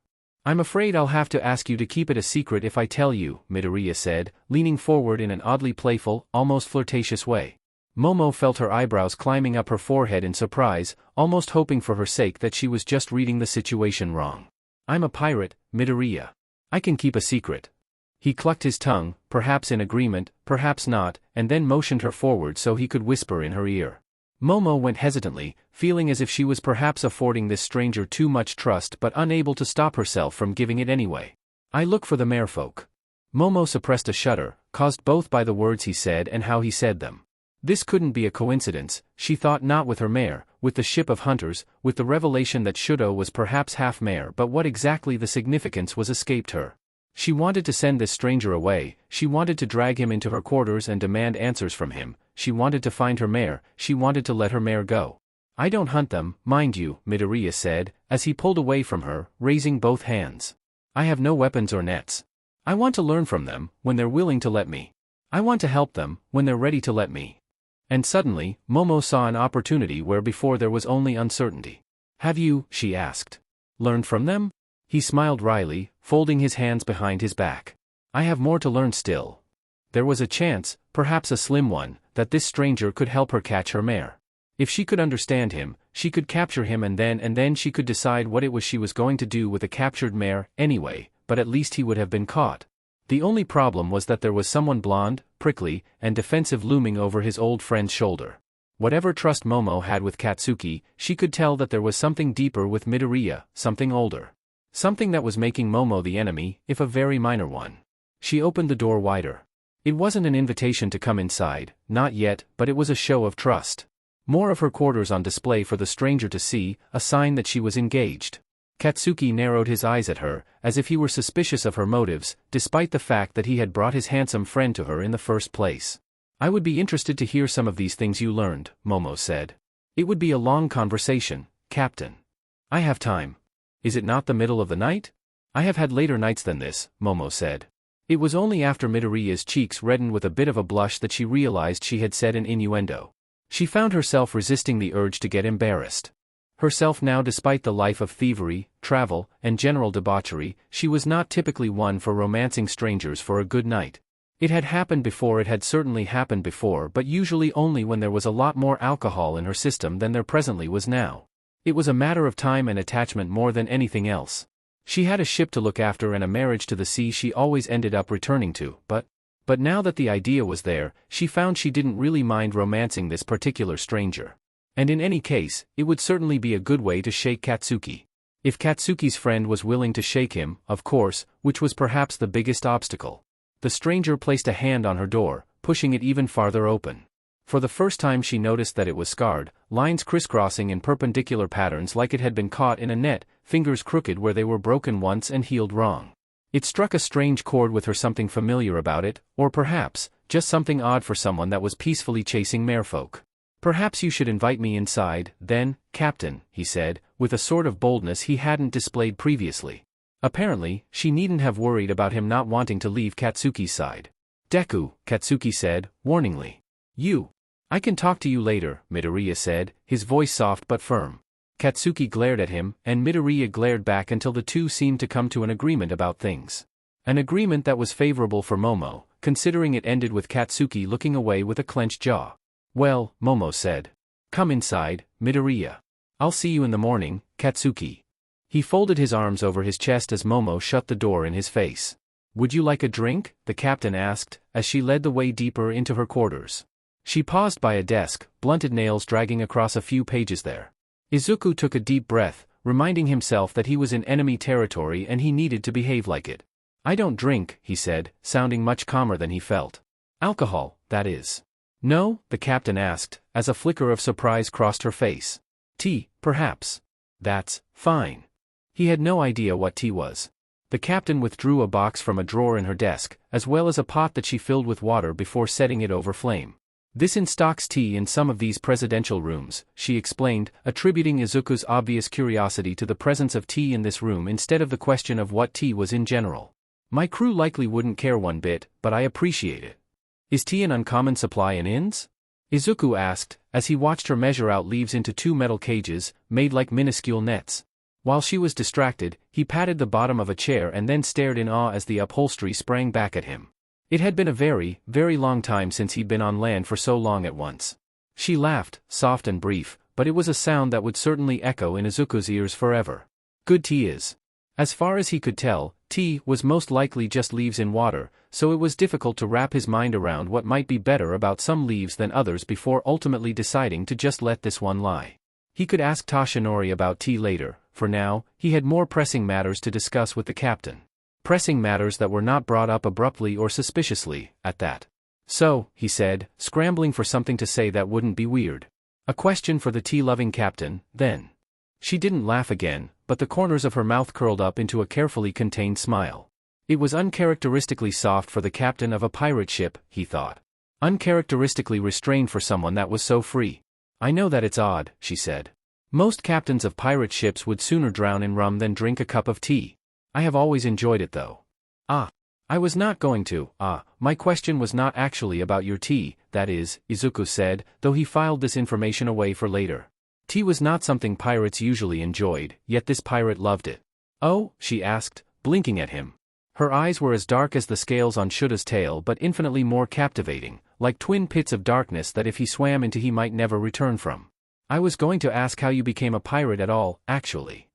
"I'm afraid I'll have to ask you to keep it a secret if I tell you," Midoriya said, leaning forward in an oddly playful, almost flirtatious way. Momo felt her eyebrows climbing up her forehead in surprise, almost hoping for her sake that she was just reading the situation wrong. "I'm a pirate, Midoriya. I can keep a secret." He clucked his tongue, perhaps in agreement, perhaps not, and then motioned her forward so he could whisper in her ear. Momo went hesitantly, feeling as if she was perhaps affording this stranger too much trust but unable to stop herself from giving it anyway. "I look for the merfolk." Momo suppressed a shudder, caused both by the words he said and how he said them. This couldn't be a coincidence, she thought, not with her mare, with the ship of hunters, with the revelation that Shouto was perhaps half mare, but what exactly the significance was escaped her. She wanted to send this stranger away, she wanted to drag him into her quarters and demand answers from him, she wanted to find her mare, she wanted to let her mare go. "I don't hunt them, mind you," Midoriya said, as he pulled away from her, raising both hands. "I have no weapons or nets. I want to learn from them, when they're willing to let me. I want to help them, when they're ready to let me." And suddenly, Momo saw an opportunity where before there was only uncertainty. "Have you," she asked, "learned from them?" He smiled wryly, folding his hands behind his back. "I have more to learn still." There was a chance, perhaps a slim one, that this stranger could help her catch her mare. If she could understand him, she could capture him and then she could decide what it was she was going to do with a captured mare, anyway, but at least he would have been caught. The only problem was that there was someone blonde, prickly, and defensive looming over his old friend's shoulder. Whatever trust Momo had with Katsuki, she could tell that there was something deeper with Midoriya, something older. Something that was making Momo the enemy, if a very minor one. She opened the door wider. It wasn't an invitation to come inside, not yet, but it was a show of trust. More of her quarters on display for the stranger to see, a sign that she was engaged. Katsuki narrowed his eyes at her, as if he were suspicious of her motives, despite the fact that he had brought his handsome friend to her in the first place. I would be interested to hear some of these things you learned, Momo said. It would be a long conversation, Captain. I have time. Is it not the middle of the night? I have had later nights than this, Momo said. It was only after Midoriya's cheeks reddened with a bit of a blush that she realized she had said an innuendo. She found herself resisting the urge to get embarrassed. Herself now, despite the life of thievery, travel, and general debauchery, she was not typically one for romancing strangers for a good night. It had happened before, it had certainly happened before, but usually only when there was a lot more alcohol in her system than there presently was now. It was a matter of time and attachment more than anything else. She had a ship to look after and a marriage to the sea she always ended up returning to, but now that the idea was there, she found she didn't really mind romancing this particular stranger. And in any case, it would certainly be a good way to shake Katsuki. If Katsuki's friend was willing to shake him, of course, which was perhaps the biggest obstacle. The stranger placed a hand on her door, pushing it even farther open. For the first time she noticed that it was scarred, lines crisscrossing in perpendicular patterns like it had been caught in a net, fingers crooked where they were broken once and healed wrong. It struck a strange chord with her, something familiar about it, or perhaps, just something odd for someone that was peacefully chasing merfolk. Perhaps you should invite me inside, then, Captain, he said, with a sort of boldness he hadn't displayed previously. Apparently, she needn't have worried about him not wanting to leave Katsuki's side. Deku, Katsuki said, warningly. I can talk to you later, Midoriya said, his voice soft but firm. Katsuki glared at him, and Midoriya glared back until the two seemed to come to an agreement about things. An agreement that was favorable for Momo, considering it ended with Katsuki looking away with a clenched jaw. Well, Momo said. Come inside, Midoriya. I'll see you in the morning, Katsuki. He folded his arms over his chest as Momo shut the door in his face. Would you like a drink? The captain asked, as she led the way deeper into her quarters. She paused by a desk, blunted nails dragging across a few pages there. Izuku took a deep breath, reminding himself that he was in enemy territory and he needed to behave like it. I don't drink, he said, sounding much calmer than he felt. Alcohol, that is. No, the captain asked, as a flicker of surprise crossed her face. Tea, perhaps. That's fine. He had no idea what tea was. The captain withdrew a box from a drawer in her desk, as well as a pot that she filled with water before setting it over flame. This stocks tea in some of these presidential rooms, she explained, attributing Izuku's obvious curiosity to the presence of tea in this room instead of the question of what tea was in general. My crew likely wouldn't care one bit, but I appreciate it. Is tea an uncommon supply in inns? Izuku asked, as he watched her measure out leaves into two metal cages, made like minuscule nets. While she was distracted, he patted the bottom of a chair and then stared in awe as the upholstery sprang back at him. It had been a very, very long time since he'd been on land for so long at once. She laughed, soft and brief, but it was a sound that would certainly echo in Izuku's ears forever. Good tea is. As far as he could tell, tea was most likely just leaves in water, so it was difficult to wrap his mind around what might be better about some leaves than others before ultimately deciding to just let this one lie. He could ask Toshinori about tea later. For now, he had more pressing matters to discuss with the captain. Pressing matters that were not brought up abruptly or suspiciously, at that. So, he said, scrambling for something to say that wouldn't be weird. A question for the tea-loving captain, then. She didn't laugh again, but the corners of her mouth curled up into a carefully contained smile. It was uncharacteristically soft for the captain of a pirate ship, he thought. Uncharacteristically restrained for someone that was so free. I know that it's odd, she said. Most captains of pirate ships would sooner drown in rum than drink a cup of tea. I have always enjoyed it though. I was not going to, my question was not actually about your tea, that is, Izuku said, though he filed this information away for later. Tea was not something pirates usually enjoyed, yet this pirate loved it. Oh, she asked, blinking at him. Her eyes were as dark as the scales on Shouto's tail but infinitely more captivating, like twin pits of darkness that if he swam into he might never return from. I was going to ask how you became a pirate at all, actually.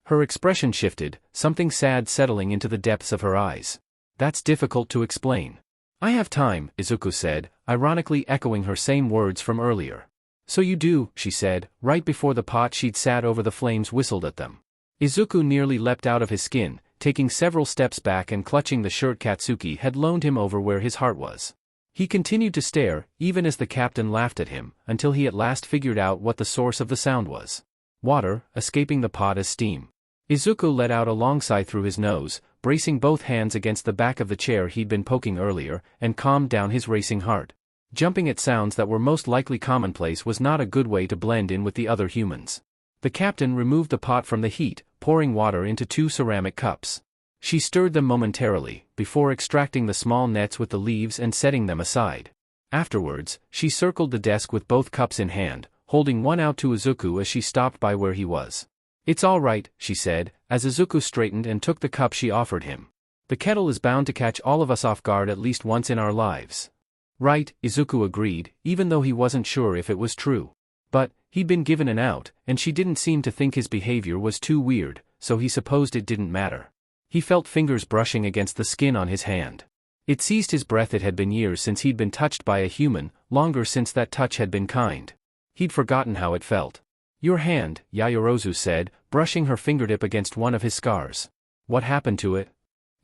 Her expression shifted, something sad settling into the depths of her eyes. That's difficult to explain. I have time, Izuku said, ironically echoing her same words from earlier. So you do, she said, right before the pot she'd sat over the flames whistled at them. Izuku nearly leapt out of his skin, taking several steps back and clutching the shirt Katsuki had loaned him over where his heart was. He continued to stare, even as the captain laughed at him, until he at last figured out what the source of the sound was. Water, escaping the pot as steam. Izuku let out a long sigh through his nose, bracing both hands against the back of the chair he'd been poking earlier, and calmed down his racing heart. Jumping at sounds that were most likely commonplace was not a good way to blend in with the other humans. The captain removed the pot from the heat, pouring water into 2 ceramic cups. She stirred them momentarily, before extracting the small nets with the leaves and setting them aside. Afterwards, she circled the desk with both cups in hand, holding one out to Izuku as she stopped by where he was. "It's all right," she said, as Izuku straightened and took the cup she offered him. "The kettle is bound to catch all of us off guard at least once in our lives." "Right," Izuku agreed, even though he wasn't sure if it was true. But, he'd been given an out, and she didn't seem to think his behavior was too weird, so he supposed it didn't matter. He felt fingers brushing against the skin on his hand. It seized his breath. It had been years since he'd been touched by a human, longer since that touch had been kind. He'd forgotten how it felt. "Your hand," Yaoyorozu said, brushing her fingertip against one of his scars. "What happened to it?"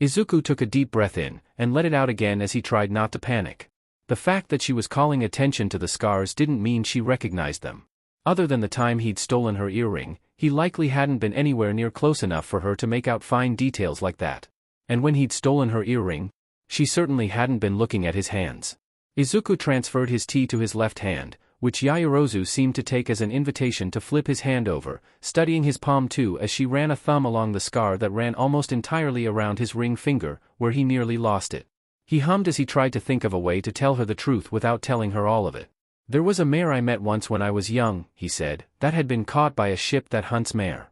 Izuku took a deep breath in, and let it out again as he tried not to panic. The fact that she was calling attention to the scars didn't mean she recognized them. Other than the time he'd stolen her earring, he likely hadn't been anywhere near close enough for her to make out fine details like that. And when he'd stolen her earring, she certainly hadn't been looking at his hands. Izuku transferred his tea to his left hand, which Yaoyorozu seemed to take as an invitation to flip his hand over, studying his palm too as she ran a thumb along the scar that ran almost entirely around his ring finger, where he nearly lost it. He hummed as he tried to think of a way to tell her the truth without telling her all of it. "There was a mare I met once when I was young," he said, "that had been caught by a ship that hunts mare.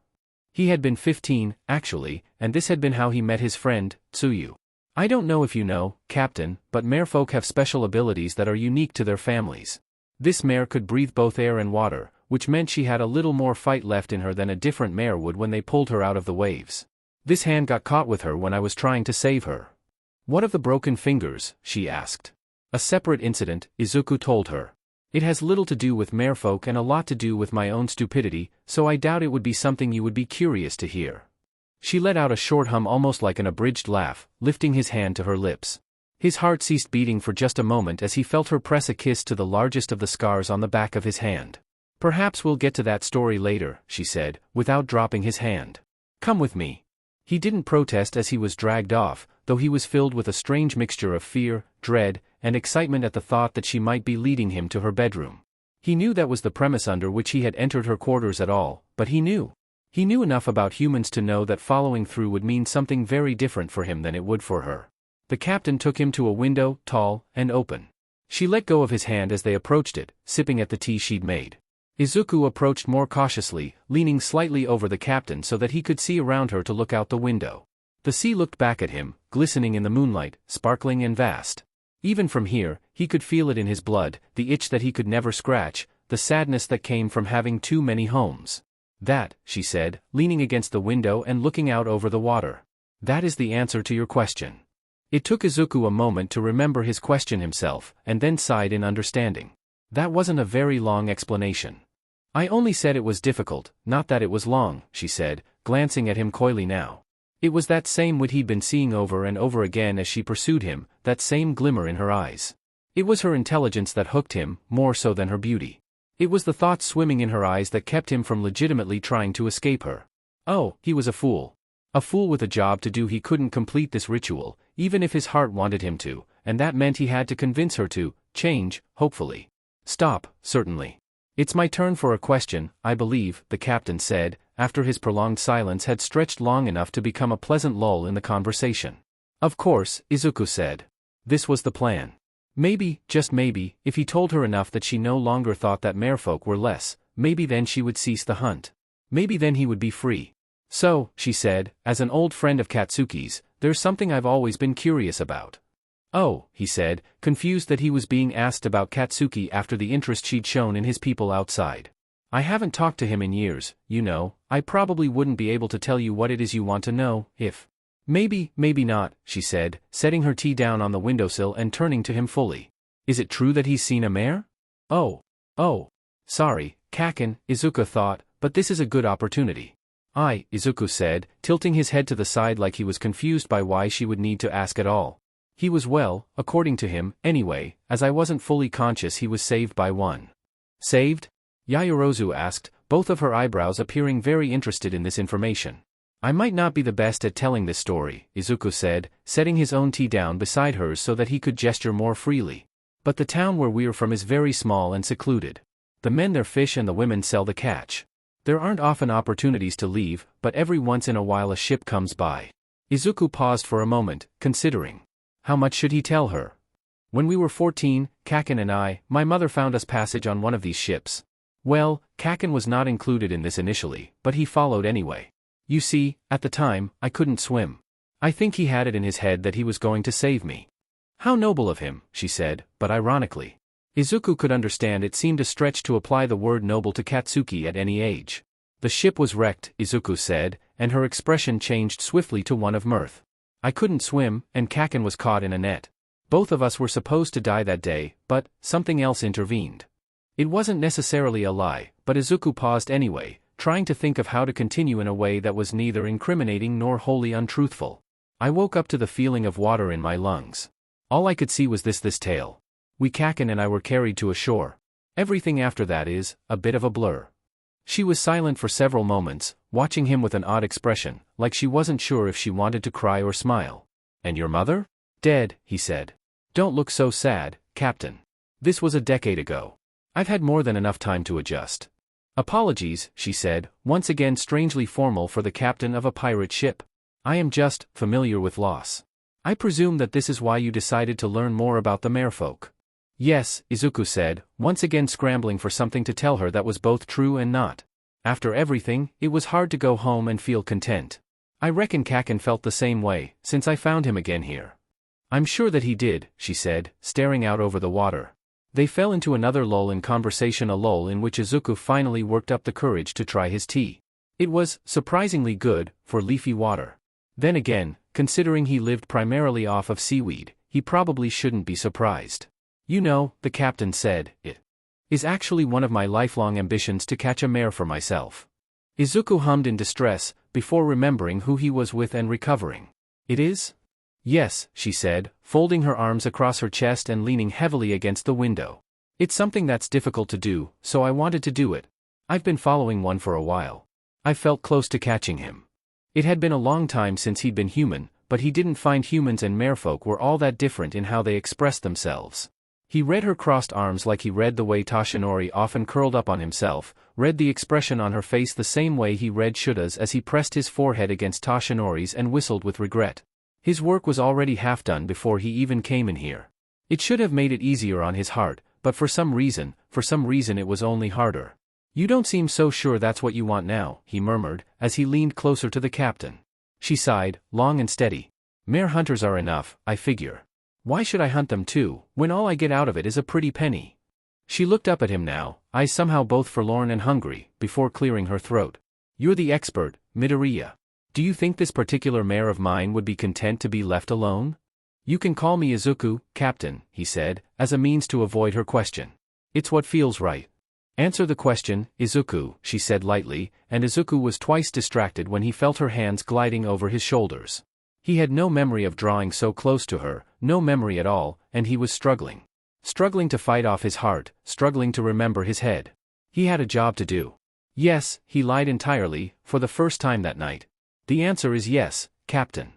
He had been 15, actually, and this had been how he met his friend, Tsuyu. I don't know if you know, Captain, but marefolk have special abilities that are unique to their families. This mare could breathe both air and water, which meant she had a little more fight left in her than a different mare would when they pulled her out of the waves. This hand got caught with her when I was trying to save her." "What of the broken fingers?" she asked. "A separate incident," Izuku told her. "It has little to do with marefolk and a lot to do with my own stupidity, so I doubt it would be something you would be curious to hear." She let out a short hum almost like an abridged laugh, lifting his hand to her lips. His heart ceased beating for just a moment as he felt her press a kiss to the largest of the scars on the back of his hand. "Perhaps we'll get to that story later," she said, without dropping his hand. "Come with me." He didn't protest as he was dragged off, though he was filled with a strange mixture of fear, dread, and excitement at the thought that she might be leading him to her bedroom. He knew that was the premise under which he had entered her quarters at all, but he knew. He knew enough about humans to know that following through would mean something very different for him than it would for her. The captain took him to a window, tall and open. She let go of his hand as they approached it, sipping at the tea she'd made. Izuku approached more cautiously, leaning slightly over the captain so that he could see around her to look out the window. The sea looked back at him, glistening in the moonlight, sparkling and vast. Even from here, he could feel it in his blood, the itch that he could never scratch, the sadness that came from having too many homes. "That," she said, leaning against the window and looking out over the water. "That is the answer to your question." It took Izuku a moment to remember his question himself, and then sighed in understanding. "That wasn't a very long explanation. I only said it was difficult, not that it was long," she said, glancing at him coyly now. It was that same wit he'd been seeing over and over again as she pursued him, that same glimmer in her eyes. It was her intelligence that hooked him, more so than her beauty. It was the thoughts swimming in her eyes that kept him from legitimately trying to escape her. Oh, he was a fool. A fool with a job to do. He couldn't complete this ritual, even if his heart wanted him to, and that meant he had to convince her to change, hopefully. "Stop, certainly. It's my turn for a question, I believe," the captain said, after his prolonged silence had stretched long enough to become a pleasant lull in the conversation. "Of course," Izuku said. This was the plan. Maybe, just maybe, if he told her enough that she no longer thought that marefolk were less, maybe then she would cease the hunt. Maybe then he would be free. "So," she said, "as an old friend of Katsuki's, there's something I've always been curious about." "Oh," he said, confused that he was being asked about Katsuki after the interest she'd shown in his people outside. "I haven't talked to him in years, you know. I probably wouldn't be able to tell you what it is you want to know, if—" "Maybe, maybe not," she said, setting her tea down on the windowsill and turning to him fully. "Is it true that he's seen a mare?" Oh. Sorry, Kaken, Izuku thought, but this is a good opportunity. Izuku said, tilting his head to the side like he was confused by why she would need to ask at all. He was well, according to him, anyway, as I wasn't fully conscious he was saved by one. Saved? Yaoyorozu asked, both of her eyebrows appearing very interested in this information. I might not be the best at telling this story, Izuku said, setting his own tea down beside hers so that he could gesture more freely. But the town where we're from is very small and secluded. The men there fish and the women sell the catch. There aren't often opportunities to leave, but every once in a while a ship comes by. Izuku paused for a moment, considering. How much should he tell her? When we were 14, Kaken and my mother found us passage on one of these ships. Well, Kaken was not included in this initially, but he followed anyway. You see, at the time, I couldn't swim. I think he had it in his head that he was going to save me. How noble of him, she said, but ironically. Izuku could understand it seemed a stretch to apply the word noble to Katsuki at any age. The ship was wrecked, Izuku said, and her expression changed swiftly to one of mirth. I couldn't swim, and Kaken was caught in a net. Both of us were supposed to die that day, but something else intervened. It wasn't necessarily a lie, but Izuku paused anyway, trying to think of how to continue in a way that was neither incriminating nor wholly untruthful. I woke up to the feeling of water in my lungs. All I could see was this tale. Kaken and I were carried to a shore. Everything after that is a bit of a blur. She was silent for several moments, watching him with an odd expression, like she wasn't sure if she wanted to cry or smile. And your mother? Dead, he said. Don't look so sad, Captain. This was a decade ago. I've had more than enough time to adjust. Apologies, she said, once again strangely formal for the captain of a pirate ship. I am just familiar with loss. I presume that this is why you decided to learn more about the merfolk. Yes, Izuku said, once again scrambling for something to tell her that was both true and not. After everything, it was hard to go home and feel content. I reckon Kaken felt the same way, since I found him again here. I'm sure that he did, she said, staring out over the water. They fell into another lull in conversation, a lull in which Izuku finally worked up the courage to try his tea. It was surprisingly good for leafy water. Then again, considering he lived primarily off of seaweed, he probably shouldn't be surprised. You know, the captain said, it is actually one of my lifelong ambitions to catch a mare for myself. Izuku hummed in distress, before remembering who he was with and recovering. It is? Yes, she said, folding her arms across her chest and leaning heavily against the window. It's something that's difficult to do, so I wanted to do it. I've been following one for a while. I felt close to catching him. It had been a long time since he'd been human, but he didn't find humans and merfolk were all that different in how they expressed themselves. He read her crossed arms like he read the way Toshinori often curled up on himself, read the expression on her face the same way he read Shuta's as he pressed his forehead against Toshinori's and whistled with regret. His work was already half done before he even came in here. It should have made it easier on his heart, but for some reason it was only harder. You don't seem so sure that's what you want now, he murmured, as he leaned closer to the captain. She sighed, long and steady. Mare hunters are enough, I figure. Why should I hunt them too, when all I get out of it is a pretty penny? She looked up at him now, eyes somehow both forlorn and hungry, before clearing her throat. You're the expert, Midoriya. Do you think this particular mare of mine would be content to be left alone? You can call me Izuku, Captain, he said, as a means to avoid her question. It's what feels right. Answer the question, Izuku, she said lightly, and Izuku was twice distracted when he felt her hands gliding over his shoulders. He had no memory of drawing so close to her, no memory at all, and he was struggling. Struggling to fight off his heart, struggling to remember his head. He had a job to do. Yes, he lied entirely, for the first time that night. The answer is yes, Captain.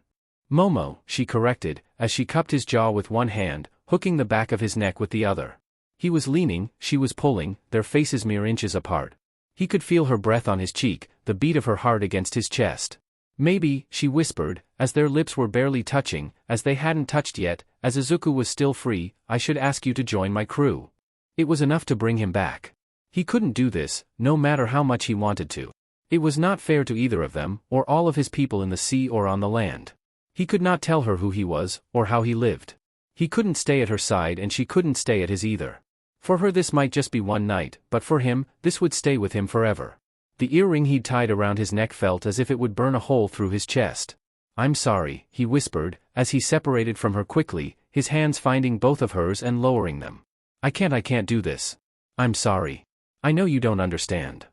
Momo, she corrected, as she cupped his jaw with one hand, hooking the back of his neck with the other. He was leaning, she was pulling, their faces mere inches apart. He could feel her breath on his cheek, the beat of her heart against his chest. Maybe, she whispered, as their lips were barely touching, as they hadn't touched yet, as Izuku was still free, I should ask you to join my crew. It was enough to bring him back. He couldn't do this, no matter how much he wanted to. It was not fair to either of them, or all of his people in the sea or on the land. He could not tell her who he was, or how he lived. He couldn't stay at her side and she couldn't stay at his either. For her this might just be one night, but for him, this would stay with him forever. The earring he'd tied around his neck felt as if it would burn a hole through his chest. I'm sorry, he whispered, as he separated from her quickly, his hands finding both of hers and lowering them. I can't do this. I'm sorry. I know you don't understand.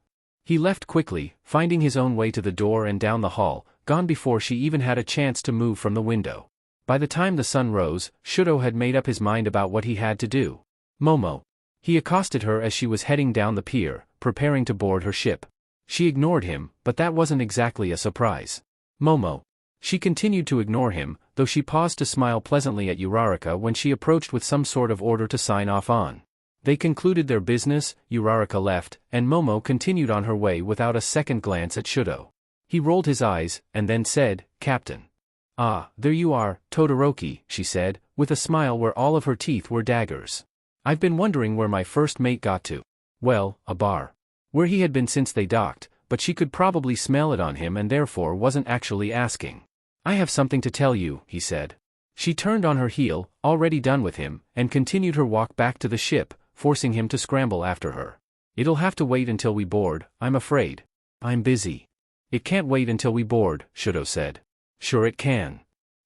He left quickly, finding his own way to the door and down the hall, gone before she even had a chance to move from the window. By the time the sun rose, Shouto had made up his mind about what he had to do. Momo. He accosted her as she was heading down the pier, preparing to board her ship. She ignored him, but that wasn't exactly a surprise. Momo. She continued to ignore him, though she paused to smile pleasantly at Uraraka when she approached with some sort of order to sign off on. They concluded their business, Uraraka left, and Momo continued on her way without a second glance at Shouto. He rolled his eyes, and then said, "Captain." "Ah, there you are, Todoroki," she said, with a smile where all of her teeth were daggers. "I've been wondering where my first mate got to." Well, a bar. Where he had been since they docked, but she could probably smell it on him and therefore wasn't actually asking. "I have something to tell you," he said. She turned on her heel, already done with him, and continued her walk back to the ship, forcing him to scramble after her. "It'll have to wait until we board, I'm afraid. I'm busy." "It can't wait until we board," Shouto said. "Sure it can."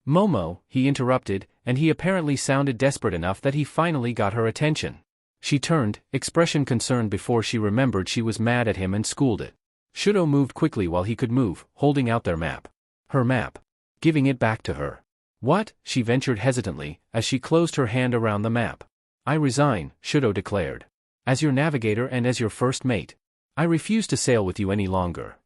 "Momo," he interrupted, and he apparently sounded desperate enough that he finally got her attention. She turned, expression concerned before she remembered she was mad at him and schooled it. Shouto moved quickly while he could move, holding out their map. Her map. Giving it back to her. "What?" she ventured hesitantly, as she closed her hand around the map. "I resign," Shouto declared. "As your navigator and as your first mate. I refuse to sail with you any longer."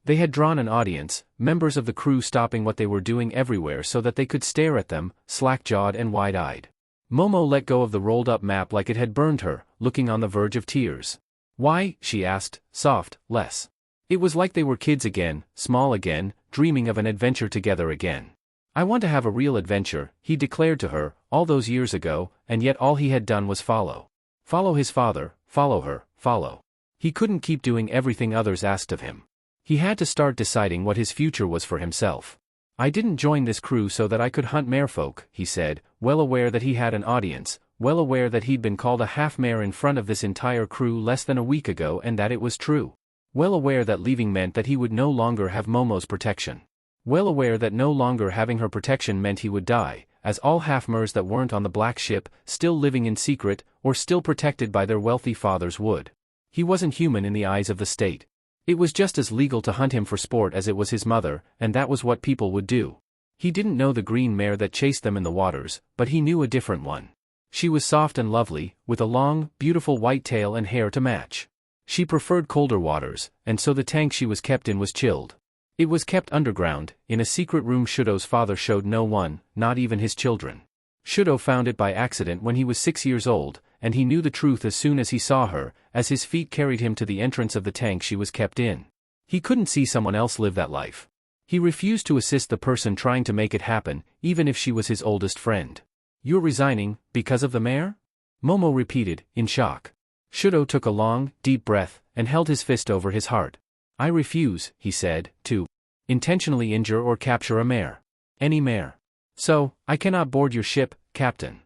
They had drawn an audience, members of the crew stopping what they were doing everywhere so that they could stare at them, slack-jawed and wide-eyed. Momo let go of the rolled-up map like it had burned her, looking on the verge of tears. "Why?" she asked, soft, less. It was like they were kids again, small again, dreaming of an adventure together again. "I want to have a real adventure," he declared to her, all those years ago, and yet all he had done was follow. Follow his father, follow her, follow. He couldn't keep doing everything others asked of him. He had to start deciding what his future was for himself. "I didn't join this crew so that I could hunt merfolk," he said, well aware that he had an audience, well aware that he'd been called a half-mare in front of this entire crew less than a week ago and that it was true. Well aware that leaving meant that he would no longer have Momo's protection. Well aware that no longer having her protection meant he would die, as all half-mares that weren't on the black ship, still living in secret, or still protected by their wealthy fathers would. He wasn't human in the eyes of the state. It was just as legal to hunt him for sport as it was his mother, and that was what people would do. He didn't know the green mare that chased them in the waters, but he knew a different one. She was soft and lovely, with a long, beautiful white tail and hair to match. She preferred colder waters, and so the tank she was kept in was chilled. It was kept underground, in a secret room Shouto's father showed no one, not even his children. Shouto found it by accident when he was 6 years old, and he knew the truth as soon as he saw her, as his feet carried him to the entrance of the tank she was kept in. He couldn't see someone else live that life. He refused to assist the person trying to make it happen, even if she was his oldest friend. "You're resigning, because of the mare?" Momo repeated, in shock. Shouto took a long, deep breath, and held his fist over his heart. "I refuse," he said, "to intentionally injure or capture a mare. Any mare. So, I cannot board your ship, Captain."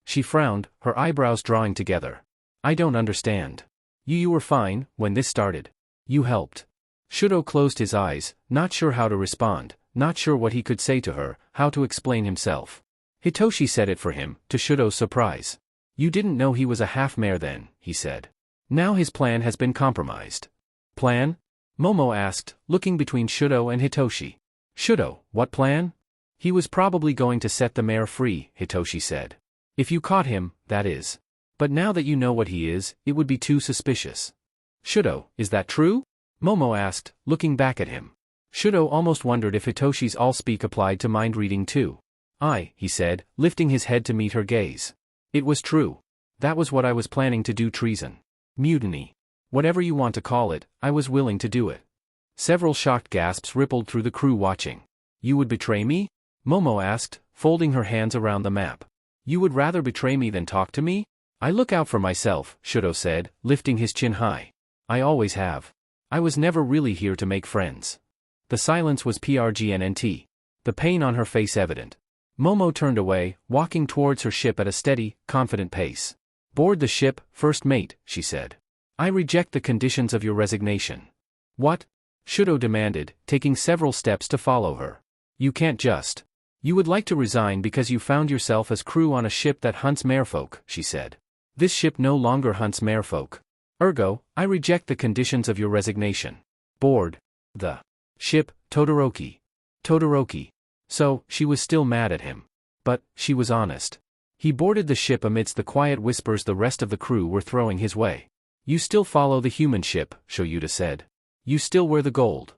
She frowned, her eyebrows drawing together. "I don't understand. You were fine, when this started. You helped." Shouto closed his eyes, not sure how to respond, not sure what he could say to her, how to explain himself. Hitoshi said it for him, to Shouto's surprise. "You didn't know he was a half-mare then," he said. "Now his plan has been compromised." "Plan?" Momo asked, looking between Shouto and Hitoshi. "Shouto, what plan?" "He was probably going to set the mare free," Hitoshi said. "If you caught him, that is. But now that you know what he is, it would be too suspicious." "Shouto, is that true?" Momo asked, looking back at him. Shouto almost wondered if Hitoshi's all-speak applied to mind-reading too. "Aye," he said, lifting his head to meet her gaze. "It was true. That was what I was planning to do. Treason. Mutiny. Whatever you want to call it, I was willing to do it." Several shocked gasps rippled through the crew watching. "You would betray me?" Momo asked, folding her hands around the map. "You would rather betray me than talk to me?" "I look out for myself," Shouto said, lifting his chin high. "I always have. I was never really here to make friends." The silence was pregnant. The pain on her face evident. Momo turned away, walking towards her ship at a steady, confident pace. "Board the ship, first mate," she said. "I reject the conditions of your resignation." "What?" Shouto demanded, taking several steps to follow her. "You can't just. You would like to resign because you found yourself as crew on a ship that hunts merfolk," she said. "This ship no longer hunts merfolk." Ergo, I reject the conditions of your resignation. Board the ship, Todoroki. Todoroki. So, she was still mad at him. But, she was honest. He boarded the ship amidst the quiet whispers the rest of the crew were throwing his way. You still follow the human ship, Shouto said. You still wear the gold.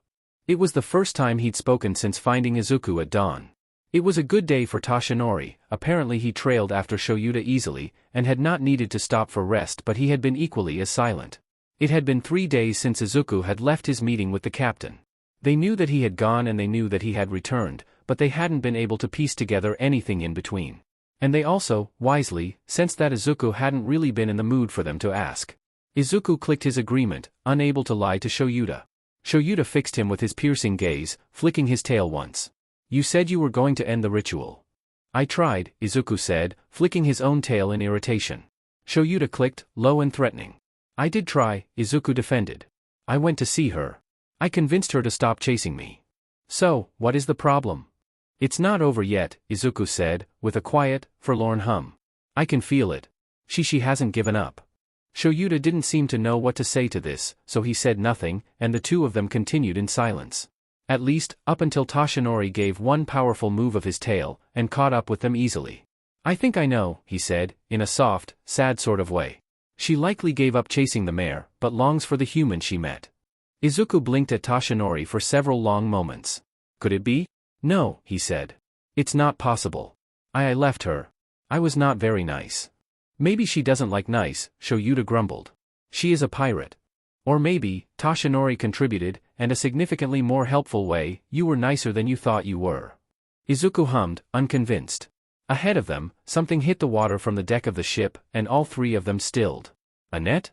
It was the first time he'd spoken since finding Izuku at dawn. It was a good day for Toshinori. Apparently he trailed after Shouto easily, and had not needed to stop for rest, but he had been equally as silent. It had been 3 days since Izuku had left his meeting with the captain. They knew that he had gone and they knew that he had returned, but they hadn't been able to piece together anything in between. And they also, wisely, sensed that Izuku hadn't really been in the mood for them to ask. Izuku clicked his agreement, unable to lie to Shouto. Shouto fixed him with his piercing gaze, flicking his tail once. You said you were going to end the ritual. I tried, Izuku said, flicking his own tail in irritation. Shouto clicked, low and threatening. I did try, Izuku defended. I went to see her. I convinced her to stop chasing me. So, what is the problem? It's not over yet, Izuku said, with a quiet, forlorn hum. I can feel it. She hasn't given up. Shouto didn't seem to know what to say to this, so he said nothing, and the two of them continued in silence. At least, up until Toshinori gave one powerful move of his tail, and caught up with them easily. I think I know, he said, in a soft, sad sort of way. She likely gave up chasing the mare, but longs for the human she met. Izuku blinked at Toshinori for several long moments. Could it be? No, he said. It's not possible. I left her. I was not very nice. Maybe she doesn't like nice, Shouto grumbled. She is a pirate. Or maybe, Toshinori contributed, and a significantly more helpful way, you were nicer than you thought you were. Izuku hummed, unconvinced. Ahead of them, something hit the water from the deck of the ship, and all three of them stilled. A net?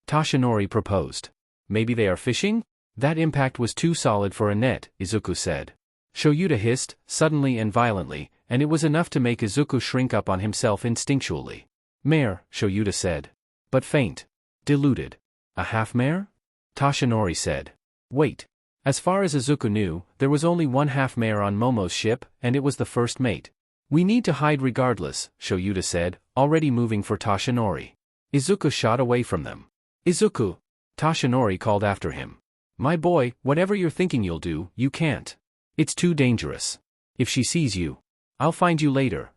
Toshinori proposed. Maybe they are fishing? That impact was too solid for a net, Izuku said. Shouto hissed, suddenly and violently, and it was enough to make Izuku shrink up on himself instinctually. Mare, Shouto said. But faint. Diluted. A half-mare? Toshinori said. Wait. As far as Izuku knew, there was only one half-mare on Momo's ship, and it was the first mate. We need to hide regardless, Shouto said, already moving for Toshinori. Izuku shot away from them. Izuku! Toshinori called after him. My boy, whatever you're thinking you'll do, you can't. It's too dangerous. If she sees you, I'll find you later.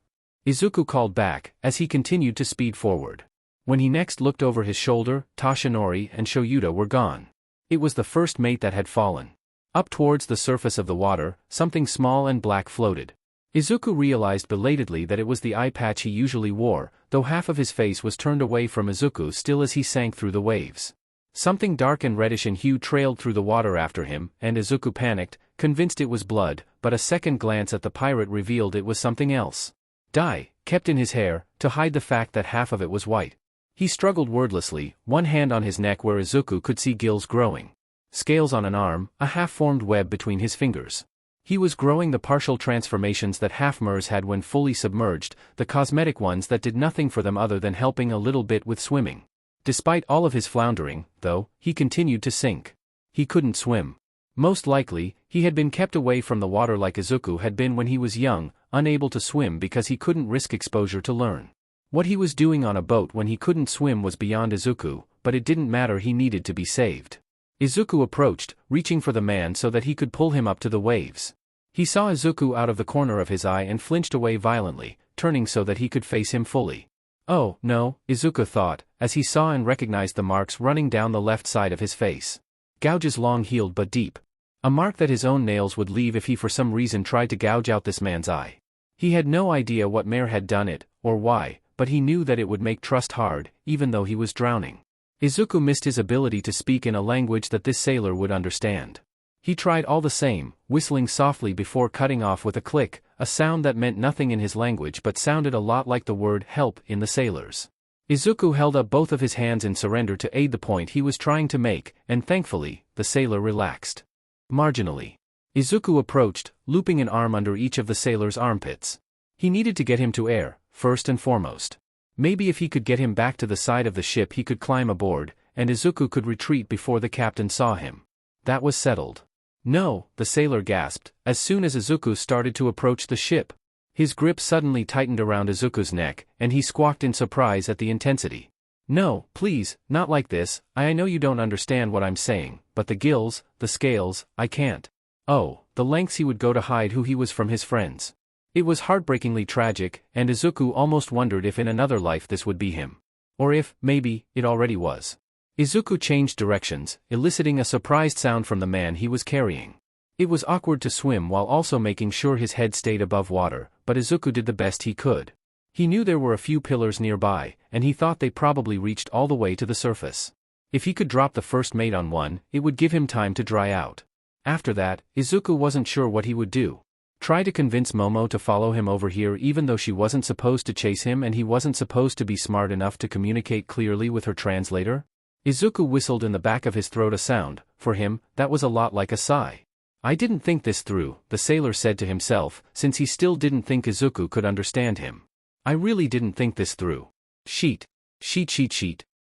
Izuku called back, as he continued to speed forward. When he next looked over his shoulder, Toshinori and Shouto were gone. It was the first mate that had fallen. Up towards the surface of the water, something small and black floated. Izuku realized belatedly that it was the eye patch he usually wore, though half of his face was turned away from Izuku still as he sank through the waves. Something dark and reddish in hue trailed through the water after him, and Izuku panicked, convinced it was blood, but a second glance at the pirate revealed it was something else. Dye, kept in his hair, to hide the fact that half of it was white. He struggled wordlessly, one hand on his neck where Izuku could see gills growing. Scales on an arm, a half-formed web between his fingers. He was growing the partial transformations that half-mers had when fully submerged, the cosmetic ones that did nothing for them other than helping a little bit with swimming. Despite all of his floundering, though, he continued to sink. He couldn't swim. Most likely, he had been kept away from the water like Izuku had been when he was young, unable to swim because he couldn't risk exposure to learn. What he was doing on a boat when he couldn't swim was beyond Izuku, but it didn't matter, he needed to be saved. Izuku approached, reaching for the man so that he could pull him up to the waves. He saw Izuku out of the corner of his eye and flinched away violently, turning so that he could face him fully. Oh, no, Izuku thought, as he saw and recognized the marks running down the left side of his face. Gouges long healed but deep. A mark that his own nails would leave if he for some reason tried to gouge out this man's eye. He had no idea what mare had done it, or why, but he knew that it would make trust hard, even though he was drowning. Izuku missed his ability to speak in a language that this sailor would understand. He tried all the same, whistling softly before cutting off with a click, a sound that meant nothing in his language but sounded a lot like the word help in the sailor's. Izuku held up both of his hands in surrender to aid the point he was trying to make, and thankfully, the sailor relaxed. Marginally. Izuku approached, looping an arm under each of the sailor's armpits. He needed to get him to air, first and foremost. Maybe if he could get him back to the side of the ship he could climb aboard, and Izuku could retreat before the captain saw him. That was settled. No, the sailor gasped, as soon as Izuku started to approach the ship. His grip suddenly tightened around Izuku's neck, and he squawked in surprise at the intensity. No, please, not like this. I know you don't understand what I'm saying, but the gills, the scales, I can't. Oh, the lengths he would go to hide who he was from his friends. It was heartbreakingly tragic, and Izuku almost wondered if in another life this would be him. Or if, maybe, it already was. Izuku changed directions, eliciting a surprised sound from the man he was carrying. It was awkward to swim while also making sure his head stayed above water, but Izuku did the best he could. He knew there were a few pillars nearby, and he thought they probably reached all the way to the surface. If he could drop the first mate on one, it would give him time to dry out. After that, Izuku wasn't sure what he would do. Try to convince Momo to follow him over here even though she wasn't supposed to chase him and he wasn't supposed to be smart enough to communicate clearly with her translator? Izuku whistled in the back of his throat, a sound, for him, that was a lot like a sigh. I didn't think this through, the sailor said to himself, since he still didn't think Izuku could understand him. I really didn't think this through. Sheet.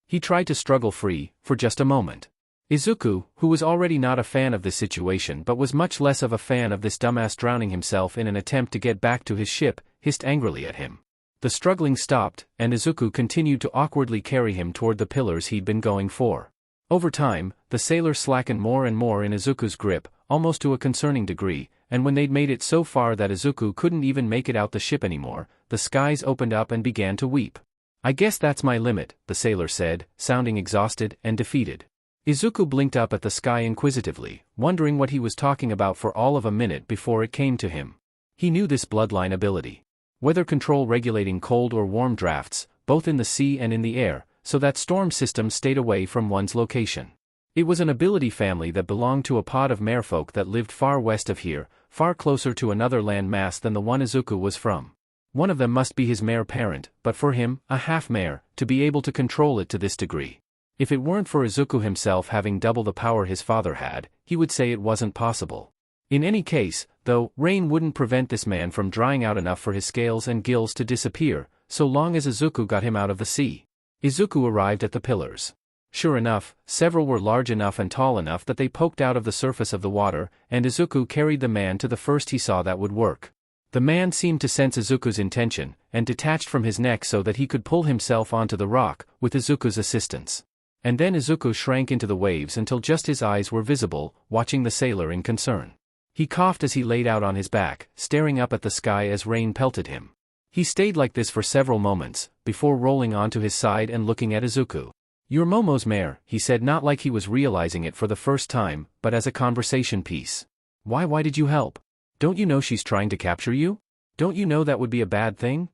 He tried to struggle free, for just a moment. Izuku, who was already not a fan of this situation but was much less of a fan of this dumbass drowning himself in an attempt to get back to his ship, hissed angrily at him. The struggling stopped, and Izuku continued to awkwardly carry him toward the pillars he'd been going for. Over time, the sailor slackened more and more in Izuku's grip, almost to a concerning degree, and when they'd made it so far that Izuku couldn't even make it out the ship anymore, the skies opened up and began to weep. I guess that's my limit, the sailor said, sounding exhausted and defeated. Izuku blinked up at the sky inquisitively, wondering what he was talking about for all of a minute before it came to him. He knew this bloodline ability. Weather control regulating cold or warm drafts, both in the sea and in the air, so that storm systems stayed away from one's location. It was an ability family that belonged to a pod of merfolk that lived far west of here, far closer to another land mass than the one Izuku was from. One of them must be his mare parent, but for him, a half-mare, to be able to control it to this degree. If it weren't for Izuku himself having double the power his father had, he would say it wasn't possible. In any case, though, rain wouldn't prevent this man from drying out enough for his scales and gills to disappear, so long as Izuku got him out of the sea. Izuku arrived at the pillars. Sure enough, several were large enough and tall enough that they poked out of the surface of the water, and Izuku carried the man to the first he saw that would work. The man seemed to sense Izuku's intention, and detached from his neck so that he could pull himself onto the rock, with Izuku's assistance. And then Izuku shrank into the waves until just his eyes were visible, watching the sailor in concern. He coughed as he laid out on his back, staring up at the sky as rain pelted him. He stayed like this for several moments, before rolling onto his side and looking at Izuku. "You're Momo's mare," he said, not like he was realizing it for the first time, but as a conversation piece. Why did you help? Don't you know she's trying to capture you? Don't you know that would be a bad thing?"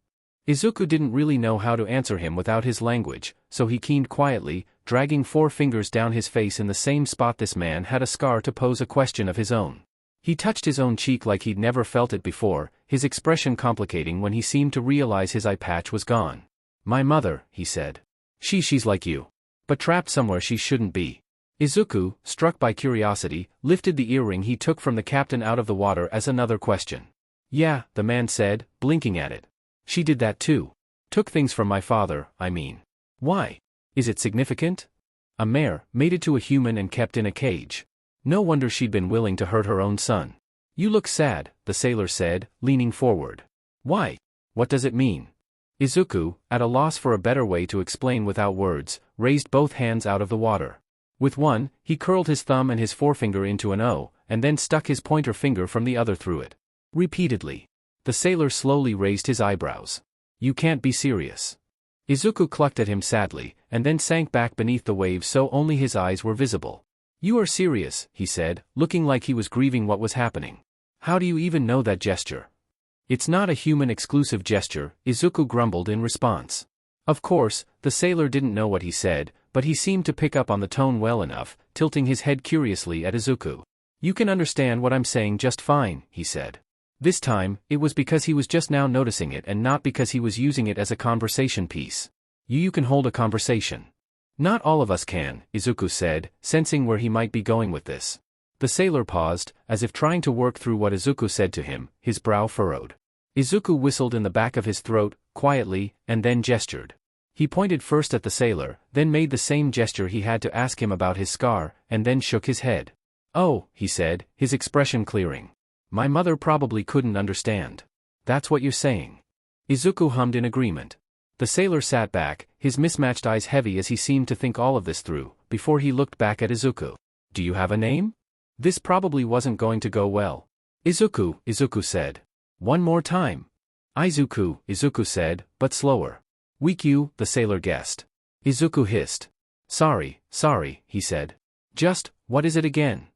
Izuku didn't really know how to answer him without his language, so he keened quietly, dragging 4 fingers down his face in the same spot this man had a scar to pose a question of his own. He touched his own cheek like he'd never felt it before, his expression complicating when he seemed to realize his eye patch was gone. "My mother," he said. She's like you. But trapped somewhere she shouldn't be." Izuku, struck by curiosity, lifted the earring he took from the captain out of the water as another question. "Yeah," the man said, blinking at it. "She did that too. Took things from my father, I mean." "Why? Is it significant?" "A mare, mated to a human and kept in a cage. No wonder she'd been willing to hurt her own son." "You look sad," the sailor said, leaning forward. "Why? What does it mean?" Izuku, at a loss for a better way to explain without words, raised both hands out of the water. With one, he curled his thumb and his forefinger into an O, and then stuck his pointer finger from the other through it. Repeatedly. The sailor slowly raised his eyebrows. "You can't be serious." Izuku clucked at him sadly, and then sank back beneath the waves so only his eyes were visible. "You are serious," he said, looking like he was grieving what was happening. "How do you even know that gesture?" "It's not a human-exclusive gesture," Izuku grumbled in response. Of course, the sailor didn't know what he said, but he seemed to pick up on the tone well enough, tilting his head curiously at Izuku. "You can understand what I'm saying just fine," he said. This time, it was because he was just now noticing it and not because he was using it as a conversation piece. You can hold a conversation." "Not all of us can," Izuku said, sensing where he might be going with this. The sailor paused, as if trying to work through what Izuku said to him, his brow furrowed. Izuku whistled in the back of his throat, quietly, and then gestured. He pointed first at the sailor, then made the same gesture he had to ask him about his scar, and then shook his head. "Oh," he said, his expression clearing. "My mother probably couldn't understand." "That's what you're saying." Izuku hummed in agreement. The sailor sat back, his mismatched eyes heavy as he seemed to think all of this through, before he looked back at Izuku. Do you have a name? This probably wasn't going to go well. Izuku, Izuku said. One more time. Izuku, Izuku said, but slower. Weak, the sailor guessed. Izuku hissed. Sorry, he said. Just, what is it again?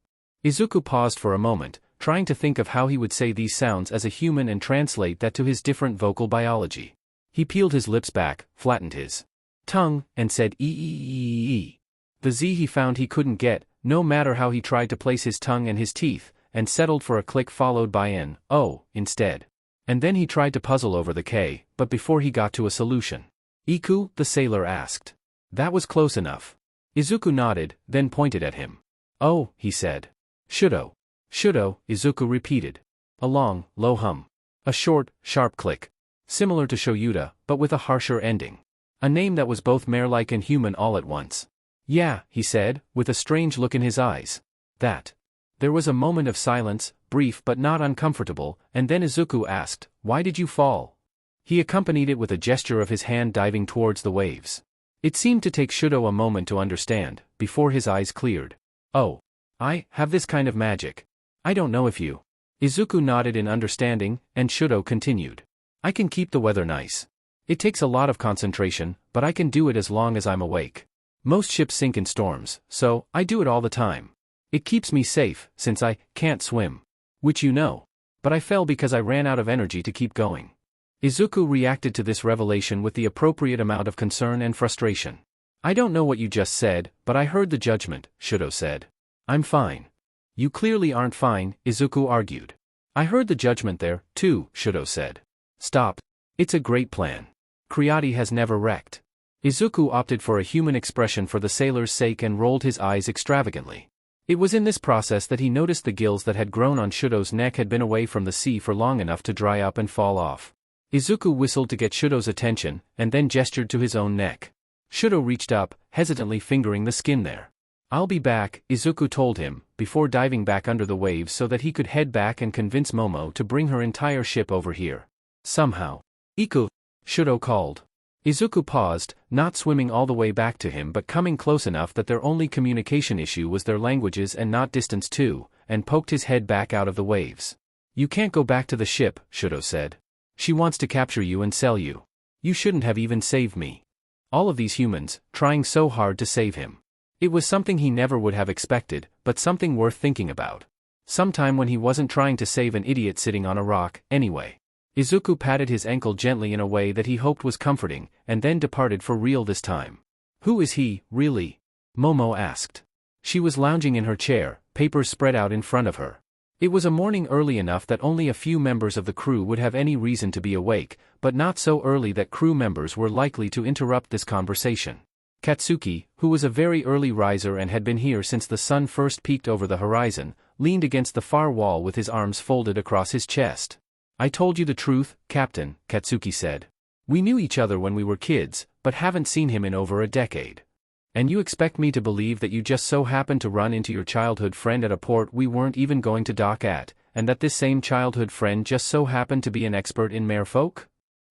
Izuku paused for a moment, trying to think of how he would say these sounds as a human and translate that to his different vocal biology. He peeled his lips back, flattened his tongue, and said ee. The Z he found he couldn't get, no matter how he tried to place his tongue and his teeth, and settled for a click followed by an O instead. And then he tried to puzzle over the K, but before he got to a solution. Iku, the sailor asked. That was close enough. Izuku nodded, then pointed at him. Oh, he said. Shouto. Shouto, Izuku repeated. A long, low hum. A short, sharp click. Similar to Shoyuta, but with a harsher ending. A name that was both mare-like and human all at once. Yeah, he said, with a strange look in his eyes. That. There was a moment of silence, brief but not uncomfortable, and then Izuku asked, Why did you fall? He accompanied it with a gesture of his hand diving towards the waves. It seemed to take Shouto a moment to understand, before his eyes cleared. Oh. I have this kind of magic. I don't know if you. Izuku nodded in understanding, and Shouto continued. I can keep the weather nice. It takes a lot of concentration, but I can do it as long as I'm awake. Most ships sink in storms, so I do it all the time. It keeps me safe, since I can't swim. Which you know. But I fell because I ran out of energy to keep going. Izuku reacted to this revelation with the appropriate amount of concern and frustration. I don't know what you just said, but I heard the judgment, Shouto said. I'm fine. You clearly aren't fine, Izuku argued. I heard the judgment there, too, Shouto said. Stop. It's a great plan. Creati has never wrecked. Izuku opted for a human expression for the sailor's sake and rolled his eyes extravagantly. It was in this process that he noticed the gills that had grown on Shouto's neck had been away from the sea for long enough to dry up and fall off. Izuku whistled to get Shouto's attention, and then gestured to his own neck. Shouto reached up, hesitantly fingering the skin there. I'll be back, Izuku told him, before diving back under the waves so that he could head back and convince Momo to bring her entire ship over here. Somehow. Iku, Shouto called. Izuku paused, not swimming all the way back to him but coming close enough that their only communication issue was their languages and not distance too, and poked his head back out of the waves. You can't go back to the ship, Shouto said. She wants to capture you and sell you. You shouldn't have even saved me. All of these humans, trying so hard to save him. It was something he never would have expected, but something worth thinking about. Sometime when he wasn't trying to save an idiot sitting on a rock, anyway. Izuku patted his ankle gently in a way that he hoped was comforting, and then departed for real this time. Who is he, really? Momo asked. She was lounging in her chair, papers spread out in front of her. It was a morning early enough that only a few members of the crew would have any reason to be awake, but not so early that crew members were likely to interrupt this conversation. Katsuki, who was a very early riser and had been here since the sun first peeked over the horizon, leaned against the far wall with his arms folded across his chest. I told you the truth, Captain, Katsuki said. We knew each other when we were kids, but haven't seen him in over a decade. And you expect me to believe that you just so happened to run into your childhood friend at a port we weren't even going to dock at, and that this same childhood friend just so happened to be an expert in merfolk?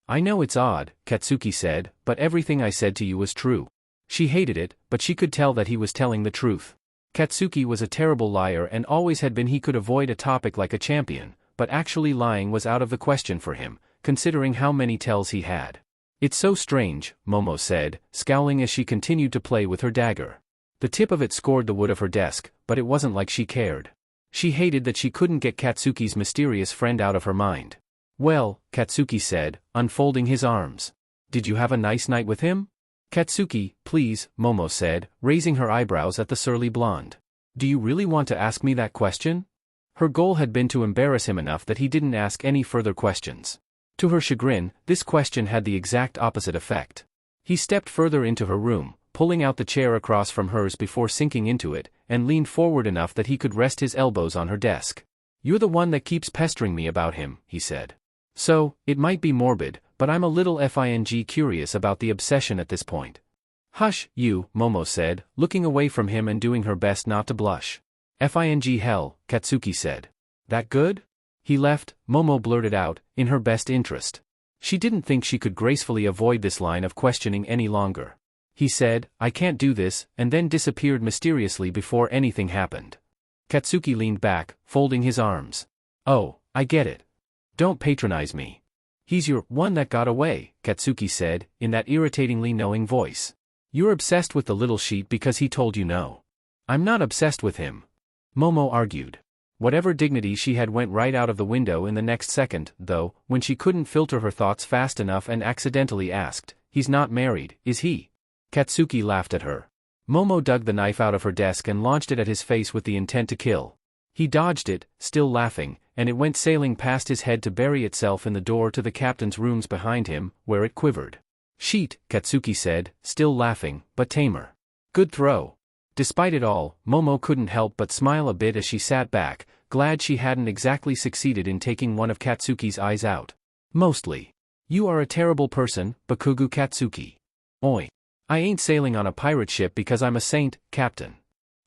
I know it's odd, Katsuki said, but everything I said to you was true. She hated it, but she could tell that he was telling the truth. Katsuki was a terrible liar and always had been. He could avoid a topic like a champion, but actually lying was out of the question for him, considering how many tells he had. It's so strange, Momo said, scowling as she continued to play with her dagger. The tip of it scored the wood of her desk, but it wasn't like she cared. She hated that she couldn't get Katsuki's mysterious friend out of her mind. Well, Katsuki said, unfolding his arms. Did you have a nice night with him? Katsuki, please, Momo said, raising her eyebrows at the surly blonde. Do you really want to ask me that question? Her goal had been to embarrass him enough that he didn't ask any further questions. To her chagrin, this question had the exact opposite effect. He stepped further into her room, pulling out the chair across from hers before sinking into it, and leaned forward enough that he could rest his elbows on her desk. You're the one that keeps pestering me about him, he said. So, it might be morbid, but I'm a little curious about the obsession at this point. Hush, you, Momo said, looking away from him and doing her best not to blush. Hell, Katsuki said. That good? He left, Momo blurted out, in her best interest. She didn't think she could gracefully avoid this line of questioning any longer. He said, "I can't do this," and then disappeared mysteriously before anything happened. Katsuki leaned back, folding his arms. "Oh, I get it. Don't patronize me. He's your one that got away," Katsuki said, in that irritatingly knowing voice. "You're obsessed with the little sheep because he told you no." "I'm not obsessed with him," Momo argued. Whatever dignity she had went right out of the window in the next second, though, when she couldn't filter her thoughts fast enough and accidentally asked, "He's not married, is he?" Katsuki laughed at her. Momo dug the knife out of her desk and launched it at his face with the intent to kill. He dodged it, still laughing, and it went sailing past his head to bury itself in the door to the captain's rooms behind him, where it quivered. "Sheet," Katsuki said, still laughing, but tamer. "Good throw." Despite it all, Momo couldn't help but smile a bit as she sat back, glad she hadn't exactly succeeded in taking one of Katsuki's eyes out. "Mostly. You are a terrible person, Bakugo Katsuki. Oi. I ain't sailing on a pirate ship because I'm a saint, Captain.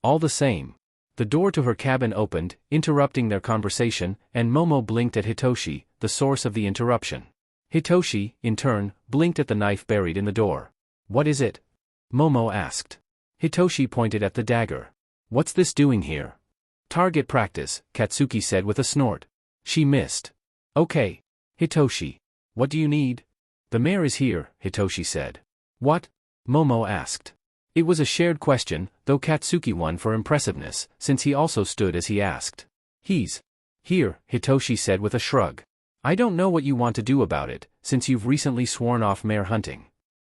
All the same." The door to her cabin opened, interrupting their conversation, and Momo blinked at Hitoshi, the source of the interruption. Hitoshi, in turn, blinked at the knife buried in the door. "What is it?" Momo asked. Hitoshi pointed at the dagger. "What's this doing here?" "Target practice," Katsuki said with a snort. She missed. "Okay. Hitoshi. What do you need?" "The mayor is here," Hitoshi said. "What?" Momo asked. It was a shared question, though Katsuki won for impressiveness, since he also stood as he asked. "He's here," Hitoshi said with a shrug. "I don't know what you want to do about it, since you've recently sworn off mare hunting."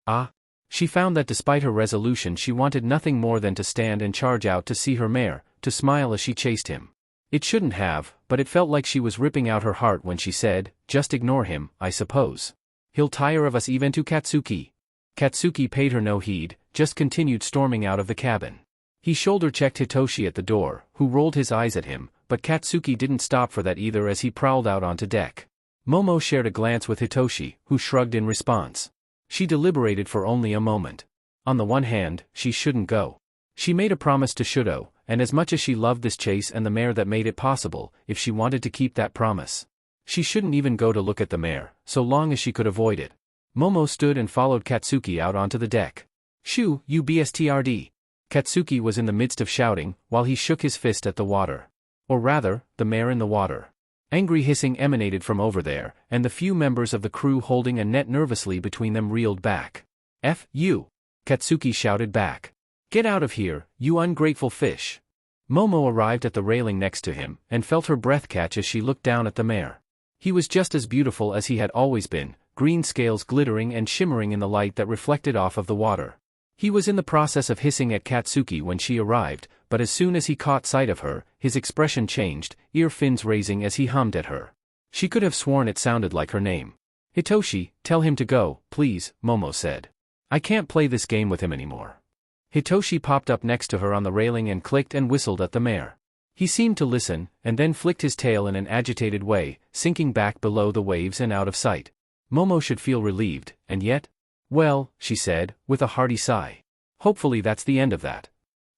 "Ah?" She found that despite her resolution she wanted nothing more than to stand and charge out to see her mare, to smile as she chased him. It shouldn't have, but it felt like she was ripping out her heart when she said, "Just ignore him, I suppose. He'll tire of us even to Katsuki." Katsuki paid her no heed, just continued storming out of the cabin. He shoulder-checked Hitoshi at the door, who rolled his eyes at him, but Katsuki didn't stop for that either as he prowled out onto deck. Momo shared a glance with Hitoshi, who shrugged in response. She deliberated for only a moment. On the one hand, she shouldn't go. She made a promise to Shouto, and as much as she loved this chase and the mare that made it possible, if she wanted to keep that promise, she shouldn't even go to look at the mare, so long as she could avoid it. Momo stood and followed Katsuki out onto the deck. "Shu, you bstrd." Katsuki was in the midst of shouting, while he shook his fist at the water. Or rather, the mare in the water. Angry hissing emanated from over there, and the few members of the crew holding a net nervously between them reeled back. "F you!" Katsuki shouted back. "Get out of here, you ungrateful fish!" Momo arrived at the railing next to him, and felt her breath catch as she looked down at the mare. He was just as beautiful as he had always been, green scales glittering and shimmering in the light that reflected off of the water. He was in the process of hissing at Katsuki when she arrived, but as soon as he caught sight of her, his expression changed, ear fins raising as he hummed at her. She could have sworn it sounded like her name. "Hitoshi, tell him to go, please," Momo said. "I can't play this game with him anymore." Hitoshi popped up next to her on the railing and clicked and whistled at the mare. He seemed to listen, and then flicked his tail in an agitated way, sinking back below the waves and out of sight. Momo should feel relieved, and yet? "Well," she said, with a hearty sigh. "Hopefully that's the end of that."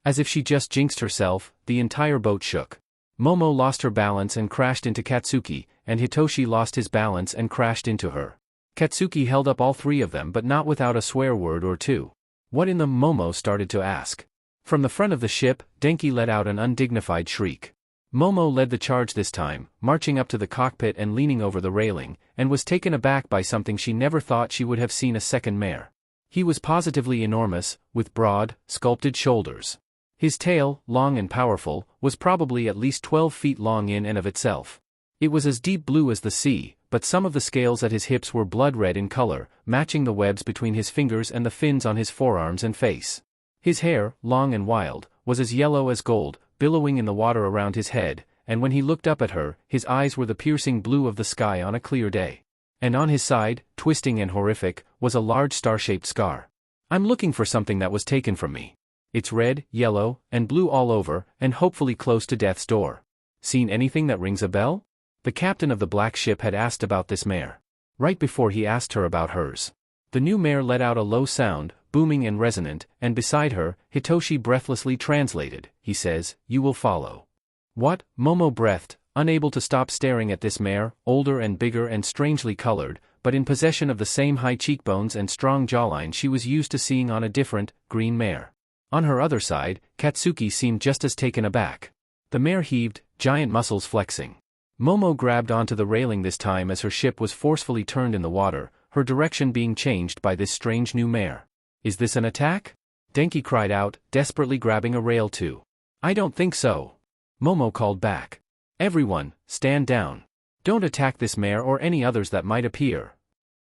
As if she just jinxed herself, the entire boat shook. Momo lost her balance and crashed into Katsuki, and Hitoshi lost his balance and crashed into her. Katsuki held up all three of them but not without a swear word or two. "What in the?" Momo started to ask. From the front of the ship, Denki let out an undignified shriek. Momo led the charge this time, marching up to the cockpit and leaning over the railing, and was taken aback by something she never thought she would have seen: a second mare. He was positively enormous, with broad, sculpted shoulders. His tail, long and powerful, was probably at least 12 feet long in and of itself. It was as deep blue as the sea, but some of the scales at his hips were blood red in color, matching the webs between his fingers and the fins on his forearms and face. His hair, long and wild, was as yellow as gold, billowing in the water around his head, and when he looked up at her, his eyes were the piercing blue of the sky on a clear day. And on his side, twisting and horrific, was a large star-shaped scar. "I'm looking for something that was taken from me. It's red, yellow, and blue all over, and hopefully close to death's door. Seen anything that rings a bell?" The captain of the black ship had asked about this mare. Right before he asked her about hers. The new mare let out a low sound, booming and resonant, and beside her, Hitoshi breathlessly translated. "He says, you will follow." "What?" Momo breathed, unable to stop staring at this mare, older and bigger and strangely colored, but in possession of the same high cheekbones and strong jawline she was used to seeing on a different, green mare. On her other side, Katsuki seemed just as taken aback. The mare heaved, giant muscles flexing. Momo grabbed onto the railing this time as her ship was forcefully turned in the water, her direction being changed by this strange new mare. Is this an attack? Denki cried out, desperately grabbing a rail too. I don't think so. Momo called back. Everyone, stand down. Don't attack this mare or any others that might appear.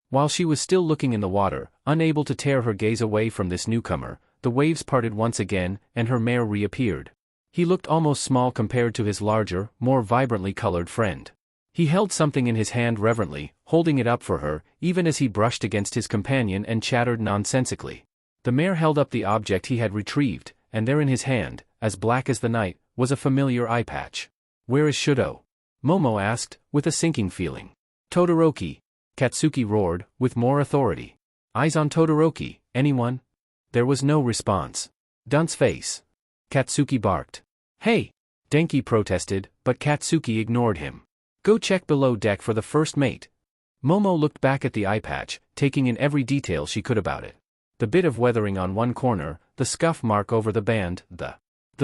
While she was still looking in the water, unable to tear her gaze away from this newcomer, the waves parted once again, and her mare reappeared. He looked almost small compared to his larger, more vibrantly colored friend. He held something in his hand reverently, holding it up for her, even as he brushed against his companion and chattered nonsensically. The mare held up the object he had retrieved, and there in his hand, as black as the night, was a familiar eye patch. Where is Shouto? Momo asked, with a sinking feeling. Todoroki. Katsuki roared, with more authority. Eyes on Todoroki, anyone? There was no response. Dunce face. Katsuki barked. Hey! Denki protested, but Katsuki ignored him. Go check below deck for the first mate. Momo looked back at the eye patch, taking in every detail she could about it. The bit of weathering on one corner, the scuff mark over the band, the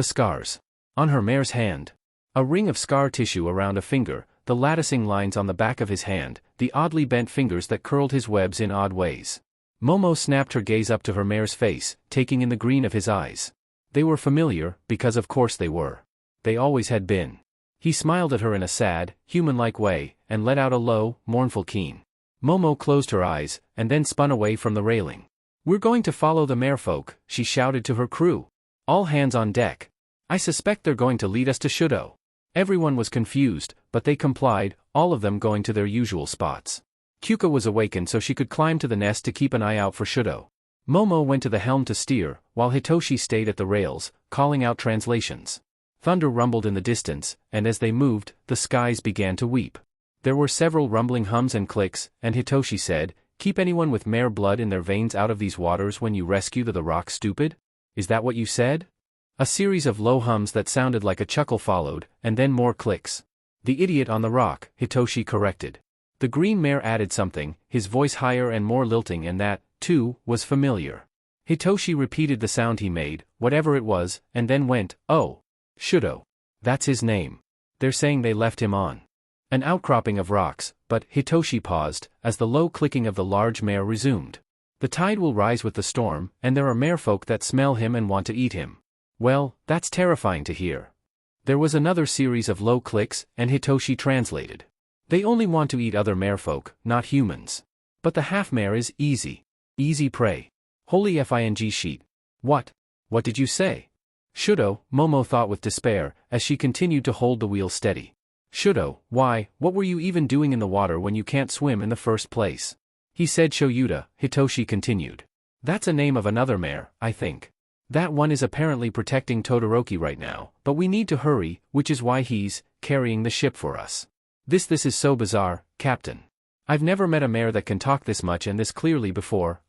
scars. On her mare's hand. A ring of scar tissue around a finger, the latticing lines on the back of his hand, the oddly bent fingers that curled his webs in odd ways. Momo snapped her gaze up to her mare's face, taking in the green of his eyes. They were familiar, because of course they were. They always had been. He smiled at her in a sad, human-like way, and let out a low, mournful keen. Momo closed her eyes, and then spun away from the railing. We're going to follow the marefolk, she shouted to her crew. All hands on deck. I suspect they're going to lead us to Shouto. Everyone was confused, but they complied, all of them going to their usual spots. Kyuka was awakened so she could climb to the nest to keep an eye out for Shouto. Momo went to the helm to steer, while Hitoshi stayed at the rails, calling out translations. Thunder rumbled in the distance, and as they moved, the skies began to weep. There were several rumbling hums and clicks, and Hitoshi said, Keep anyone with mare blood in their veins out of these waters when you rescue the rock, stupid? Is that what you said? A series of low hums that sounded like a chuckle followed, and then more clicks. The idiot on the rock, Hitoshi corrected. The green mare added something, his voice higher and more lilting, and that, too, was familiar. Hitoshi repeated the sound he made, whatever it was, and then went, Oh. Shouto. That's his name. They're saying they left him on an outcropping of rocks, but Hitoshi paused, as the low clicking of the large mare resumed. The tide will rise with the storm, and there are marefolk that smell him and want to eat him. Well, that's terrifying to hear. There was another series of low clicks, and Hitoshi translated. They only want to eat other marefolk, not humans. But the half-mare is easy. Easy prey. Holy fing sheet. What? What did you say? Shouto, Momo thought with despair, as she continued to hold the wheel steady. Shouto, why, what were you even doing in the water when you can't swim in the first place? He said Shoyuta, Hitoshi continued. That's a name of another mare, I think. That one is apparently protecting Todoroki right now, but we need to hurry, which is why he's carrying the ship for us. This is so bizarre, Captain. I've never met a mare that can talk this much and this clearly before.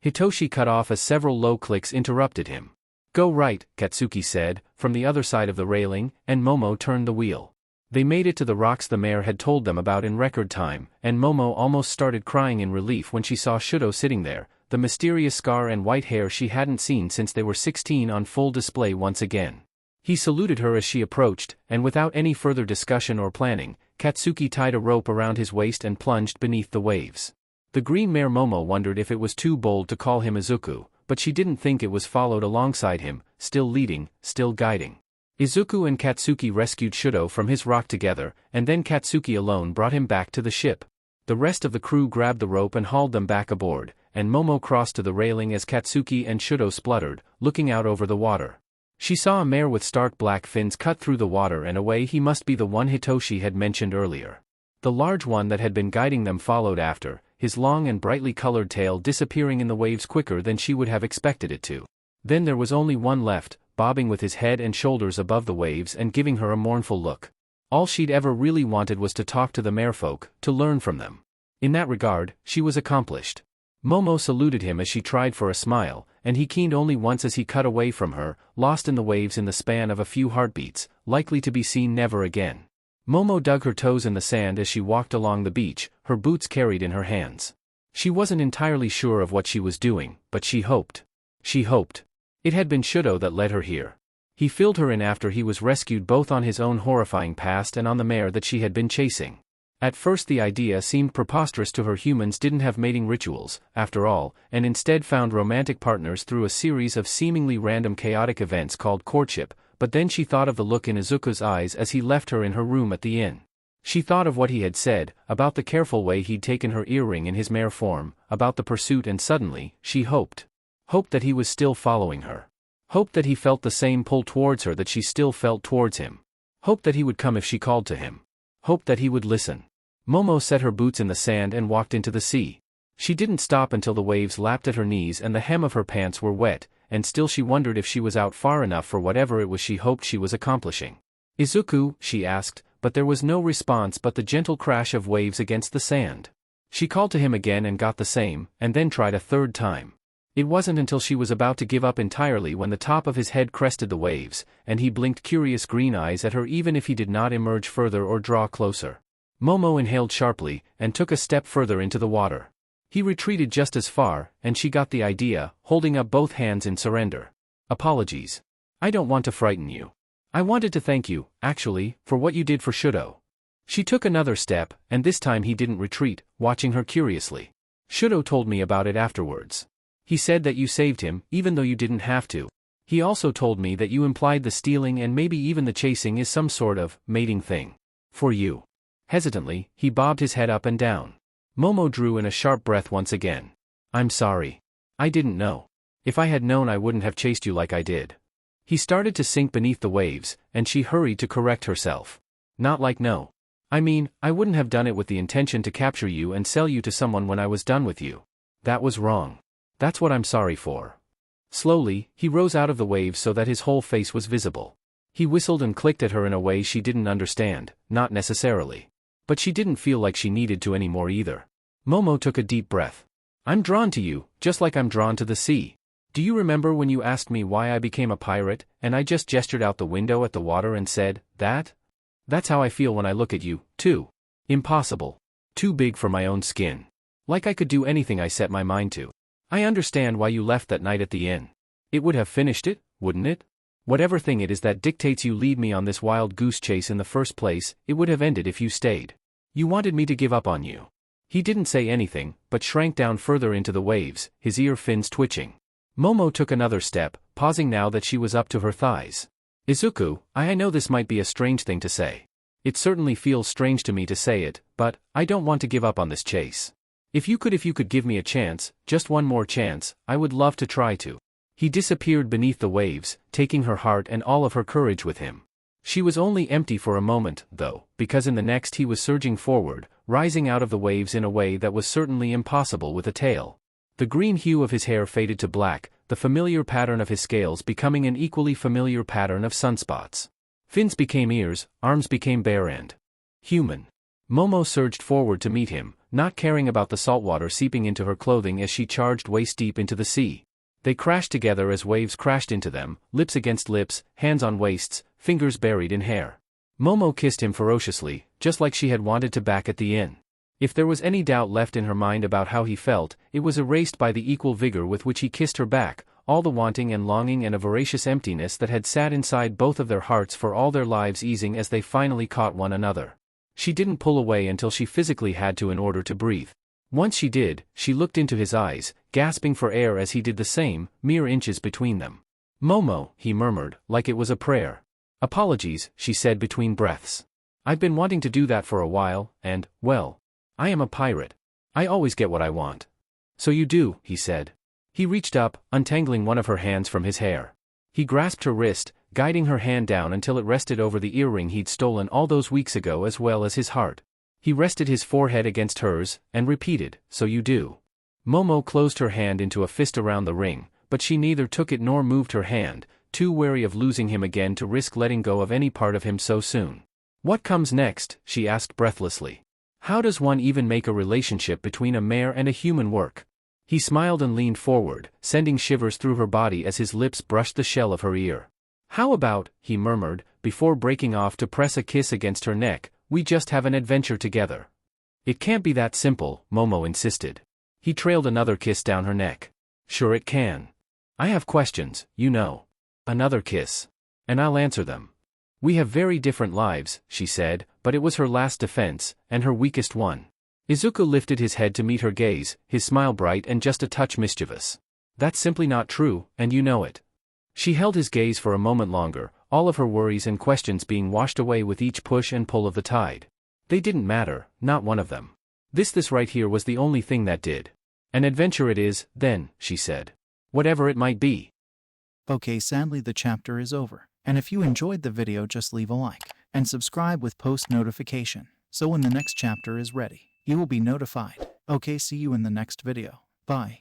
Hitoshi cut off as several low clicks interrupted him. Go right, Katsuki said, from the other side of the railing, and Momo turned the wheel. They made it to the rocks the mare had told them about in record time, and Momo almost started crying in relief when she saw Shouto sitting there, the mysterious scar and white hair she hadn't seen since they were 16 on full display once again. He saluted her as she approached, and without any further discussion or planning, Katsuki tied a rope around his waist and plunged beneath the waves. The green mare Momo wondered if it was too bold to call him Izuku, but she didn't think it was followed alongside him, still leading, still guiding. Izuku and Katsuki rescued Shouto from his rock together, and then Katsuki alone brought him back to the ship. The rest of the crew grabbed the rope and hauled them back aboard, and Momo crossed to the railing as Katsuki and Shouto spluttered, looking out over the water. She saw a mare with stark black fins cut through the water, and away he must be the one Hitoshi had mentioned earlier. The large one that had been guiding them followed after, his long and brightly colored tail disappearing in the waves quicker than she would have expected it to. Then there was only one left, bobbing with his head and shoulders above the waves and giving her a mournful look. All she'd ever really wanted was to talk to the marefolk, to learn from them. In that regard, she was accomplished. Momo saluted him as she tried for a smile, and he keened only once as he cut away from her, lost in the waves in the span of a few heartbeats, likely to be seen never again. Momo dug her toes in the sand as she walked along the beach, her boots carried in her hands. She wasn't entirely sure of what she was doing, but she hoped. She hoped. It had been Shouto that led her here. He filled her in after he was rescued both on his own horrifying past and on the mare that she had been chasing. At first the idea seemed preposterous to her. Humans didn't have mating rituals, after all, and instead found romantic partners through a series of seemingly random chaotic events called courtship, but then she thought of the look in Izuku's eyes as he left her in her room at the inn. She thought of what he had said, about the careful way he'd taken her earring in his mare form, about the pursuit, and suddenly, she hoped. Hoped that he was still following her. Hoped that he felt the same pull towards her that she still felt towards him. Hoped that he would come if she called to him. Hoped that he would listen. Momo set her boots in the sand and walked into the sea. She didn't stop until the waves lapped at her knees and the hem of her pants were wet, and still she wondered if she was out far enough for whatever it was she hoped she was accomplishing. "Izuku?" she asked, but there was no response but the gentle crash of waves against the sand. She called to him again and got the same, and then tried a third time. It wasn't until she was about to give up entirely when the top of his head crested the waves, and he blinked curious green eyes at her even if he did not emerge further or draw closer. Momo inhaled sharply, and took a step further into the water. He retreated just as far, and she got the idea, holding up both hands in surrender. "Apologies. I don't want to frighten you. I wanted to thank you, actually, for what you did for Shouto." She took another step, and this time he didn't retreat, watching her curiously. "Shouto told me about it afterwards. He said that you saved him, even though you didn't have to. He also told me that you implied the stealing and maybe even the chasing is some sort of mating thing. For you." Hesitantly, he bobbed his head up and down. Momo drew in a sharp breath once again. "I'm sorry. I didn't know. If I had known I wouldn't have chased you like I did." He started to sink beneath the waves, and she hurried to correct herself. "Not like no. I mean, I wouldn't have done it with the intention to capture you and sell you to someone when I was done with you. That was wrong. That's what I'm sorry for." Slowly, he rose out of the waves so that his whole face was visible. He whistled and clicked at her in a way she didn't understand, not necessarily. But she didn't feel like she needed to anymore either. Momo took a deep breath. "I'm drawn to you, just like I'm drawn to the sea. Do you remember when you asked me why I became a pirate, and I just gestured out the window at the water and said, that? That's how I feel when I look at you, too. Impossible. Too big for my own skin. Like I could do anything I set my mind to. I understand why you left that night at the inn. It would have finished it, wouldn't it? Whatever thing it is that dictates you lead me on this wild goose chase in the first place, it would have ended if you stayed. You wanted me to give up on you." He didn't say anything, but shrank down further into the waves, his ear fins twitching. Momo took another step, pausing now that she was up to her thighs. "Izuku, I know this might be a strange thing to say. It certainly feels strange to me to say it, but I don't want to give up on this chase. If you could give me a chance, just one more chance, I would love to try to." He disappeared beneath the waves, taking her heart and all of her courage with him. She was only empty for a moment, though, because in the next he was surging forward, rising out of the waves in a way that was certainly impossible with a tail. The green hue of his hair faded to black, the familiar pattern of his scales becoming an equally familiar pattern of sunspots. Fins became ears, arms became bare and human. Momo surged forward to meet him, not caring about the saltwater seeping into her clothing as she charged waist-deep into the sea. They crashed together as waves crashed into them, lips against lips, hands on waists, fingers buried in hair. Momo kissed him ferociously, just like she had wanted to back at the inn. If there was any doubt left in her mind about how he felt, it was erased by the equal vigor with which he kissed her back, all the wanting and longing and a voracious emptiness that had sat inside both of their hearts for all their lives easing as they finally caught one another. She didn't pull away until she physically had to in order to breathe. Once she did, she looked into his eyes, gasping for air as he did the same, mere inches between them. "Momo," he murmured, like it was a prayer. "Apologies," she said between breaths. "I've been wanting to do that for a while, and, well, I am a pirate. I always get what I want." "So you do," he said. He reached up, untangling one of her hands from his hair. He grasped her wrist, guiding her hand down until it rested over the earring he'd stolen all those weeks ago as well as his heart. He rested his forehead against hers, and repeated, "So you do." Momo closed her hand into a fist around the ring, but she neither took it nor moved her hand, too wary of losing him again to risk letting go of any part of him so soon. "What comes next?" she asked breathlessly. "How does one even make a relationship between a mare and a human work?" He smiled and leaned forward, sending shivers through her body as his lips brushed the shell of her ear. "How about," he murmured, before breaking off to press a kiss against her neck, We just have an adventure together. It can't be that simple, Momo insisted. He trailed another kiss down her neck. Sure it can. I have questions, you know. Another kiss. And I'll answer them. We have very different lives, she said, but it was her last defense, and her weakest one. Izuku lifted his head to meet her gaze, his smile bright and just a touch mischievous. That's simply not true, and you know it. She held his gaze for a moment longer, all of her worries and questions being washed away with each push and pull of the tide. They didn't matter, not one of them. This right here was the only thing that did. An adventure it is, then, she said. Whatever it might be. Okay, sadly the chapter is over. And if you enjoyed the video, just leave a like and subscribe with post notification. So when the next chapter is ready, you will be notified. Okay, see you in the next video. Bye.